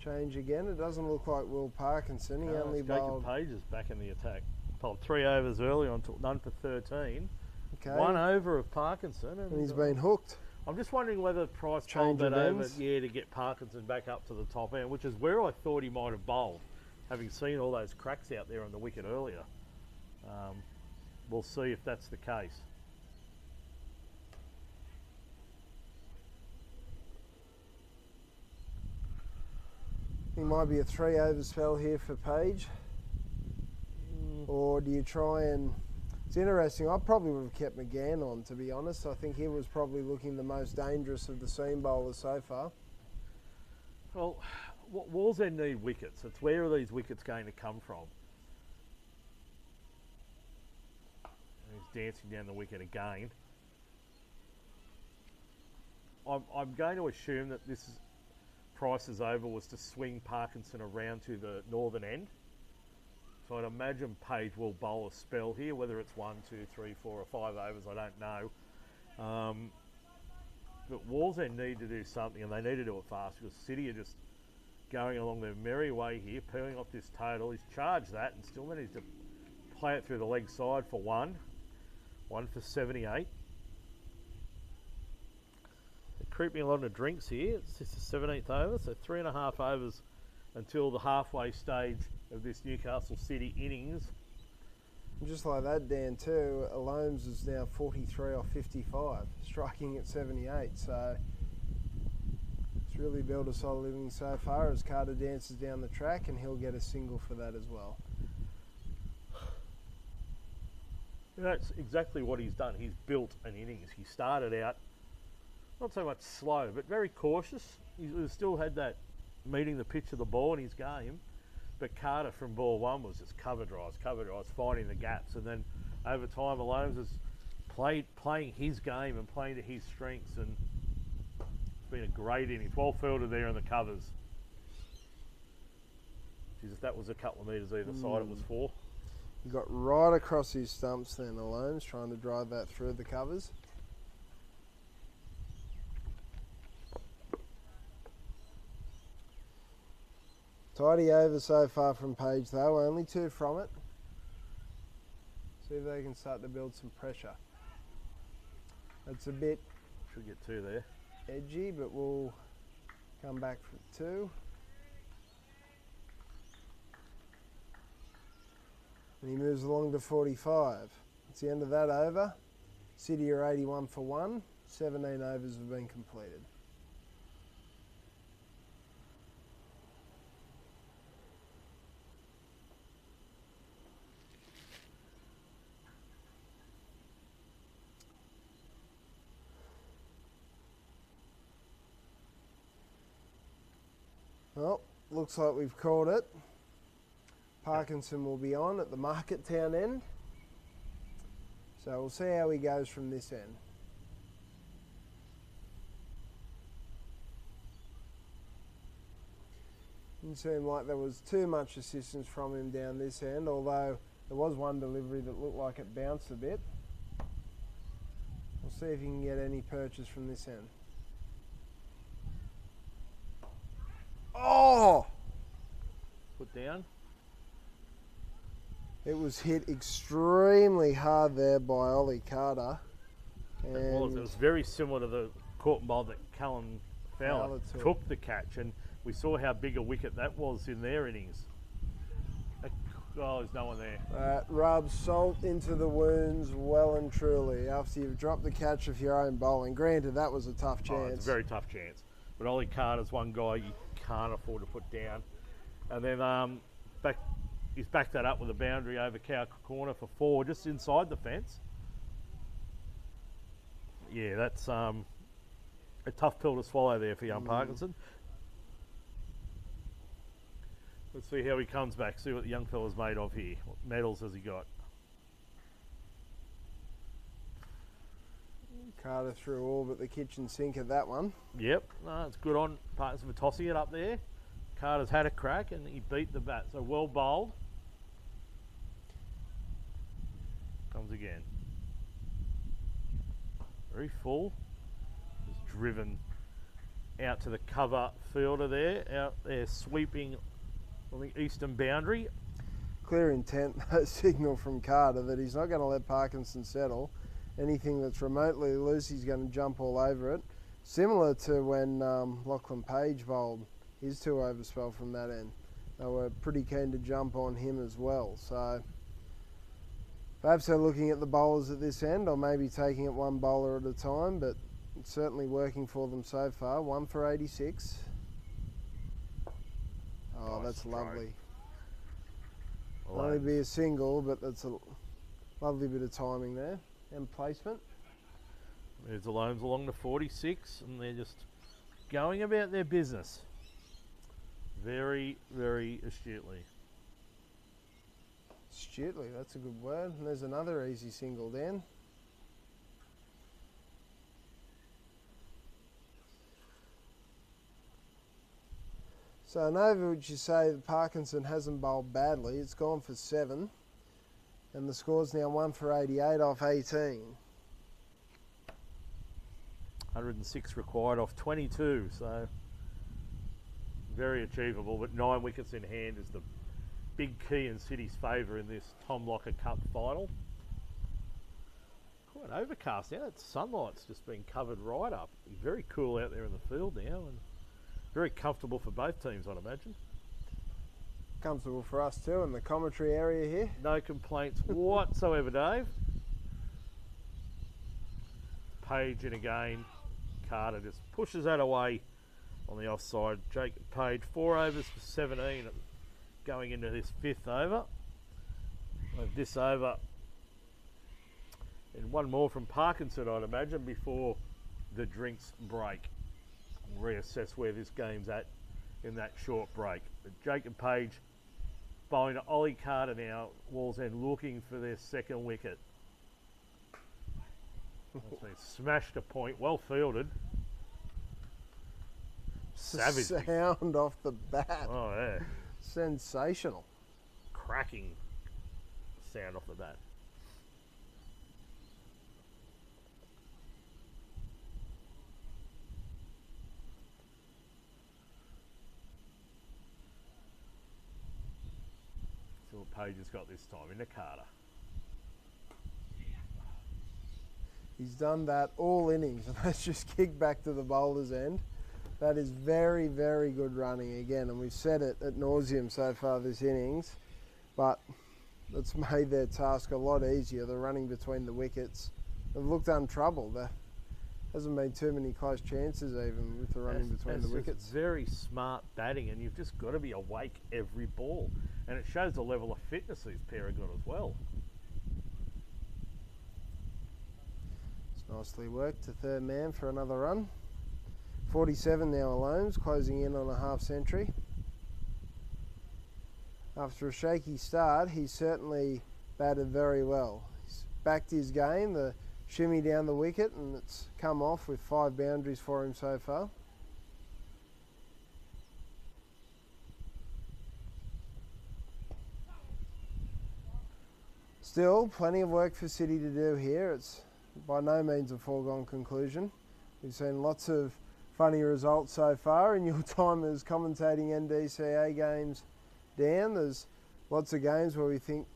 change again? It doesn't look like Will Parkinson. He only Jacob bowled. Page is back in the attack. Bowled 3 overs early on, took none for 13. Okay. 1 over of Parkinson. And he's been hooked. I'm just wondering whether Price Change bowled that of over ends. to get Parkinson back up to the top end, which is where I thought he might have bowled, having seen all those cracks out there on the wicket earlier. We'll see if that's the case. He might be a 3 over spell here for Page. Or do you try and... It's interesting. I probably would have kept McGann on, to be honest. I think he was probably looking the most dangerous of the seam bowlers so far. Well, Wallsend need wickets. It's where are these wickets going to come from? And he's dancing down the wicket again. I'm going to assume that this is Price's over was to swing Parkinson around to the northern end. So I'd imagine Page will bowl a spell here, whether it's 1, 2, 3, 4 or 5 overs, I don't know. But Wallsend need to do something, and they need to do it fast, because City are just going along their merry way here, peeling off this total. He's charged that and still managed to play it through the leg side for 1 for 78. They're creeping a lot of drinks here. It's just the 17th over, so 3.5 overs until the halfway stage of this Newcastle City innings. And just like that, Dan, too, Alomes is now 43 off 55, striking at 78. So it's really built a solid innings so far as Carter dances down the track, and he'll get a single for that as well. That's exactly what he's done. He's built an innings. He started out not so much slow, but very cautious. He still had that meeting the pitch of the ball in his game. But Carter from ball 1 was just cover drives, finding the gaps. And then over time, Alomes has playing his game and playing to his strengths. And it's been a great innings. Well fielded there in the covers. Geez, if that was a couple of metres either side, it was 4. He got right across his stumps then, Alomes, trying to drive that through the covers. Tidy over so far from Page though, only 2 from it. See if they can start to build some pressure. That's a bit Should get 2 there. edgy, but we'll come back for 2. And he moves along to 45. It's the end of that over. City are 81 for 1. 17 overs have been completed. Well, looks like we've called it. Parkinson will be on at the Market Town end. So we'll see how he goes from this end. Didn't seem like there was too much assistance from him down this end, although There was one delivery that looked like it bounced a bit. We'll see if you can get any purchase from this end. Oh! Put down. It was hit extremely hard there by Ollie Carter. It was very similar to the caught ball that Callum Fowler took the catch, and we saw how big a wicket that was in their innings. Oh, there's no one there. That rubs salt into the wounds well and truly after you've dropped the catch of your own bowling. Granted, that was a tough chance. Oh, it's a very tough chance. But Ollie Carter's one guy you can't afford to put down. And then he's backed that up with a boundary over cow corner for 4, just inside the fence. Yeah, that's a tough pill to swallow there for young Parkinson. Let's see how he comes back, see what the young fella's made of here. What medals has he got? Carter threw all but the kitchen sink at that one. Yep, no, it's good on Parkinson for tossing it up there. Carter's had a crack and he beat the bat, so well bowled. Comes again. Very full. Just driven out to the cover fielder there, out there sweeping on the eastern boundary. Clear intent, signal from Carter that he's not going to let Parkinson settle. Anything that's remotely loose, he's going to jump all over it. Similar to when Lachlan Page bowled his 2 overspell from that end. They were pretty keen to jump on him as well. So perhaps they're looking at the bowlers at this end, or maybe taking it one bowler at a time, but it's certainly working for them so far. 1 for 86. Oh, nice, that's lovely. Only be a single, but that's a lovely bit of timing there and placement. There's the Loams along to 46, and they're just going about their business very, very astutely. Astutely, that's a good word. And there's another easy single, Dan. So in over which you say that Parkinson hasn't bowled badly, it's gone for 7, and the score's now 1 for 88 off 18. 106 required off 22, so very achievable, but 9 wickets in hand is the big key in City's favour in this Tom Locker Cup final. Quite overcast now, that sunlight's just been covered right up. Very cool out there in the field now, and very comfortable for both teams, I'd imagine. Comfortable for us too in the commentary area here. No complaints whatsoever, Dave. Page in again. Carter just pushes that away on the offside. Jacob Page, 4 overs for 17 going into this 5th over. With this over and one more from Parkinson, I'd imagine, before the drinks break. Reassess where this game's at in that short break. But Jacob Page bowling to Ollie Carter now. Wallsend looking for their 2nd wicket. That's been smashed a point, well fielded. Savage. Sound off the bat. Oh yeah. Sensational. Cracking sound off the bat. See what Page has got this time into Carter. He's done that all innings, and that's just kicked back to the bowler's end. That is very, very good running again, and we've said it at nauseum so far this innings, but it's made their task a lot easier. They're running between the wickets. They've looked untroubled. There hasn't been too many close chances even with the running between the wickets. It's very smart batting, and you've just got to be awake every ball, and it shows the level of fitness these pair have got as well. Nicely worked to 3rd man for another run. 47 now alone, closing in on a half century. After a shaky start, he's certainly batted very well. He's backed his game, the shimmy down the wicket, and it's come off with 5 boundaries for him so far. Still, plenty of work for City to do here. It's by no means a foregone conclusion. We've seen lots of funny results so far in your time as commentating NDCA games, Dan. There's lots of games where we think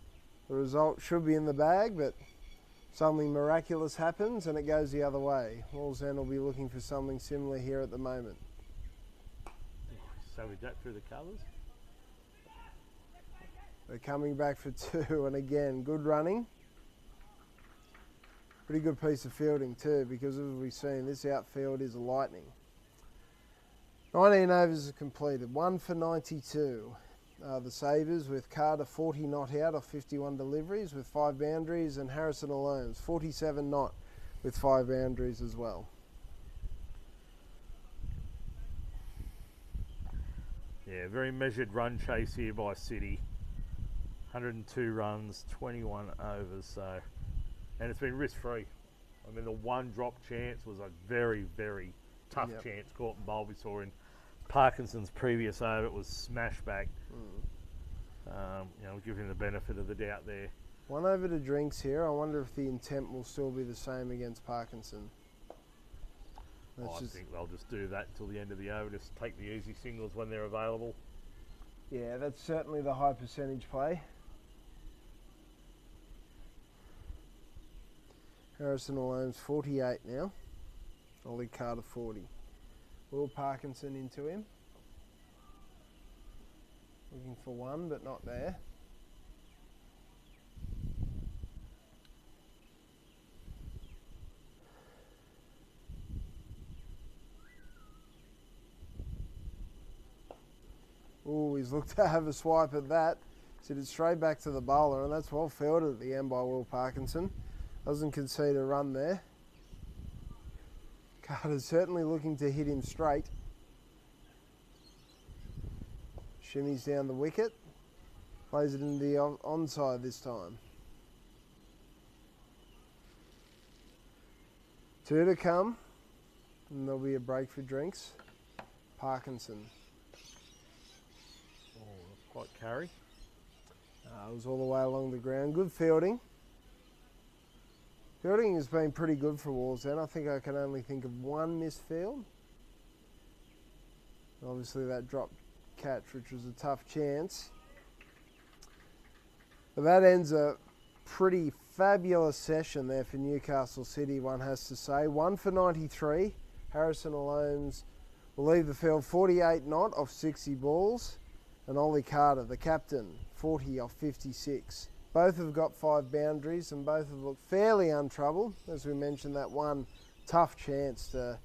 the result should be in the bag, but something miraculous happens and it goes the other way. Wallsend will be looking for something similar here at the moment. So we got through the colours. They're coming back for two, and again, good running. Pretty good piece of fielding too, because as we've seen, this outfield is lightning. 19 overs are completed, 1 for 92. The Sabres with Carter 40 not out off 51 deliveries with 5 boundaries, and Harrison Alomes 47 not with 5 boundaries as well. Yeah, very measured run chase here by City. 102 runs, 21 overs, so, and it's been risk-free. I mean, the one drop chance was a very, very tough chance caught and bowled. We saw in Parkinson's previous over, it was smash back. You know, give him the benefit of the doubt there. 1 over to drinks here. I wonder if the intent will still be the same against Parkinson. I think they'll just do that until the end of the over, just take the easy singles when they're available. Yeah, that's certainly the high percentage play. Harrison Alomes 48 now. Ollie Carter 40. Will Parkinson into him. Looking for one, but not there. Oh, he's looked to have a swipe at that. Sent it straight back to the bowler, and that's well fielded at the end by Will Parkinson. Doesn't concede a run there. Carter's certainly looking to hit him straight. Shimmies down the wicket. Plays it into the onside this time. 2 to come. And there'll be a break for drinks. Parkinson. Oh, that's quite carry. It was all the way along the ground. Good fielding. Fielding has been pretty good for Wallsend. I think I can only think of one missed field. Obviously that drop catch, which was a tough chance. But that ends a pretty fabulous session there for Newcastle City, one has to say. 1 for 93. Harrison Alomes will leave the field 48 not off 60 balls. And Ollie Carter, the captain, 40 off 56. Both have got 5 boundaries and both have looked fairly untroubled. As we mentioned, that one tough chance to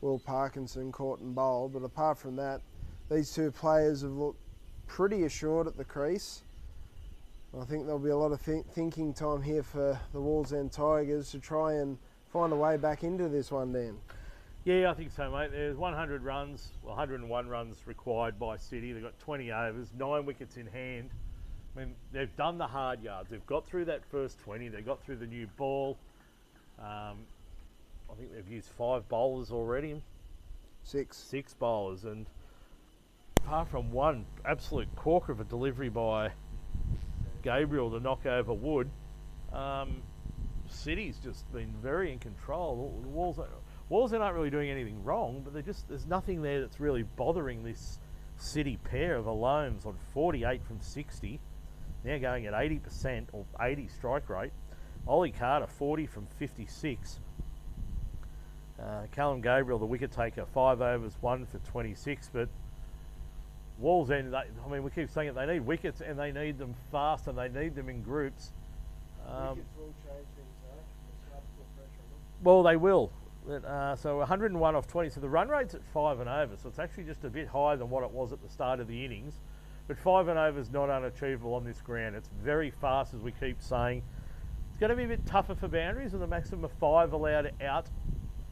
Will Parkinson caught and bowled. But apart from that, these two players have looked pretty assured at the crease. I think there'll be a lot of thinking time here for the Wallsend Tigers to try and find a way back into this one, Dan. Yeah, I think so, mate. There's 100 runs, well, 101 runs required by City. They've got 20 overs, 9 wickets in hand. I mean, they've done the hard yards. They've got through that first 20. They got through the new ball. I think they've used 5 bowlers already. 6. 6 bowlers. And apart from one absolute corker of a delivery by Gabriel to knock over Wood, City's just been very in control. Wallsend aren't really doing anything wrong, but there's nothing there that's really bothering this City pair of Alomes on 48 from 60. Now going at 80% or 80 strike rate. Ollie Carter 40 from 56. Callum Gabriel, the wicket taker, 5 overs, 1 for 26. But Wallsend, I mean, we keep saying it, they need wickets and they need them fast and they need them in groups. Wickets will change things, though. Well, they will. So 101 off 20. So the run rate's at 5 and over. So it's actually just a bit higher than what it was at the start of the innings. But 5 and over is not unachievable on this ground. It's very fast, as we keep saying. It's going to be a bit tougher for boundaries with a maximum of 5 allowed out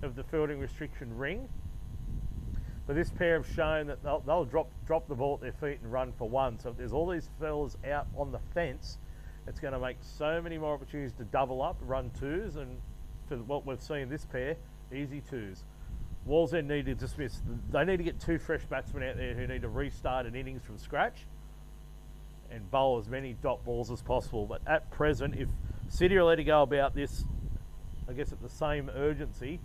of the fielding restriction ring. But this pair have shown that they'll drop the ball at their feet and run for 1. So if there's all these fellas out on the fence, it's going to make so many more opportunities to double up, run 2s, and for what we've seen this pair, easy 2s. Wallsend need to dismiss. They need to get 2 fresh batsmen out there who need to restart an innings from scratch. and bowl as many dot balls as possible. But at present, if City are allowed to go about this, I guess at the same urgency,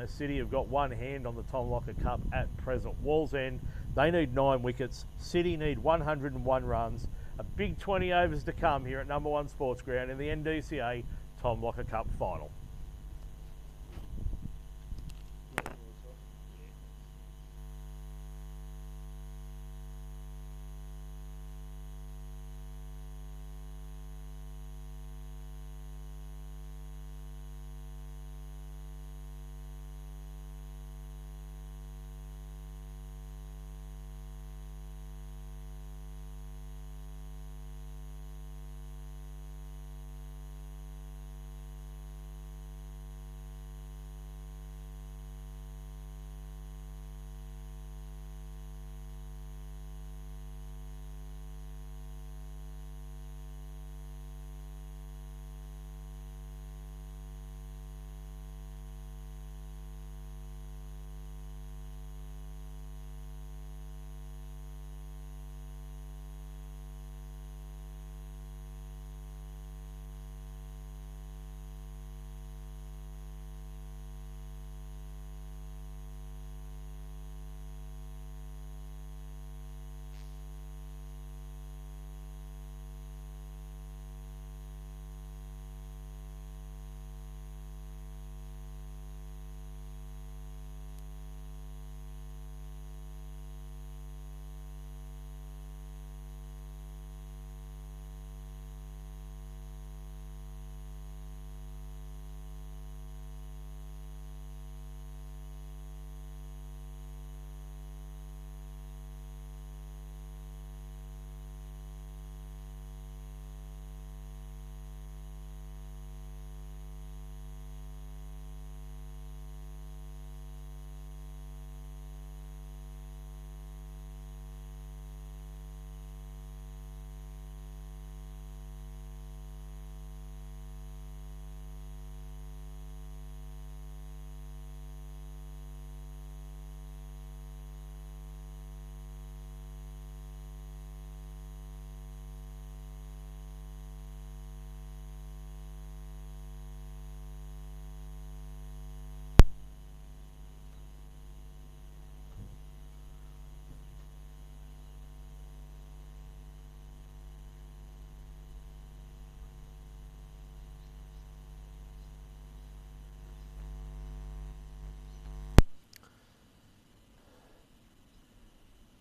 City have got one hand on the Tom Locker Cup at present. Wallsend, they need 9 wickets. City need 101 runs. A big 20 overs to come here at number 1 Sports Ground in the NDCA Tom Locker Cup final.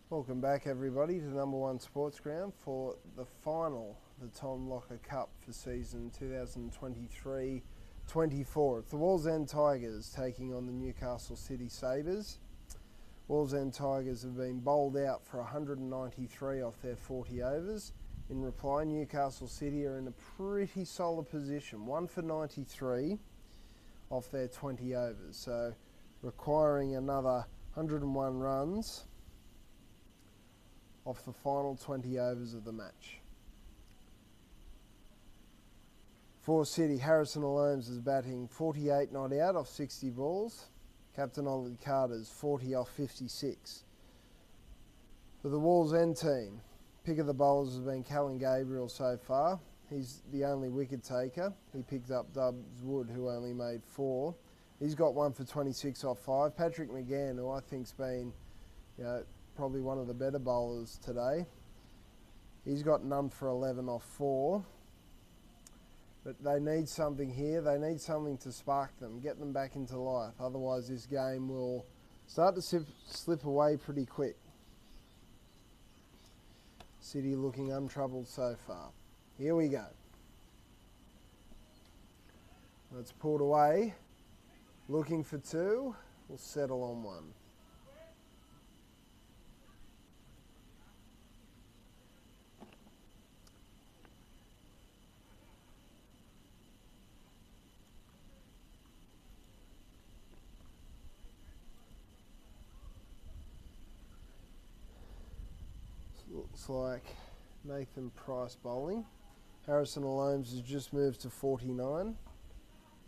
Welcome back everybody to number 1 Sports Ground for the final, the Tom Locker Cup for season 2023-24. It's the Wallsend Tigers taking on the Newcastle City Sabres. Wallsend Tigers have been bowled out for 193 off their 40 overs. In reply, Newcastle City are in a pretty solid position, 1 for 93 off their 20 overs, so requiring another 101 runs off the final 20 overs of the match. For City, Harrison Alomes is batting 48 not out off 60 balls. Captain Ollie Carter's 40 off 56. For the Wallsend team, pick of the bowlers has been Callan Gabriel so far. He's the only wicket taker. He picked up Dubs Wood, who only made 4. He's got 1 for 26 off 5. Patrick McGann, who I think's been, probably one of the better bowlers today. He's got none for 11 off 4. But they need something here. They need something to spark them, get them back into life. Otherwise, this game will start to slip away pretty quick. City looking untroubled so far. Here we go. That's pulled away. Looking for 2. We'll settle on 1. Looks like Nathan Price bowling. Harrison Alomes has just moved to 49.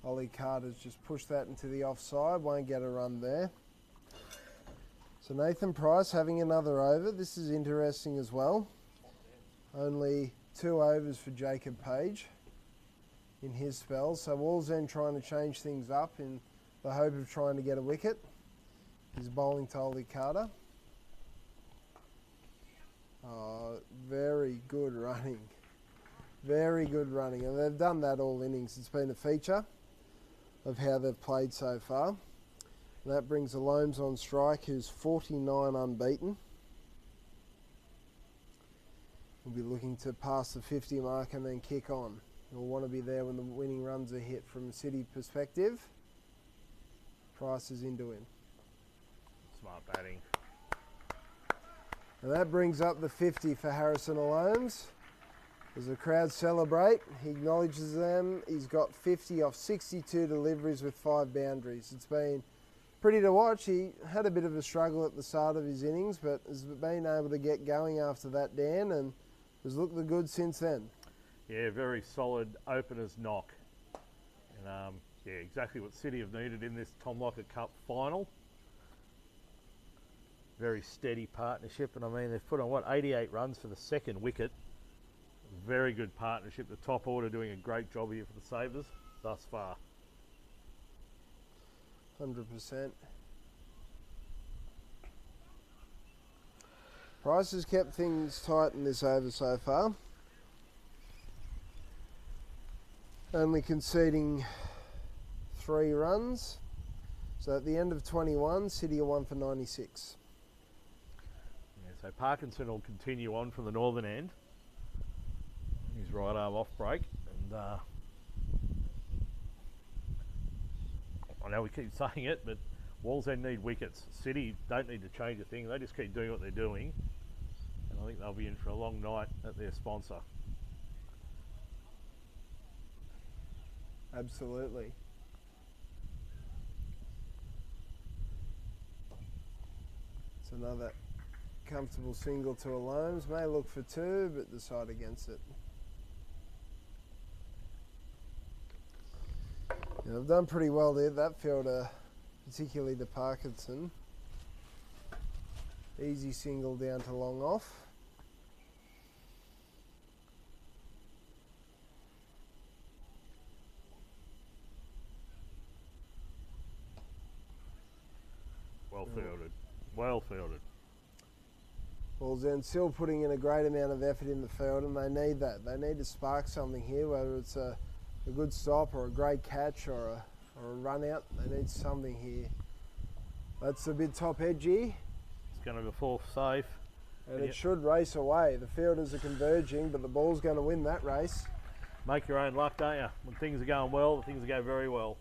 Ollie Carter's just pushed that into the offside, won't get a run there. So Nathan Price having another over. This is interesting as well. Only 2 overs for Jacob Page in his spell. So Wallsend trying to change things up in the hope of trying to get a wicket. He's bowling to Ollie Carter. Oh, very good running. Very good running. And they've done that all innings. It's been a feature of how they've played so far. And that brings Alomes on strike, who's 49 unbeaten. We'll be looking to pass the 50 mark and then kick on. We'll want to be there when the winning runs are hit from a City perspective. Price is into him. Smart batting. And that brings up the 50 for Harrison Alomes. As the crowd celebrate, he acknowledges them. He's got 50 off 62 deliveries with 5 boundaries. It's been pretty to watch. He had a bit of a struggle at the start of his innings, but has been able to get going after that, Dan, and has looked the good since then. Yeah, very solid opener's knock. And yeah, exactly what City have needed in this Tom Lockyer Cup final. Very steady partnership, and I mean, they've put on, what, 88 runs for the second wicket. Very good partnership. The top order doing a great job here for the Sabres thus far. 100%. Price has kept things tight in this over so far. Only conceding 3 runs. So at the end of 21, City are 1 for 96. Yeah, so Parkinson will continue on from the northern end. His right arm off break. And I know we keep saying it, but Wallsend need wickets. City don't need to change a thing. They just keep doing what they're doing. And I think they'll be in for a long night at their sponsor. Absolutely. It's another comfortable single to Alomes. May look for 2, but decide against it. Yeah, they've done pretty well there, that fielder, particularly to Parkinson. Easy single down to long off. Well fielded. Well fielded. Wallsend still putting in a great amount of effort in the field, and they need that. They need to spark something here, whether it's a good stop or a great catch or a run out. They need something here. That's a bit top edgy. It's going to be a fourth safe. And it should race away. The fielders are converging, but the ball's going to win that race. Make your own luck, don't you? When things are going well, things go very well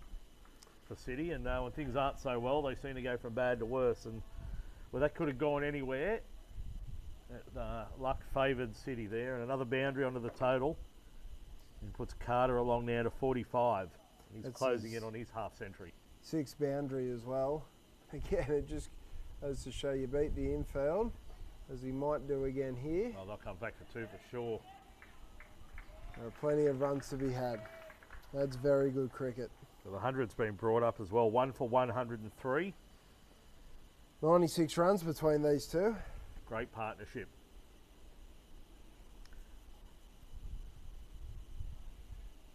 for City, and when things aren't so well, they seem to go from bad to worse. And well, that could have gone anywhere. Luck favoured City there, and another boundary onto the total. And puts Carter along now to 45. He's closing in on his half century. 6 boundary as well. Again, it just goes to show you beat the infield, as he might do again here. Oh, they'll come back for 2 for sure. There are plenty of runs to be had. That's very good cricket. So the 100's been brought up as well. 1 for 103. 96 runs between these two. Great partnership.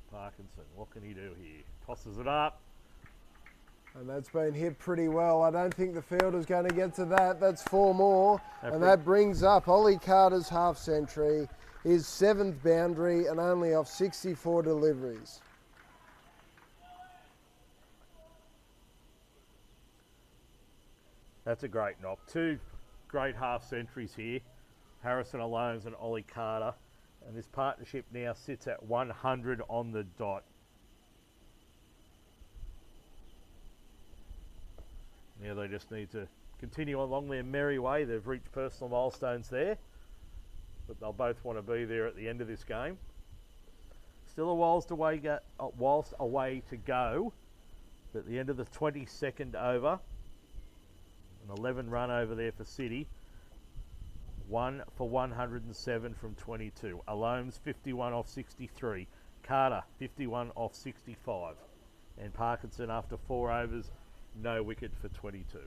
Parkinson, what can he do here? Tosses it up. And that's been hit pretty well. I don't think the fielder's going to get to that. That's 4 more. And that brings up Ollie Carter's half century, his 7th boundary, and only off 64 deliveries. That's a great knock. 2 great half centuries here. Harrison Alomes and Ollie Carter. And this partnership now sits at 100 on the dot. Now they just need to continue along their merry way. They've reached personal milestones there, but they'll both want to be there at the end of this game. Still a whilst away to go. But at the end of the 22nd over, an 11 run over there for City. 1 for 107 from 22. Alomes 51 off 63. Carter 51 off 65. And Parkinson after 4 overs, no wicket for 22.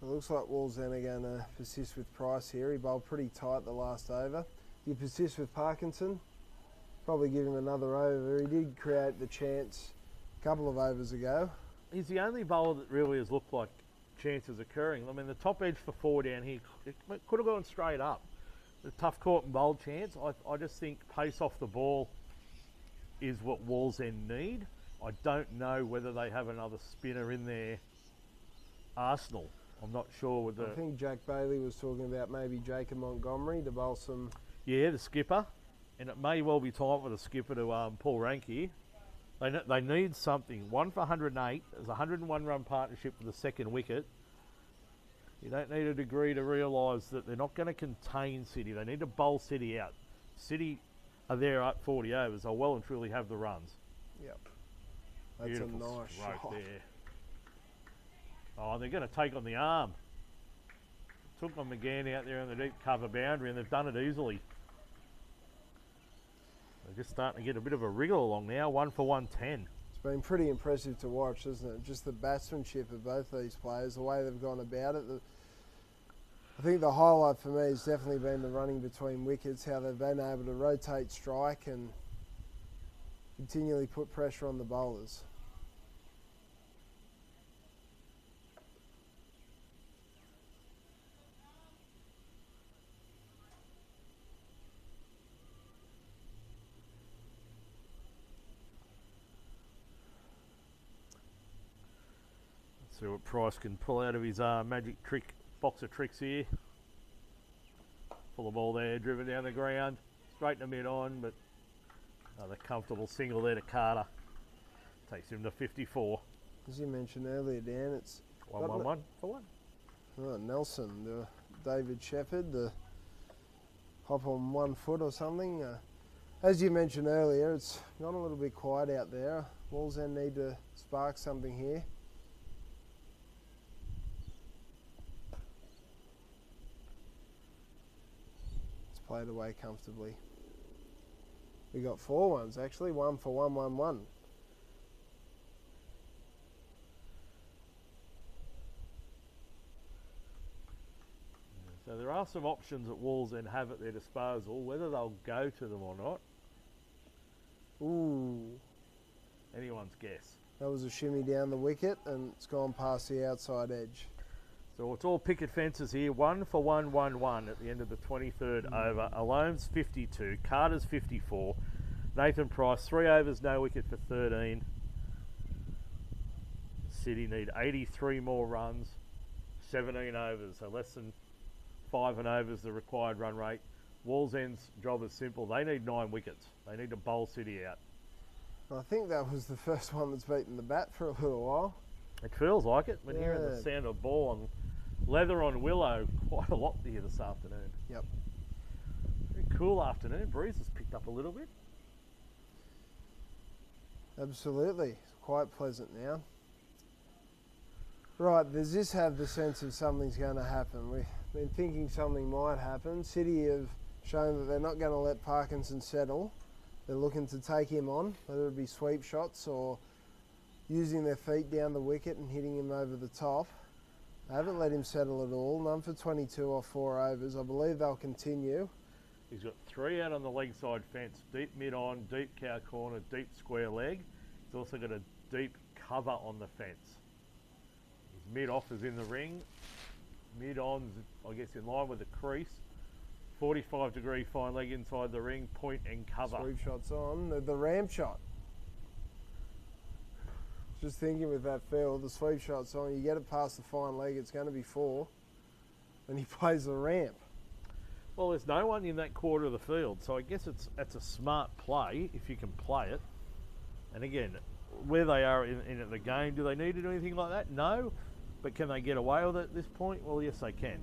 So it looks like Wallsend are going to persist with Price here. He bowled pretty tight the last over. You persist with Parkinson. Probably give him another over. He did create the chance a couple of overs ago. He's the only bowler that really has looked like chances occurring. I mean, the top edge for 4 down here, it could have gone straight up. The tough caught and bowled chance, I just think pace off the ball is what Wallsend need. I don't know whether they have another spinner in their arsenal. I'm not sure with the... I think Jack Bailey was talking about maybe Jacob Montgomery to bowl some... Yeah, the skipper. And it may well be time for the skipper to Paul Ranke. They need something. 1 for 108. There's a 101 run partnership for the second wicket. You don't need a degree to realise that they're not going to contain City. They need to bowl City out. City are there at 40 overs. They'll well and truly have the runs. Yep. That's Beautiful a nice stroke shot. there. Oh, they're going to take on the arm. Took on McGann out there in the deep cover boundary, and they've done it easily. They're just starting to get a bit of a wriggle along now. 1 for 110. It's been pretty impressive to watch, isn't it? Just the batsmanship of both these players, the way they've gone about it. I think the highlight for me has definitely been the running between wickets, how they've been able to rotate strike and continually put pressure on the bowlers. See what Price can pull out of his magic trick box of tricks here. Full of ball there, driven down the ground, straight to mid-on, but another comfortable single there to Carter. Takes him to 54. As you mentioned earlier, Dan, it's 1-1-1 for 1. Oh, Nelson, David Shepherd, the hop on 1 foot or something. As you mentioned earlier, it's gone a little bit quiet out there. Wallsend need to spark something here. Played away comfortably. We got 4 ones actually, 1 for 1-1-1. So there are some options that Wallsend have at their disposal, whether they'll go to them or not. Ooh, Anyone's guess. that was a shimmy down the wicket and it's gone past the outside edge. So it's all picket fences here. 1 for 1-1-1 at the end of the 23rd over. Alome's 52, Carter's 54, Nathan Price 3 overs, no wicket for 13. City need 83 more runs, 17 overs, so less than 5 and overs the required run rate. Wallsend's job is simple. They need 9 wickets. They need to bowl City out. I think that was the first one that's beaten the bat for a little while. It feels like it. We're hearing the Yeah. sound of ball on leather on willow quite a lot here this afternoon. Yep. Very cool afternoon. Breeze has picked up a little bit. Absolutely. It's quite pleasant now. Right, does this have the sense of something's going to happen? We've been thinking something might happen. City have shown that they're not going to let Parkinson settle. They're looking to take him on, whether it be sweep shots or using their feet down the wicket and hitting him over the top. They haven't let him settle at all. None for 22 off 4 overs. I believe they'll continue. He's got 3 out on the leg side fence, deep mid-on, deep cow corner, deep square leg. He's also got a deep cover on the fence. His mid-off is in the ring. Mid-on's, I guess, in line with the crease. 45-degree fine leg inside the ring, point and cover. Sweep shots on. The ramp shot. Just thinking with that field, the sweep shot's on, you get it past the fine leg, it's going to be 4. And he plays the ramp. Well, there's no one in that quarter of the field, so I guess it's a smart play if you can play it. And again, where they are in the game, do they need to do anything like that? No. But can they get away with it at this point? Well, yes, they can.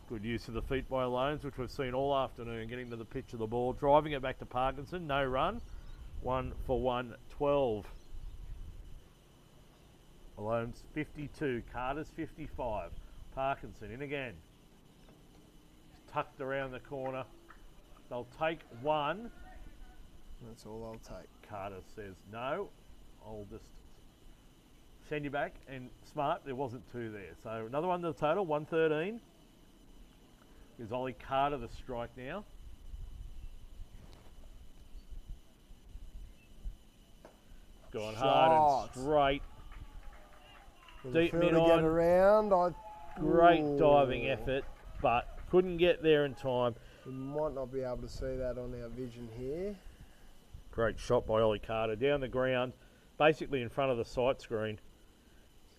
Good use of the feet by Alones, which we've seen all afternoon, getting to the pitch of the ball, driving it back to Parkinson, no run, 1 for 1-12. Alones 52, Carter's 55, Parkinson in again. Tucked around the corner. They'll take 1. That's all I'll take. Carter says no. I'll just send you back, and smart, there wasn't 2 there. So another one to the total, 113. Is Ollie Carter the strike now. Gone hard and straight. Deep mid to get on. around. Great diving effort, but couldn't get there in time. We might not be able to see that on our vision here. Great shot by Ollie Carter down the ground, basically in front of the sight screen.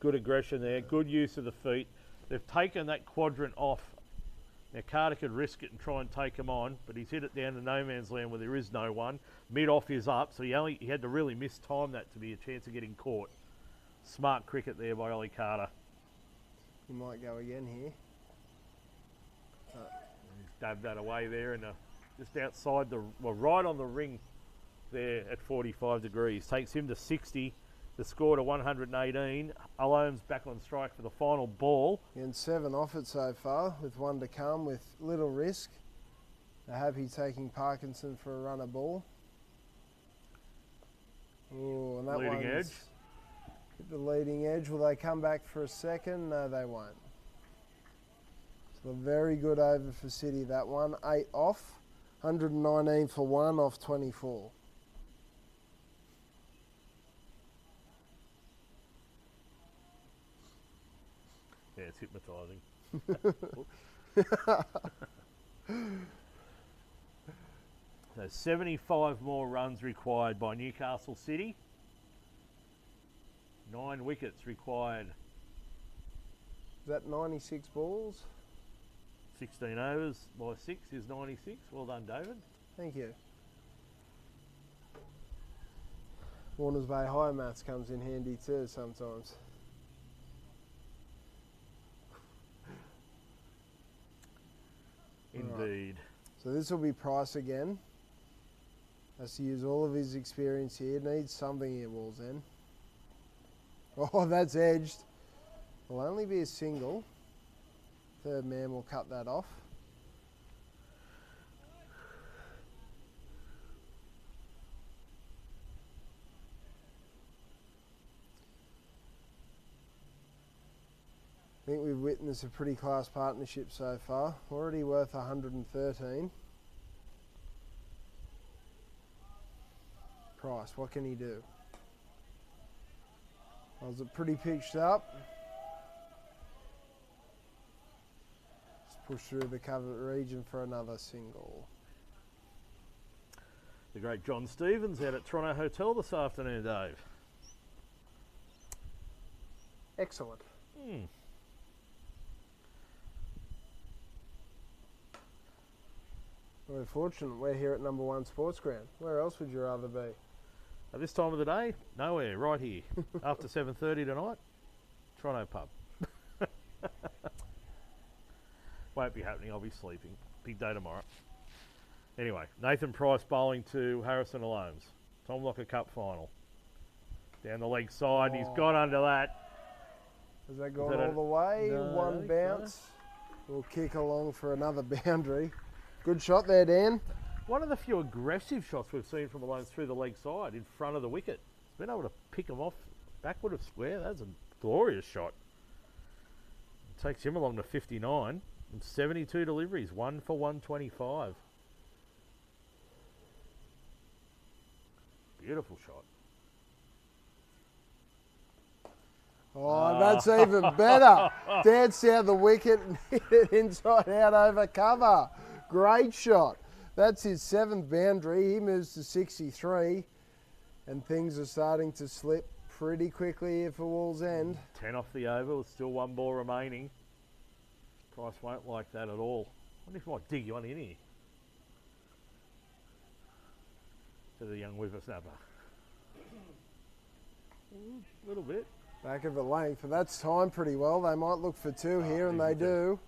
Good aggression there, good use of the feet. They've taken that quadrant off. Now Carter could risk it and try and take him on, but he's hit it down to no man's land where there is no one. Mid off is up, so he had to really mistime that to be a chance of getting caught. Smart cricket there by Ollie Carter. He might go again here. He's dabbed that away there and just outside right on the ring there at 45 degrees. Takes him to 60. The score to 118. Alome's back on strike for the final ball. And 7 off it so far, with 1 to come, with little risk. They're happy taking Parkinson for a runner ball. Oh, and that Leading edge. Hit the leading edge. Will they come back for a second? No, they won't. So a very good over for City, that one. 8 off. 119 for 1 off 24. Yeah, it's hypnotising. So 75 more runs required by Newcastle City. 9 wickets required. Is that 96 balls? 16 overs by 6 is 96. Well done, David. Thank you. Warners Bay High maths comes in handy too sometimes. Indeed. Right. So this will be Price again. Has to use all of his experience here. Needs something here, Wallsend. Oh, that's edged. Will only be a single. Third man will cut that off. I think we've witnessed a pretty class partnership so far. Already worth 113. Price, what can he do? Was it pretty pitched up? Just push through the covered region for another single. The great John Stevens out at Toronto Hotel this afternoon, Dave. Excellent. We're fortunate we're here at number 1 Sports Ground. Where else would you rather be? At this time of the day, nowhere, right here. After 7:30 tonight, Toronto pub. Won't be happening, I'll be sleeping. Big day tomorrow. Anyway, Nathan Price bowling to Harrison Alomes. Tom Locker Cup final. Down the leg side, he's gone under that. Has that gone all the way? No, One bounce. We'll kick along for another boundary. Good shot there, Dan. One of the few aggressive shots we've seen from Alomes through the leg side in front of the wicket. He's been able to pick them off backward of square. That's a glorious shot. Takes him along to 59 and 72 deliveries, 1 for 125. Beautiful shot. Oh, that's even better. Danced down the wicket and hit it inside out over cover. Great shot. That's his 7th boundary. He moves to 63 and things are starting to slip pretty quickly here for Wallsend. 10 off the over with still 1 ball remaining. Price won't like that at all. I wonder if he might dig you one in here. To the young whippersnapper. A little bit. Back of the length, but that's timed pretty well. They might look for 2 here, and they do.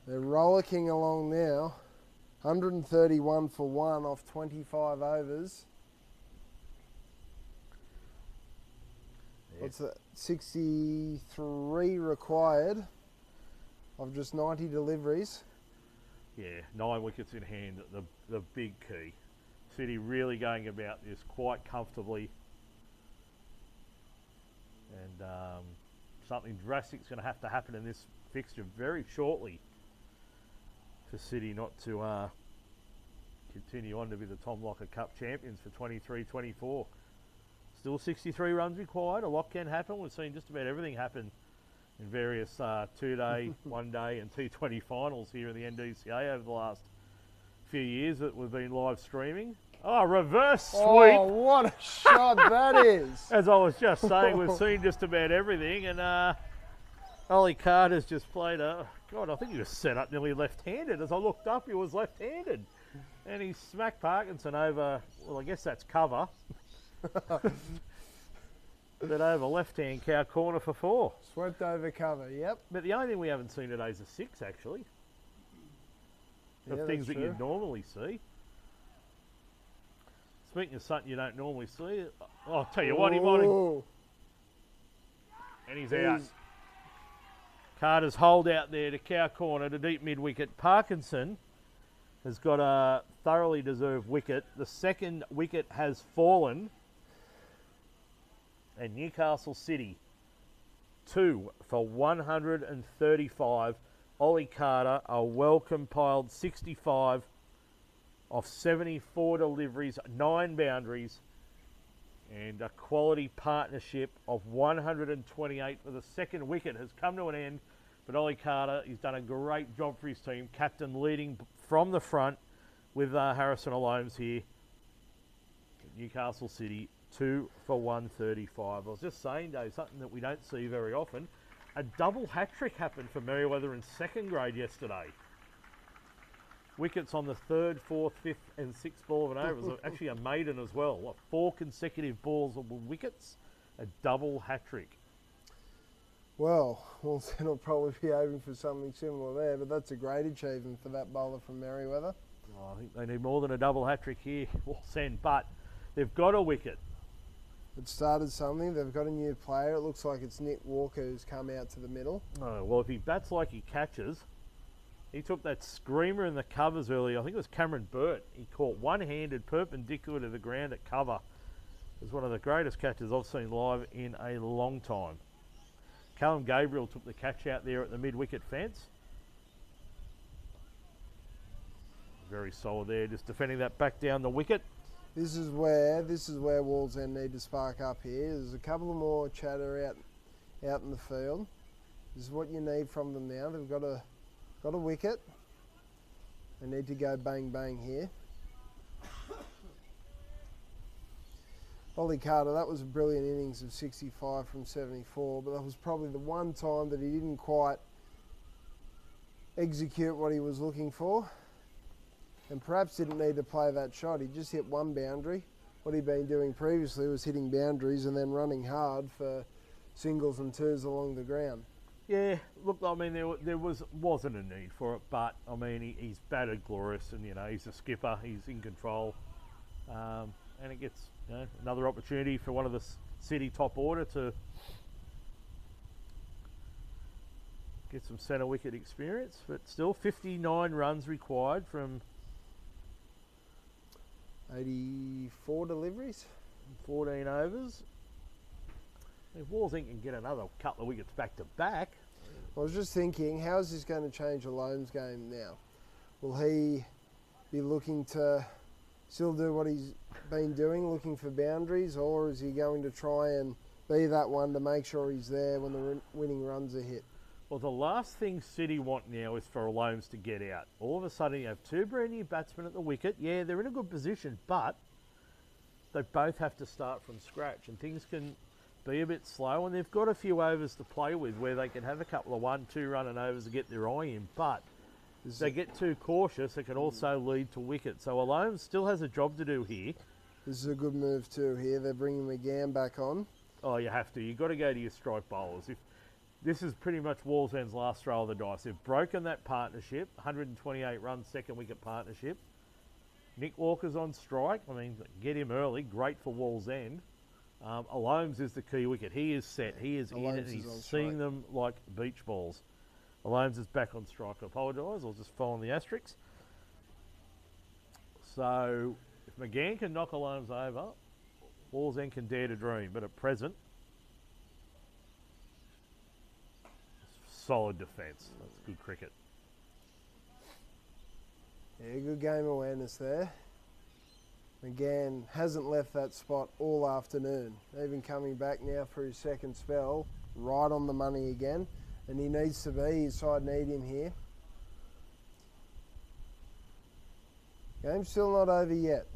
They're rollicking along now. 131 for 1 off 25 overs. Yeah. What's that? 63 required of just 90 deliveries. Yeah, 9 wickets in hand, the big key. City really going about this quite comfortably. And something drastic's going to have to happen in this fixture very shortly for City not to continue on to be the Tom Locker Cup champions for 23-24. Still 63 runs required. A lot can happen. We've seen just about everything happen in various two-day, one-day and T20 finals here in the NDCA over the last few years that we've been live streaming. Oh, reverse sweep. Oh, what a shot that is. As I was just saying, we've seen just about everything. And Ollie Carter's just played God, I think he was set up nearly left-handed. As I looked up, he was left-handed. And he smacked Parkinson over, well, I guess that's cover. But over left-hand cow corner for 4. Swept over cover, yep. But the only thing we haven't seen today is a 6, actually. Of Yeah, things that's that you true. normally see. Speaking of something you don't normally see, I'll tell you what, he might have... Ooh. And he's out. Carter's hold out there to cow corner to deep mid-wicket. Parkinson has got a thoroughly deserved wicket. The second wicket has fallen. And Newcastle City, 2 for 135. Ollie Carter, a well-compiled 65 off 74 deliveries, 9 boundaries, and a quality partnership of 128 for the second wicket has come to an end. But Ollie Carter, he's done a great job for his team. Captain leading from the front with Harrison Alomes here. Newcastle City, 2 for 135. I was just saying, Dave, something that we don't see very often. A double hat-trick happened for Merriweather in second grade yesterday. Wickets on the 3rd, 4th, 5th and 6th ball of an over. It was actually a maiden as well. 4 consecutive balls of wickets. A double hat-trick. Well, Wallsend will probably be aiming for something similar there, but that's a great achievement for that bowler from Merriweather. Oh, I think they need more than a double hat-trick here, Wallsend, but they've got a wicket. It started something. They've got a new player. It looks like it's Nick Walker who's come out to the middle. Oh, well, if he bats like he catches, he took that screamer in the covers earlier. I think it was Cameron Burt. He caught one-handed perpendicular to the ground at cover. It was one of the greatest catches I've seen live in a long time. Callum Gabriel took the catch out there at the mid-wicket fence. Very solid there, just defending that back down the wicket. This is where Wallsend need to spark up here. There's a couple of more chatter out in the field. This is what you need from them now. They've got a wicket. They need to go bang bang here. Ollie Carter, that was a brilliant innings of 65 from 74, but that was probably the one time that he didn't quite execute what he was looking for. And perhaps didn't need to play that shot. He just hit one boundary. What he'd been doing previously was hitting boundaries and then running hard for singles and twos along the ground. Yeah, look, I mean, there wasn't a need for it, but I mean, he's batted glorious, and he's a skipper. He's in control, and it gets another opportunity for one of the City top order to get some centre wicket experience. But still, 59 runs required from 84 deliveries. 14 overs. If Wallsend can get another couple of wickets back to back. I was just thinking, how is this going to change Alomes' game now? Will he be looking to still do what he's been doing, looking for boundaries, or is he going to try and be that one to make sure he's there when the winning runs are hit? Well, the last thing City want now is for Alomes to get out. All of a sudden, you have 2 brand new batsmen at the wicket. Yeah, they're in a good position, but they both have to start from scratch, and things can be a bit slow, and they've got a few overs to play with where they can have a couple of 1-2 running overs to get their eye in, but if they get too cautious, it can also lead to wicket. So Alomes still has a job to do here. This is a good move too here. They're bringing McGann back on. Oh, you have to. You've got to go to your strike bowlers. If this is pretty much Wallsend's last throw of the dice. They've broken that partnership, 128 run second wicket partnership. Nick Walker's on strike. I mean, get him early. Great for Wallsend. Alomes is the key wicket. He is set. He is in it. He's seeing them like beach balls. Alomes is back on strike. I apologise. I was just following the asterisks. So, if If McGann can knock alarms over, Wallsend can dare to dream. But at present, solid defence. That's good cricket. Yeah, good game awareness there. McGann hasn't left that spot all afternoon. Even coming back now for his second spell, right on the money again. And he needs to be. His side need him here. Game's still not over yet.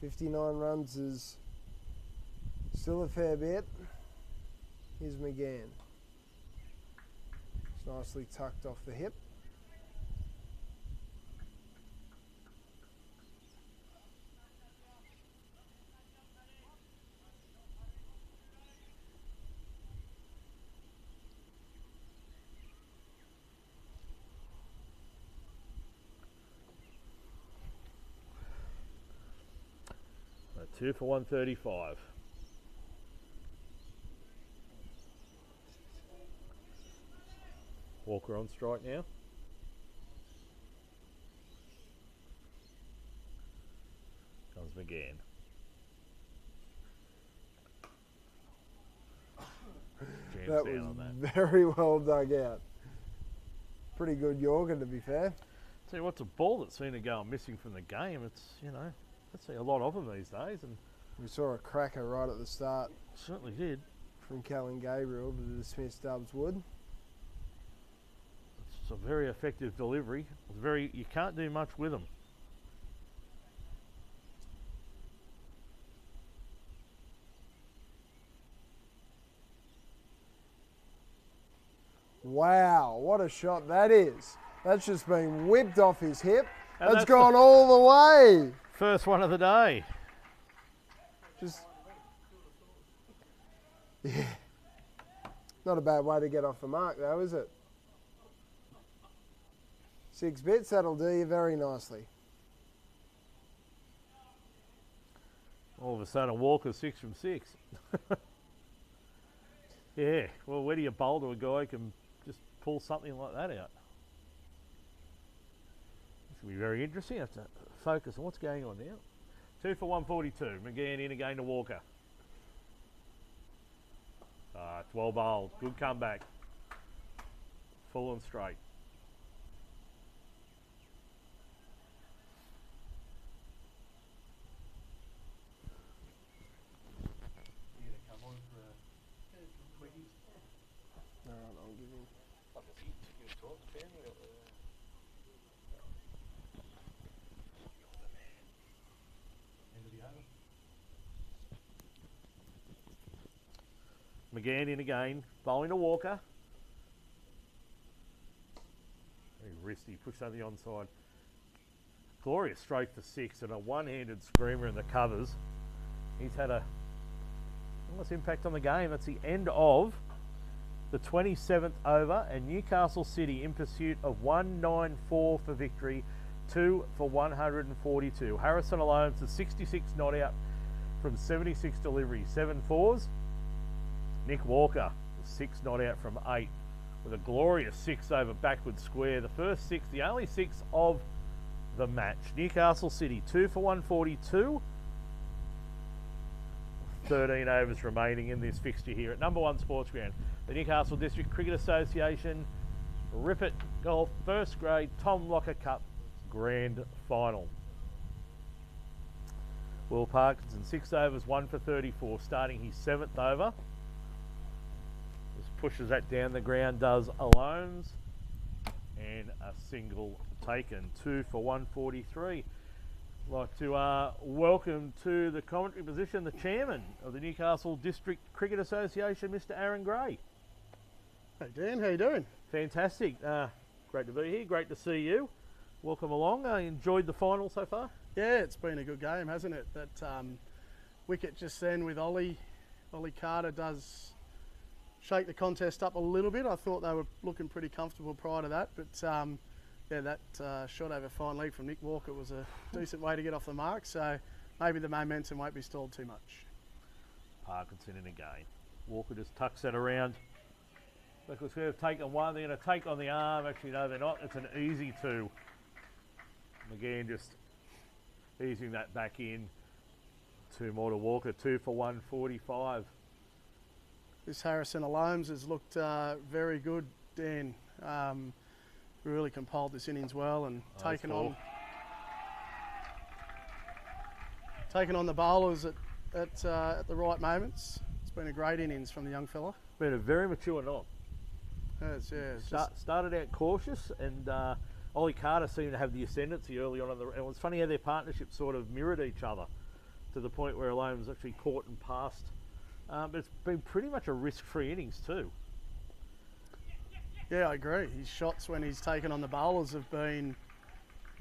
.59 runs is still a fair bit. Here's McGann. It's nicely tucked off the hip. Two for 135. Walker on strike now. Comes McGann. That was very well dug out. Pretty good Yorker, to be fair. Tell you what's a ball that's seen it go missing from the game. It's, you know, I see a lot of them these days, and we saw a cracker right at the start. Certainly did. From Callan Gabriel to dismiss Dubs Wood. It's a very effective delivery. It's very, you can't do much with them. Wow, what a shot that is. That's just been whipped off his hip. That's gone all the way. First one of the day. Just, yeah. Not a bad way to get off the mark though, is it? 6 bits, that'll do you very nicely. All of a sudden, Walker 6 from 6. Yeah, well, where do you bowl to a guy who can just pull something like that out? This will be very interesting. I have to focus on what's going on now. 2 for 142. McGann in again to Walker. It's well bowled. Good comeback. Full and straight. McGann in again, bowling to Walker. Very risky, pushed on the onside. Glorious stroke for 6 and a one-handed screamer in the covers. He's had a enormous impact on the game. That's the end of the 27th over, and Newcastle City in pursuit of 194 for victory, 2 for 142. Harrison alone to 66 not out from 76 deliveries, 7 fours. Nick Walker, 6 not out from 8, with a glorious 6 over backward square. The first 6, the only 6 of the match. Newcastle City, 2 for 142. 13 overs remaining in this fixture here at number 1 Sports Ground. The Newcastle District Cricket Association Ripper Golf First Grade Tom Locker Cup Grand Final. Will Parkinson, 6 overs, 1 for 34, starting his 7th over. Just pushes that down the ground, does alones, and a single taken. 2 for 143. I'd like to welcome to the commentary position the chairman of the Newcastle District Cricket Association, Mr. Aaron Gray. Hey Dan, how you doing? Fantastic. Great to be here. Great to see you. Welcome along. Enjoyed the final so far? Yeah, it's been a good game, hasn't it? That wicket just then with Ollie Carter does shake the contest up a little bit. I thought they were looking pretty comfortable prior to that, but yeah, that shot over fine leg from Nick Walker was a decent way to get off the mark, so maybe the momentum won't be stalled too much. Parkinson in again. Walker just tucks that around Because they've taken one, they're going to take on the arm. Actually, no, they're not. It's an easy 2. Again, just easing that back in. 2 more to Walker, 2 for 145. This Harrison Alomes has looked very good, Dan. Really compiled this innings well and taken on the bowlers at the right moments. It's been a great innings from the young fella. Been a very mature knob. Started out cautious, and Ollie Carter seemed to have the ascendancy early on. And it was funny how their partnership sort of mirrored each other to the point where Alomes was actually caught and passed. But it's been pretty much a risk-free innings too. Yeah, I agree. His shots when he's taken on the bowlers have been,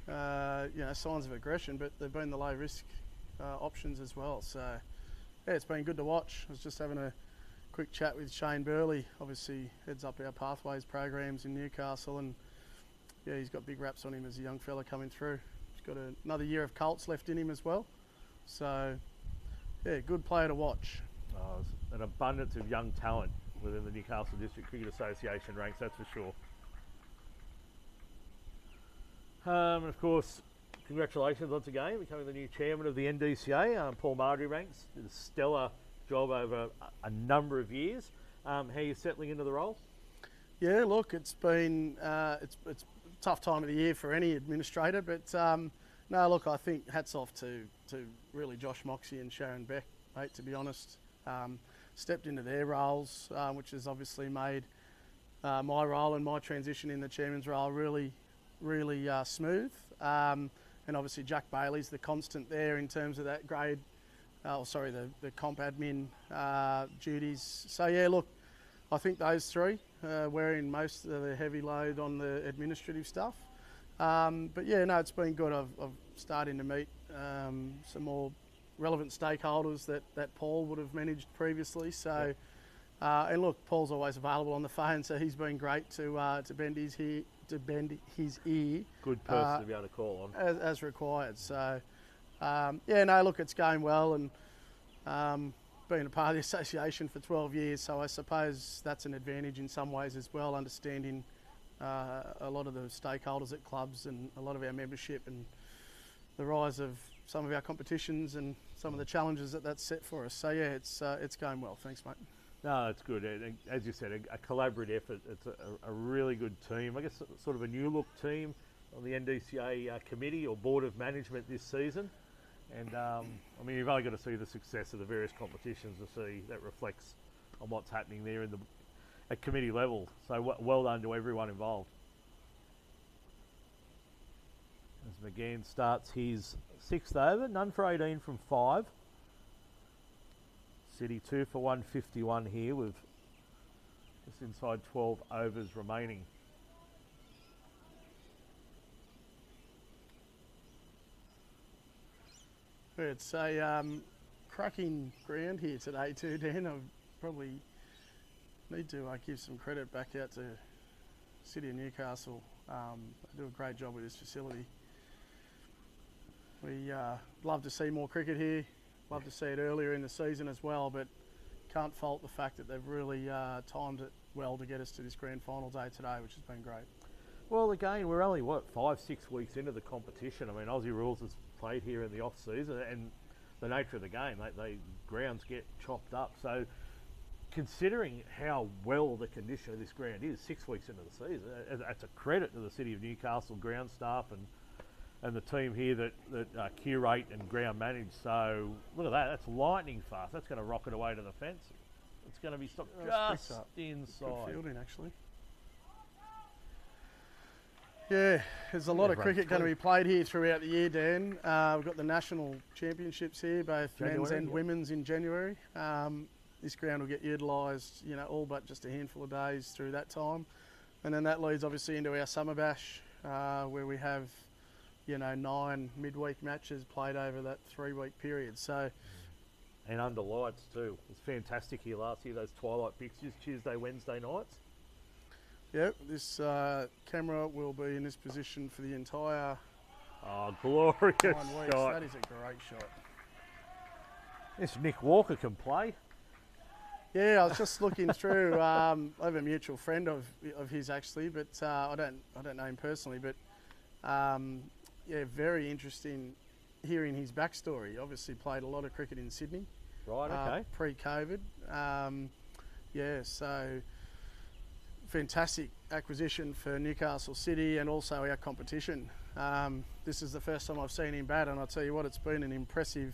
signs of aggression, but they've been the low-risk options as well. So, yeah, it's been good to watch. I was just having a quick chat with Shane Burley. Obviously, heads up our Pathways programs in Newcastle, and yeah, he's got big raps on him as a young fella coming through. He's got another year of Colts left in him as well. So, yeah, good player to watch. Oh, an abundance of young talent within the Newcastle District Cricket Association ranks, that's for sure. And of course, congratulations once again, becoming the new chairman of the NDCA. Paul Marjorie ranks did a stellar job over a number of years. How are you settling into the role? Yeah, look, it's been it's a tough time of the year for any administrator, but no, look, I think hats off to really Josh Moxie and Sharon Beck, mate, to be honest. Stepped into their roles, which has obviously made my role and my transition in the chairman's role really smooth. And obviously Jack Bailey's the constant there in terms of that grade, the comp admin duties. So yeah, look, I think those three wearing most of the heavy load on the administrative stuff. But yeah, no, it's been good. I've starting to meet some more relevant stakeholders that Paul would have managed previously. So, and look, Paul's always available on the phone, so he's been great to bend his ear. Good person to be able to call on as required. So, yeah, no, look, it's going well, and been a part of the association for 12 years, so I suppose that's an advantage in some ways as well, understanding a lot of the stakeholders at clubs and a lot of our membership and the rise of some of our competitions and some of the challenges that's set for us. So yeah, it's going well. Thanks, mate. No, it's good. As you said, a collaborative effort. It's a really good team. I guess sort of a new look team on the NDCA committee or board of management this season. And I mean, you've only got to see the success of the various competitions to see that reflects on what's happening there at committee level. So well done to everyone involved. As McGann starts his 6th over, none for 18 from 5. City 2 for 151 here with just inside 12 overs remaining. It's a cracking ground here today too, Dan. I probably need to give some credit back out to City of Newcastle. They do a great job with this facility. We love to see more cricket here. Love to see it earlier in the season as well, but can't fault the fact that they've really timed it well to get us to this grand final day today, which has been great. Well, again, we're only, 5-6 weeks into the competition. I mean, Aussie Rules has played here in the off-season, and the nature of the game, grounds get chopped up. So, considering how well the condition of this ground is 6 weeks into the season, that's a credit to the City of Newcastle ground staff and the team here that curate and ground manage. So look at that, that's lightning fast. That's going to rocket away to the fence. It's going to be stopped just inside. Good fielding, actually. Yeah, there's a lot of cricket going to be played here throughout the year, Dan. We've got the national championships here, both men's and women's in January. This ground will get utilised, all but just a handful of days through that time. And then that leads obviously into our summer bash, where we have 9 midweek matches played over that 3-week period. So, and under lights too. It's fantastic here last year, those twilight fixtures, Tuesday, Wednesday nights. Yep, this camera will be in this position for the entire glorious 9 weeks. That is a great shot. This Nick Walker can play. Yeah, I was just looking through. I have a mutual friend of his actually, but I don't know him personally. But yeah, very interesting hearing his backstory. Obviously, played a lot of cricket in Sydney. Right. Okay. Pre-COVID. Yeah, so fantastic acquisition for Newcastle City and also our competition. This is the first time I've seen him bat, and I'll tell you what, it's been an impressive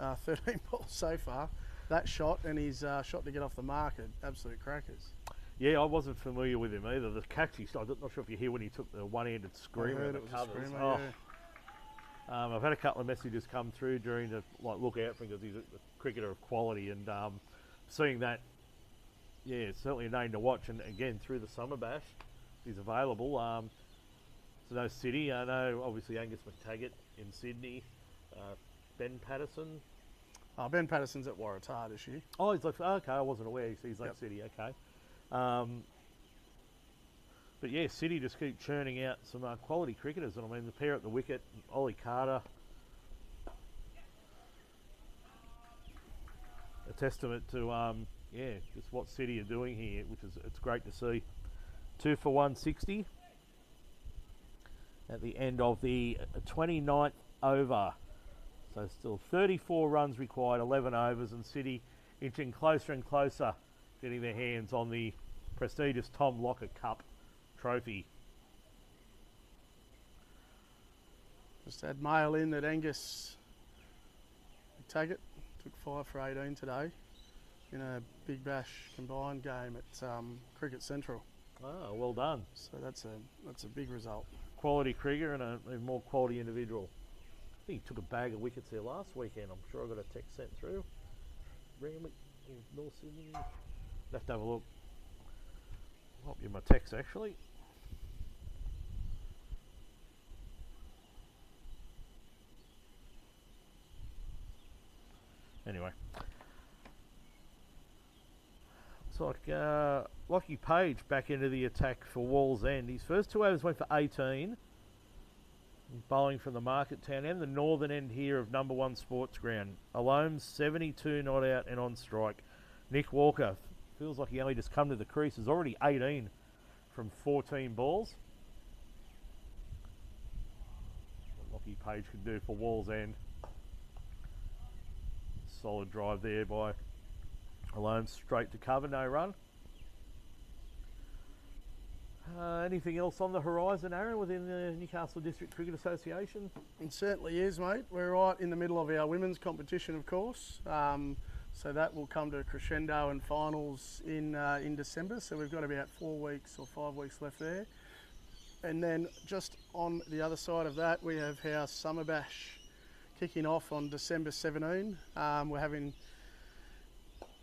13 balls so far. That shot and his shot to get off the market, absolute crackers. Yeah, I wasn't familiar with him either. The catch he started, I'm not sure if you hear when he took the one-handed screamer. I heard at it the was a covers. screamer, Oh. yeah. I've had a couple of messages come through during the look out for him because he's a cricketer of quality, and seeing that, yeah, it's certainly a name to watch. And again, through the Summer Bash, he's available. So no City. I know obviously Angus McTaggart in Sydney, Ben Patterson. Ben Patterson's at Waratah this year. Oh, he's like, okay, I wasn't aware. He's like City, okay. But yeah, City just keep churning out some quality cricketers, and I mean the pair at the wicket, Ollie Carter, a testament to yeah, just what City are doing here, which is it's great to see. 2 for 160 at the end of the 29th over. So still 34 runs required, 11 overs, and City inching closer and closer, getting their hands on the prestigious Tom Locker Cup trophy. Just had mail in that Angus McTaggart took 5 for 18 today in a Big Bash combined game at Cricket Central. Oh, well done. So that's a big result. Quality cricketer and a more quality individual. I think he took a bag of wickets there last weekend. I'm sure I got a text sent through. Randwick in North Sydney. Have to have a look. Might be in my text actually. Anyway. It's like Lockie Page back into the attack for Wallsend. His first 2 overs went for 18. Bowling from the market town and the northern end here of number 1 sports ground. Alome's 72 not out and on strike. Nick Walker feels like he only just come to the crease. Is already 18 from 14 balls. What Lockie Page could do for Wallsend. Solid drive there by Alone, straight to cover, no run. Anything else on the horizon, Aaron, within the Newcastle District Cricket Association? It certainly is, mate. We're right in the middle of our women's competition, of course. So that will come to a crescendo and finals in December. So we've got about 4 weeks or 5 weeks left there. And then just on the other side of that, we have our Summer Bash kicking off on December 17. We're having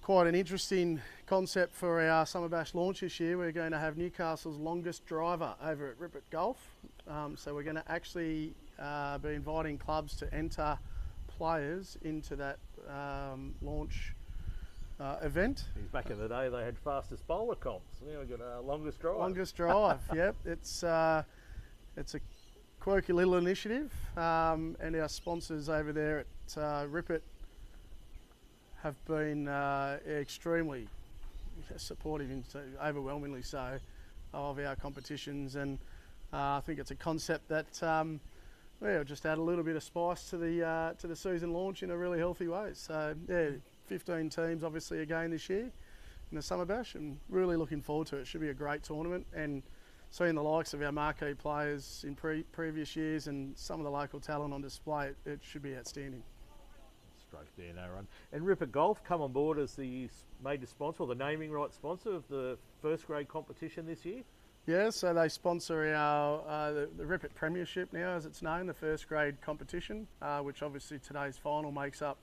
quite an interesting concept for our Summer Bash launch this year. We're going to have Newcastle's longest driver over at Ripper Golf. So we're going to actually be inviting clubs to enter players into that launch event. Back in the day, they had fastest bowler comps. Now we've got longest drive. Longest drive, yep. It's a quirky little initiative, and our sponsors over there at Ripper have been extremely supportive, overwhelmingly so, of our competitions, and I think it's a concept that will just add a little bit of spice to the season launch in a really healthy way. So yeah, 15 teams obviously again this year in the Summer Bash, and really looking forward to it. It should be a great tournament, and seeing the likes of our marquee players in previous years and some of the local talent on display, it should be outstanding. Stroke there, no run. And Ripper Golf come on board as the major sponsor, or the naming rights sponsor of the first grade competition this year. Yeah, so they sponsor our the Ripper Premiership now, as it's known, the first grade competition, which obviously today's final makes up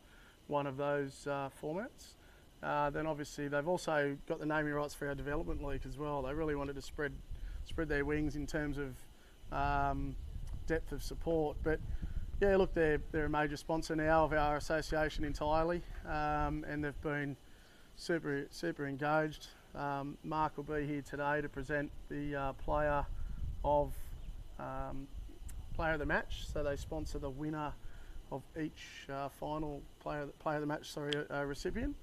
one of those formats. Then obviously they've also got the naming rights for our development league as well. They really wanted to spread their wings in terms of depth of support. But yeah, look, they're a major sponsor now of our association entirely, and they've been super engaged. Mark will be here today to present the player of the match. So they sponsor the winner of each final player of the match recipient.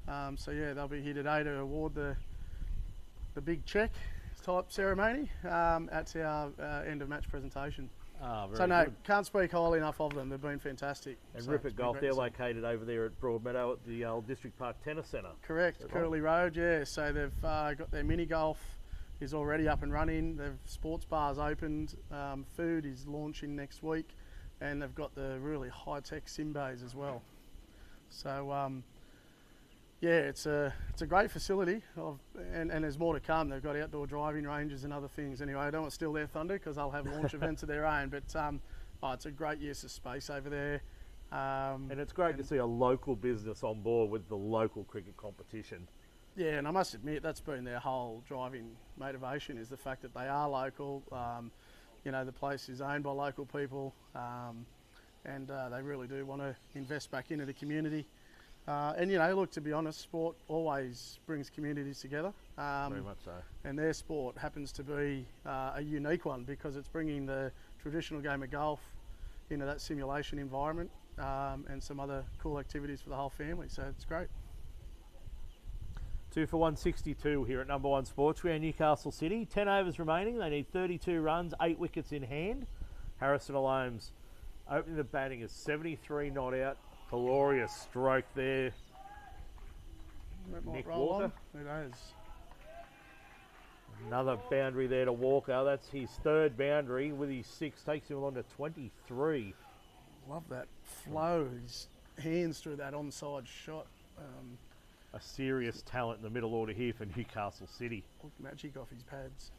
So yeah, they'll be here today to award the big check type ceremony at our end of match presentation. Very So no, good. can't speak highly enough of them. They've been fantastic. And So Ripper it's been Golf, great they're to see. located over there at Broadmeadow at the old District Park Tennis Centre. Correct, Is that Curly Road, yeah. So they've got their mini golf is already up and running. They've sports bars opened. Food is launching next week, and they've got the really high-tech sim bays as well. So yeah, it's a great facility, and there's more to come. They've got outdoor driving ranges and other things. Anyway, I don't want to steal their thunder because they'll have launch events of their own. But it's a great use of space over there. And it's great to see a local business on board with the local cricket competition. Yeah, and I must admit that's been their whole driving motivation, is the fact that they are local. The place is owned by local people, and they really do want to invest back into the community. And look, to be honest, sport always brings communities together. Very much so. And their sport happens to be a unique one because it's bringing the traditional game of golf into that simulation environment, and some other cool activities for the whole family. So it's great. 2 for 162 here at number 1 Sportswear, Newcastle City. 10 overs remaining. They need 32 runs, 8 wickets in hand. Harrison Alomes opening the batting is 73 not out. Glorious stroke there. That might Nick roll Walker. on. Who knows? Another boundary there to Walker. That's his 3rd boundary with his 6. Takes him on to 23. Love that flow. His hands through that onside shot. A serious talent in the middle order here for Newcastle City. Looked magic off his pads.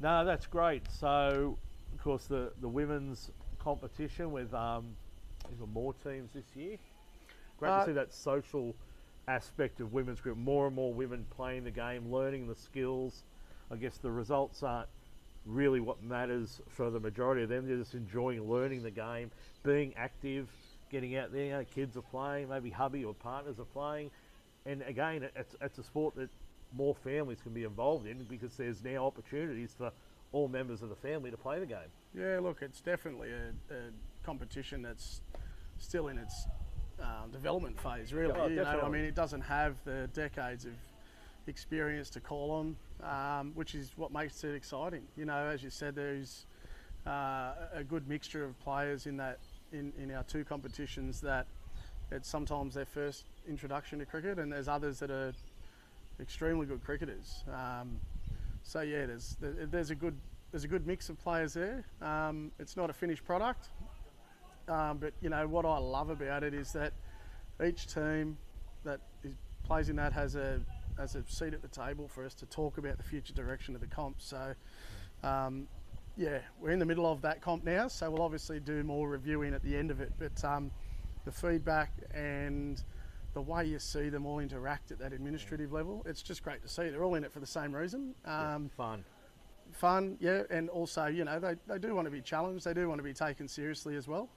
No, that's great. So, of course, the women's competition with even more teams this year. Great to see that social aspect of women's cricket. More and more women playing the game, learning the skills. I guess the results aren't really what matters for the majority of them. They're just enjoying learning the game, being active, getting out there. Kids are playing, maybe hubby or partners are playing. And again, it's a sport that more families can be involved in because there's now opportunities for all members of the family to play the game. Yeah, look, it's definitely a competition that's still in its development phase, really. Oh, I definitely. mean, it doesn't have the decades of experience to call on, which is what makes it exciting. As you said, there's a good mixture of players in our 2 competitions that it's sometimes their first introduction to cricket, and there's others that are extremely good cricketers. So yeah, there's a good mix of players there. It's not a finished product, but what I love about it is that each team that plays in that has a seat at the table for us to talk about the future direction of the comp. So yeah, we're in the middle of that comp now, so we'll obviously do more reviewing at the end of it. But the feedback and the way you see them all interact at that administrative level, it's just great to see. They're all in it for the same reason. Fun, yeah, and also, they do want to be challenged. They do want to be taken seriously as well.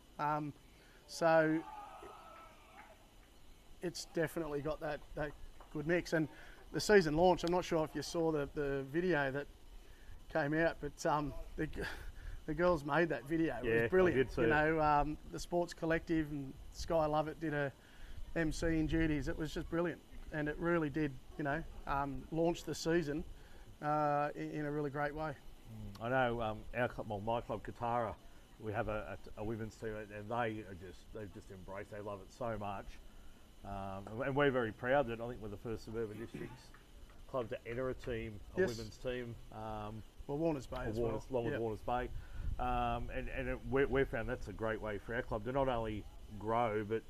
So it's definitely got that good mix. And the season launch, I'm not sure if you saw the video that came out, but the girls made that video. It was brilliant. I did see it. The Sports Collective and Sky Love It did a MCing duties. It was just brilliant, and it really did, launch the season in a really great way. I know our club, my club, Katara, we have a women's team, and they've just embraced. They love it so much, and we're very proud that I think we're the first suburban districts club to enter a team, women's team. Well, Warners Bay as well. Along with Warners Bay, and we found that's a great way for our club to not only grow but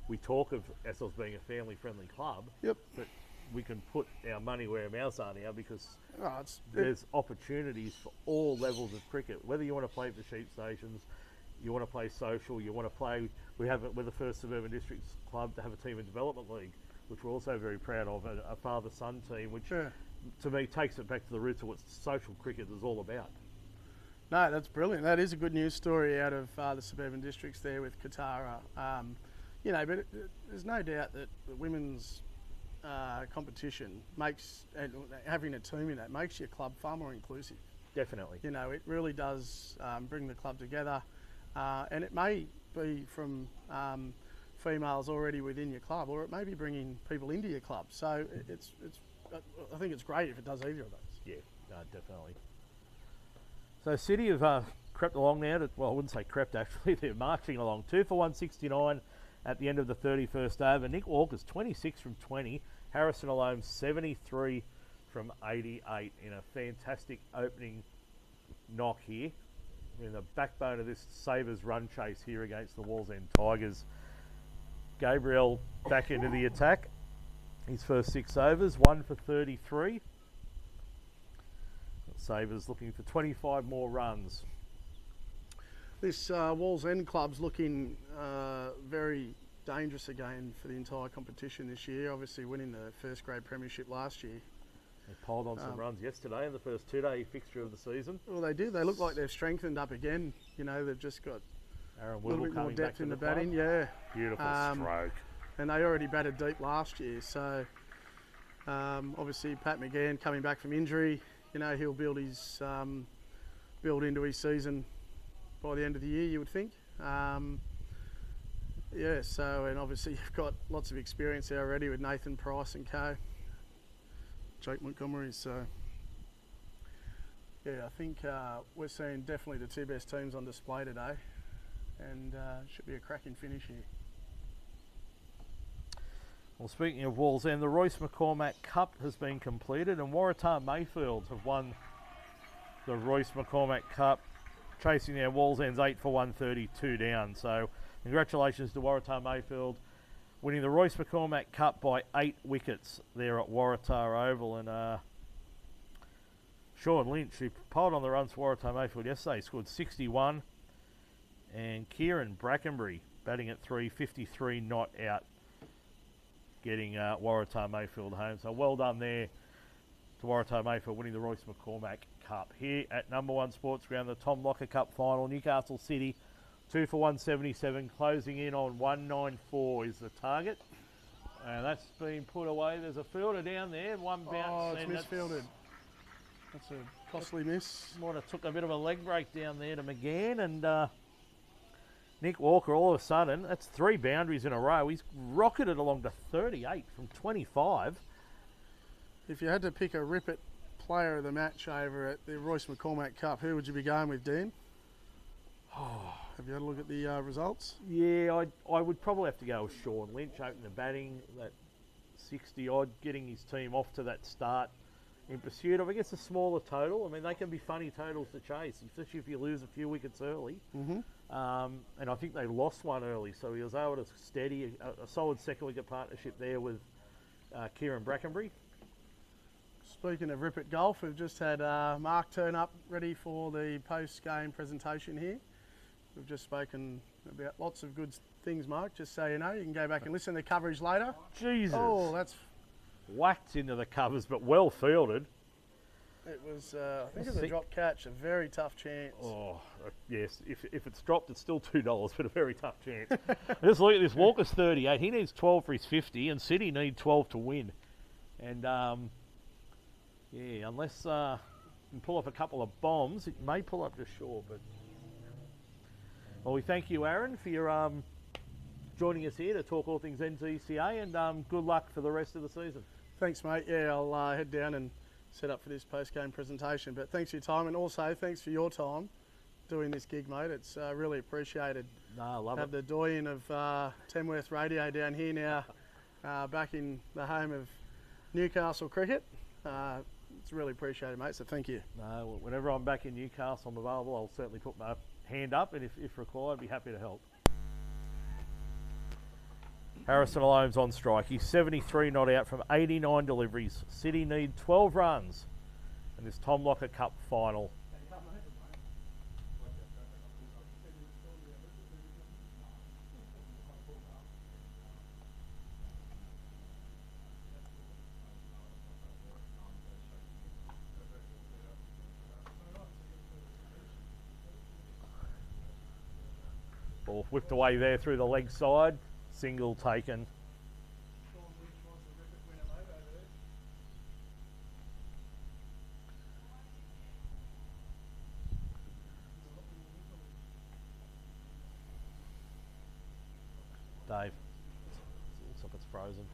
we talk of ourselves being a family-friendly club. Yep. But we can put our money where our mouths are now because there's opportunities for all levels of cricket. Whether you want to play for sheep stations, you want to play social, you want to play. We're the first suburban districts club to have a team in development league, which we're also very proud of. A father-son team, which to me takes it back to the roots of what social cricket is all about. No, that's brilliant. That is a good news story out of the suburban districts there with Katara. But there's no doubt that the women's competition makes, and having a team in that makes your club far more inclusive. Definitely. It really does bring the club together, and it may be from females already within your club, or it may be bringing people into your club. So I think it's great if it does either of those. Yeah, no, definitely. So City have crept along now. Well, I wouldn't say crept actually. They're marching along. 2 for 169 at the end of the 31st over. Nick Walker's 26 from 20. Harrison Alone 73 from 88 in a fantastic opening knock here. In the backbone of this Sabres run chase here against the Wallsend Tigers. Gabriel back into the attack. His first 6 overs, 1 for 33. Sabres looking for 25 more runs. This Wallsend club's looking very dangerous again for the entire competition this year. Obviously winning the first grade premiership last year. They piled on some runs yesterday in the first 2-day fixture of the season. Well, they do. They look like they've strengthened up again. You know, they've just got Aaron a little Whittle bit more coming depth back to in the club. batting. Yeah, Beautiful stroke. and they already batted deep last year. So obviously Pat McGann coming back from injury. You know, he'll build into his season by the end of the year, you would think. Yeah, so, and obviously you've got lots of experience there already with Nathan Price and co. Jake Montgomery, so yeah, I think we're seeing definitely the 2 best teams on display today, and should be a cracking finish here. Well, speaking of Wallsend, the Royce McCormack Cup has been completed, and Waratah Mayfield have won the Royce McCormack Cup, chasing their Wallsend's 8 for 132 down. So congratulations to Waratah Mayfield, winning the Royce McCormack Cup by 8 wickets there at Waratah Oval. And Sean Lynch, who piled on the runs for Waratah Mayfield yesterday, scored 61. And Kieran Brackenbury batting at 353, not out, getting Waratah Mayfield home. So well done there to Waratah Mayfield, winning the Royce McCormack Cup. Here at number 1 Sports Ground, the Tom Locker Cup final, Newcastle City 2 for 177, closing in on 194 is the target. And that's been put away. There's a fielder down there, one bounce. Oh, it's misfielded. That's a costly miss. Might have took a bit of a leg break down there to McGann, and Nick Walker, all of a sudden, that's 3 boundaries in a row. He's rocketed along to 38 from 25. If you had to pick a Rippet player of the match over at the Royce McCormack Cup, who would you be going with, Dan? Have you had a look at the results? Yeah, I would probably have to go with Sean Lynch, opening the batting, that 60-odd, getting his team off to that start in pursuit of, I guess, a smaller total. I mean, they can be funny totals to chase, especially if you lose a few wickets early. Mm-hmm. And I think they lost one early, so he was able to steady a solid second wicket partnership there with Kieran Brackenbury. Speaking of Rippet Golf, we've just had Mark turn up ready for the post-game presentation here. We've just spoken about lots of good things, Mark, just so you know. You can go back and listen to the coverage later. Jesus. Oh, that's... Whacked into the covers, but well fielded. It was, I think it was a drop catch, a very tough chance. Oh, yes. If it's dropped, it's still $2, but a very tough chance. Just look at this. Walker's 38. He needs 12 for his 50, and City need 12 to win. And, yeah, unless you can pull off a couple of bombs, it may pull up just short. But well, we thank you, Aaron, for your joining us here to talk all things NTCA, and good luck for the rest of the season. Thanks, mate. Yeah, I'll head down and set up for this post-game presentation. But thanks for your time, and also thanks for your time doing this gig, mate. It's really appreciated. No, I love Have it. the doyen of Tamworth Radio down here now, back in the home of Newcastle cricket. It's really appreciated, mate, so thank you. No, whenever I'm back in Newcastle, I'm available. I'll certainly put my hand up, and if required, I'd be happy to help. Harrison Alone's on strike. He's 73 not out from 89 deliveries. City need 12 runs in this Tom Locker Cup final. Ball whipped away there through the leg side. Single taken. Dave. frozen.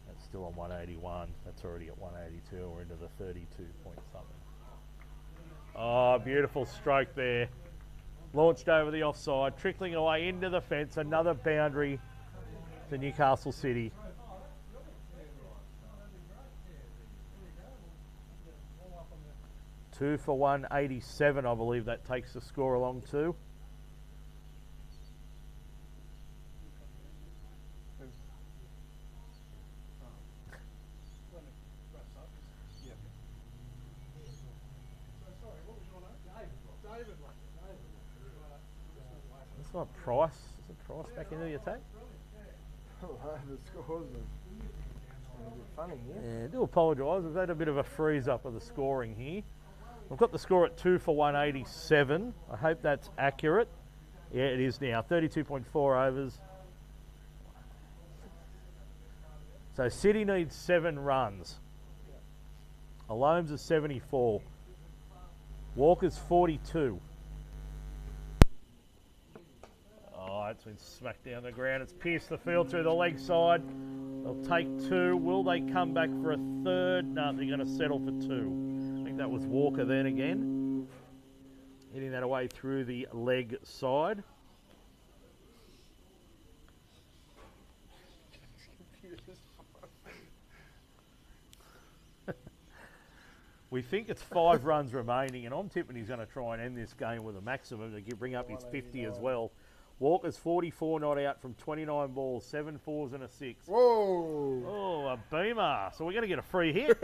That's still on 181. That's already at 182. We're into the 32 point something. Oh, beautiful stroke there. Launched over the offside, trickling away into the fence. Another boundary to Newcastle City. Two for 187, I believe that takes the score along too. That's not Price. Is it Price back into the attack? The scores are a bit funny here. Yeah, do apologise. We've had a bit of a freeze up of the scoring here. We've got the score at 2 for 187. I hope that's accurate. Yeah, it is now. 32.4 overs. So City needs 7 runs. Alomes is 74. Walker's 42. Oh, it's been smacked down the ground. It's pierced the field through the leg side. They'll take 2. Will they come back for a third? No, they're going to settle for 2. I think that was Walker then again. Hitting that away through the leg side. We think it's 5 runs remaining, and I'm tipping he's going to try and end this game with a maximum to bring up his 50 as well. Walker's 44 not out from 29 balls, 7 fours and a 6. Whoa! Oh, a beamer. So we're going to get a free hit.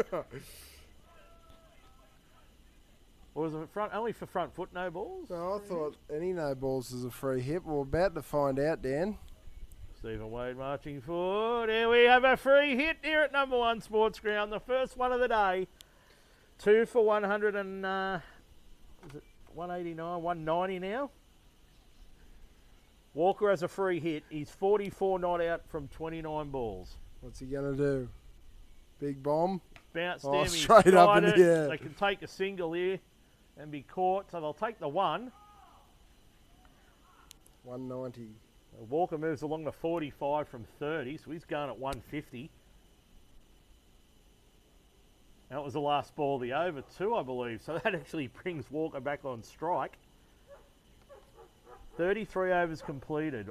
Or was it front, only for front foot, no balls? No, I thought any no balls is a free hit. We're about to find out, Dan. Stephen Wade marching forward. Here we have a free hit here at number 1 Sports Ground. The first one of the day. 2 for 100 and, is it 189, 190 now? Walker has a free hit. He's 44 not out from 29 balls. What's he going to do? Big bomb? Bounce Oh, down. straight up in the air. They can take a single here and be caught. So they'll take the 1. 190. Walker moves along to 45 from 30, so he's going at 150. That was the last ball of the over too, I believe. So that actually brings Walker back on strike. 33 overs completed.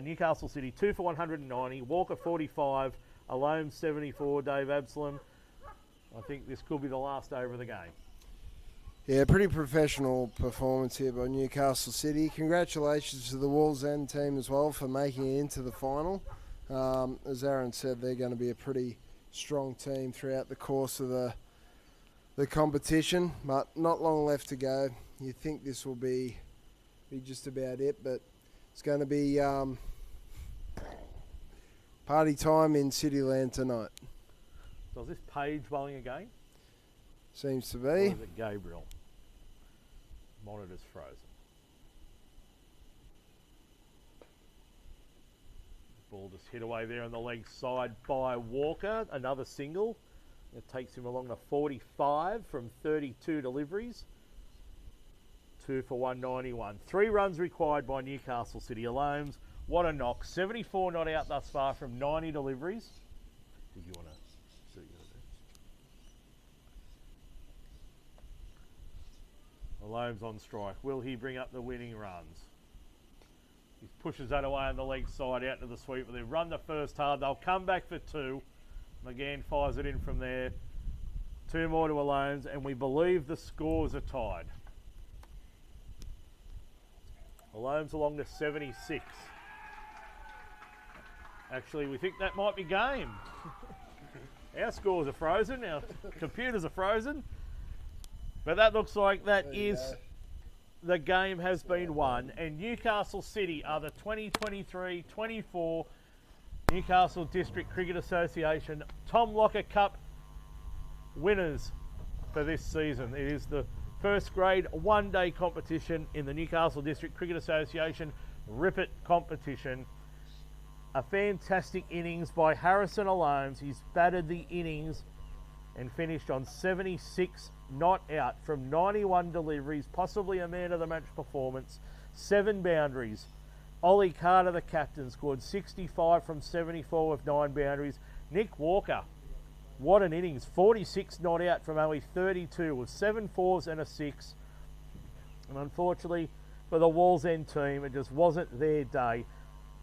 Newcastle City 2 for 190. Walker 45. Alone 74. Dave Absalom. I think this could be the last over of the game. Yeah, pretty professional performance here by Newcastle City. Congratulations to the Wallsend team as well for making it into the final. As Aaron said, they're going to be a pretty strong team throughout the course of the competition, but not long left to go. You think this will be just about it, but it's going to be party time in Cityland tonight. So is this Page bowling again? Seems to Or be. is it Gabriel? Monitor's frozen. Ball just hit away there on the leg side by Walker. Another single. It takes him along to 45 from 32 deliveries. 2 for 191. 3 runs required by Newcastle City. Alomes, what a knock. 74 not out thus far from 90 deliveries. Did you want to see what you're going to do? Alomes on strike. Will he bring up the winning runs? He pushes that away on the leg side out to the sweeper. They run the first hard. They'll come back for 2. McGann fires it in from there. 2 more to Alomes, and we believe the scores are tied. Alomes along to 76. Actually, we think that might be game. Our scores are frozen. Our computers are frozen. But that looks like that is the game has been won. And Newcastle City are the 2023-24 Newcastle District Cricket Association Tom Locker Cup winners for this season. It is the first grade one-day competition in the Newcastle District Cricket Association Ripper competition. A fantastic innings by Harrison Alomes. He's batted the innings and finished on 76 not out from 91 deliveries, possibly a man of the match performance. 7 boundaries. Ollie Carter, the captain, scored 65 from 74 with 9 boundaries. Nick Walker, what an innings, 46 not out from only 32 with 7 fours and a 6. And unfortunately for the Wallsend team, it just wasn't their day.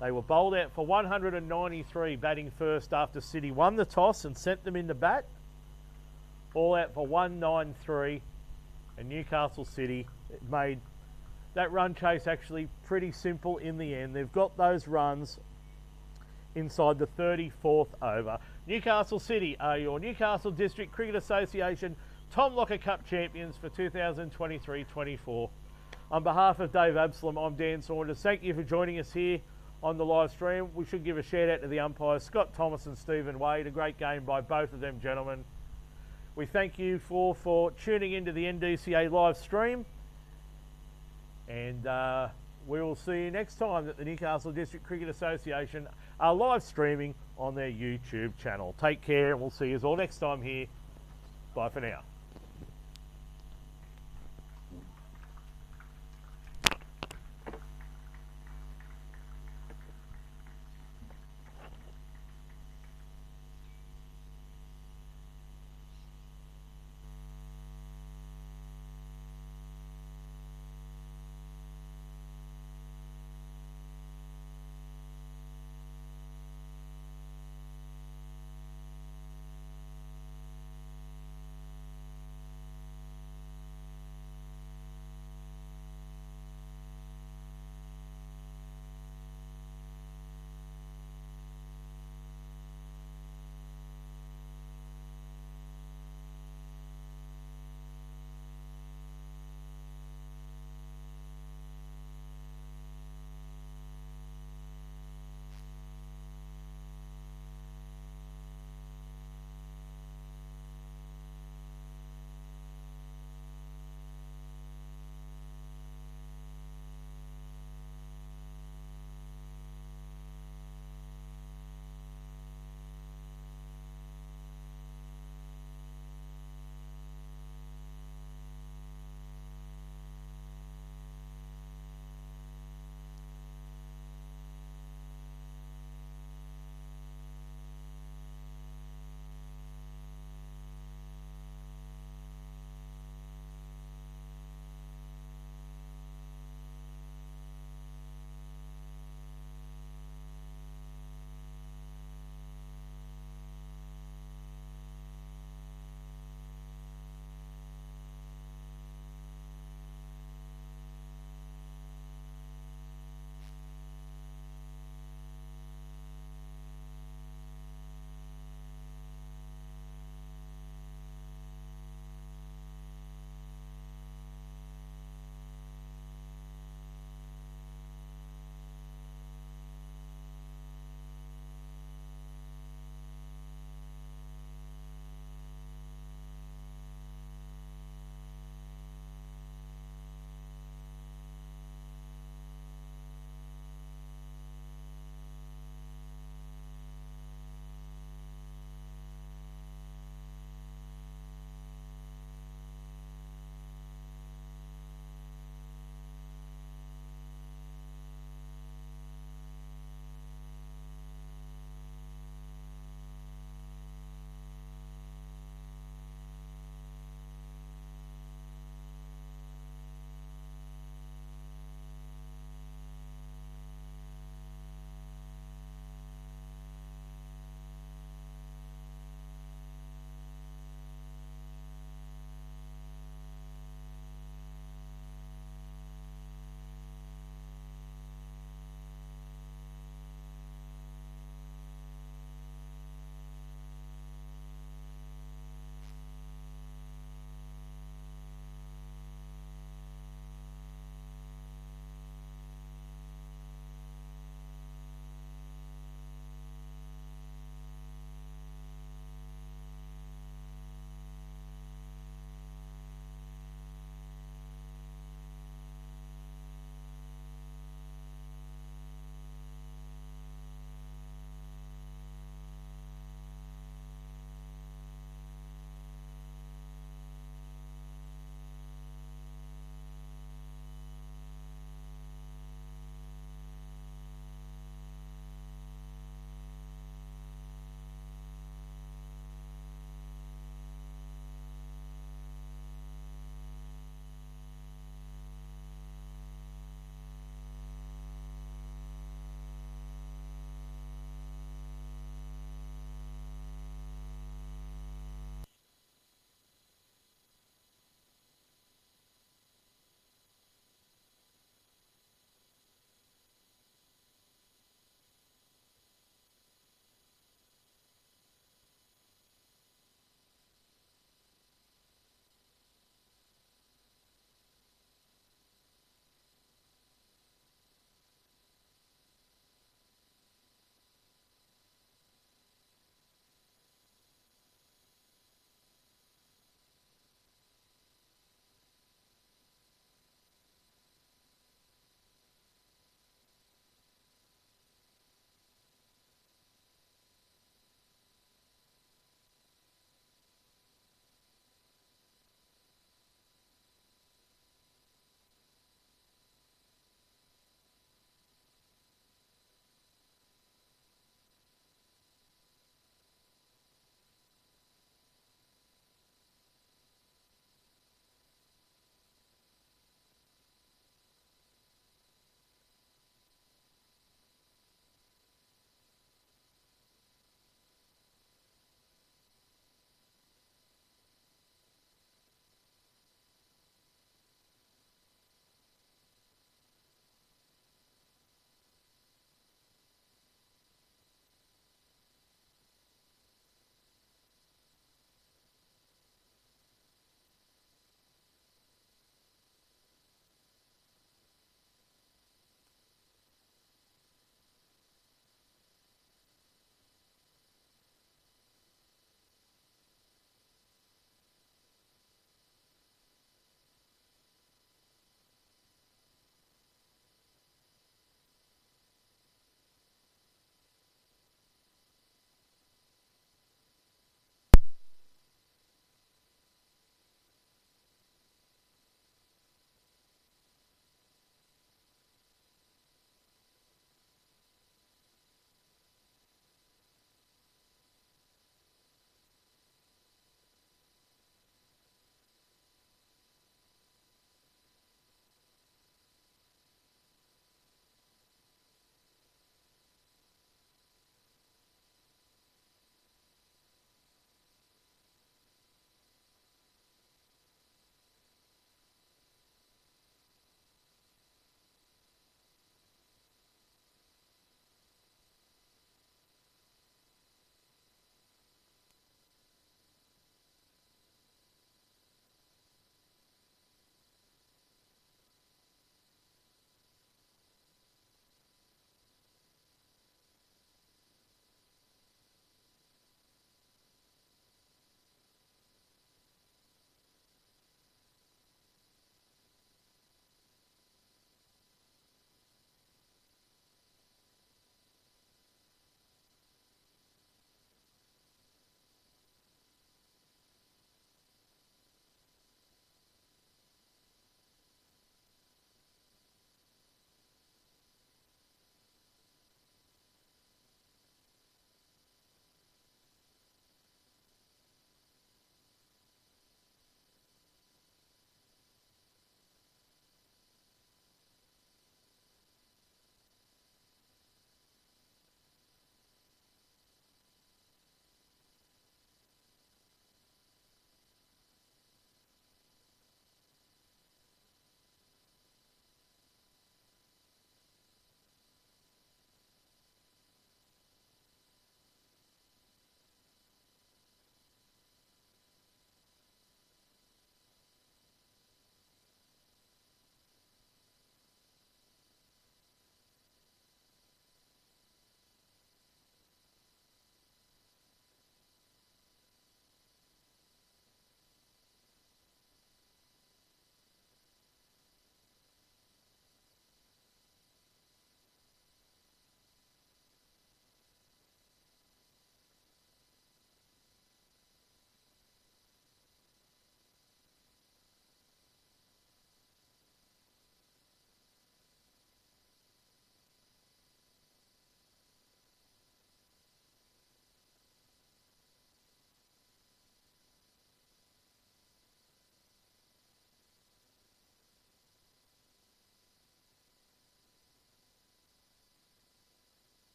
They were bowled out for 193, batting first after City won the toss and sent them into bat. All out for 193, and Newcastle City made that run chase actually pretty simple in the end. They've got those runs inside the 34th over. Newcastle City are your Newcastle District Cricket Association Tom Locker Cup champions for 2023-24. On behalf of Dave Absalom, I'm Dan Saunders. Thank you for joining us here on the live stream. We should give a shout out to the umpires, Scott Thomas and Stephen Wade. A great game by both of them gentlemen. We thank you for tuning into the NDCA live stream. And we will see you next time that the Newcastle District Cricket Association are live streaming on their YouTube channel. Take care, and we'll see you all next time here. Bye for now.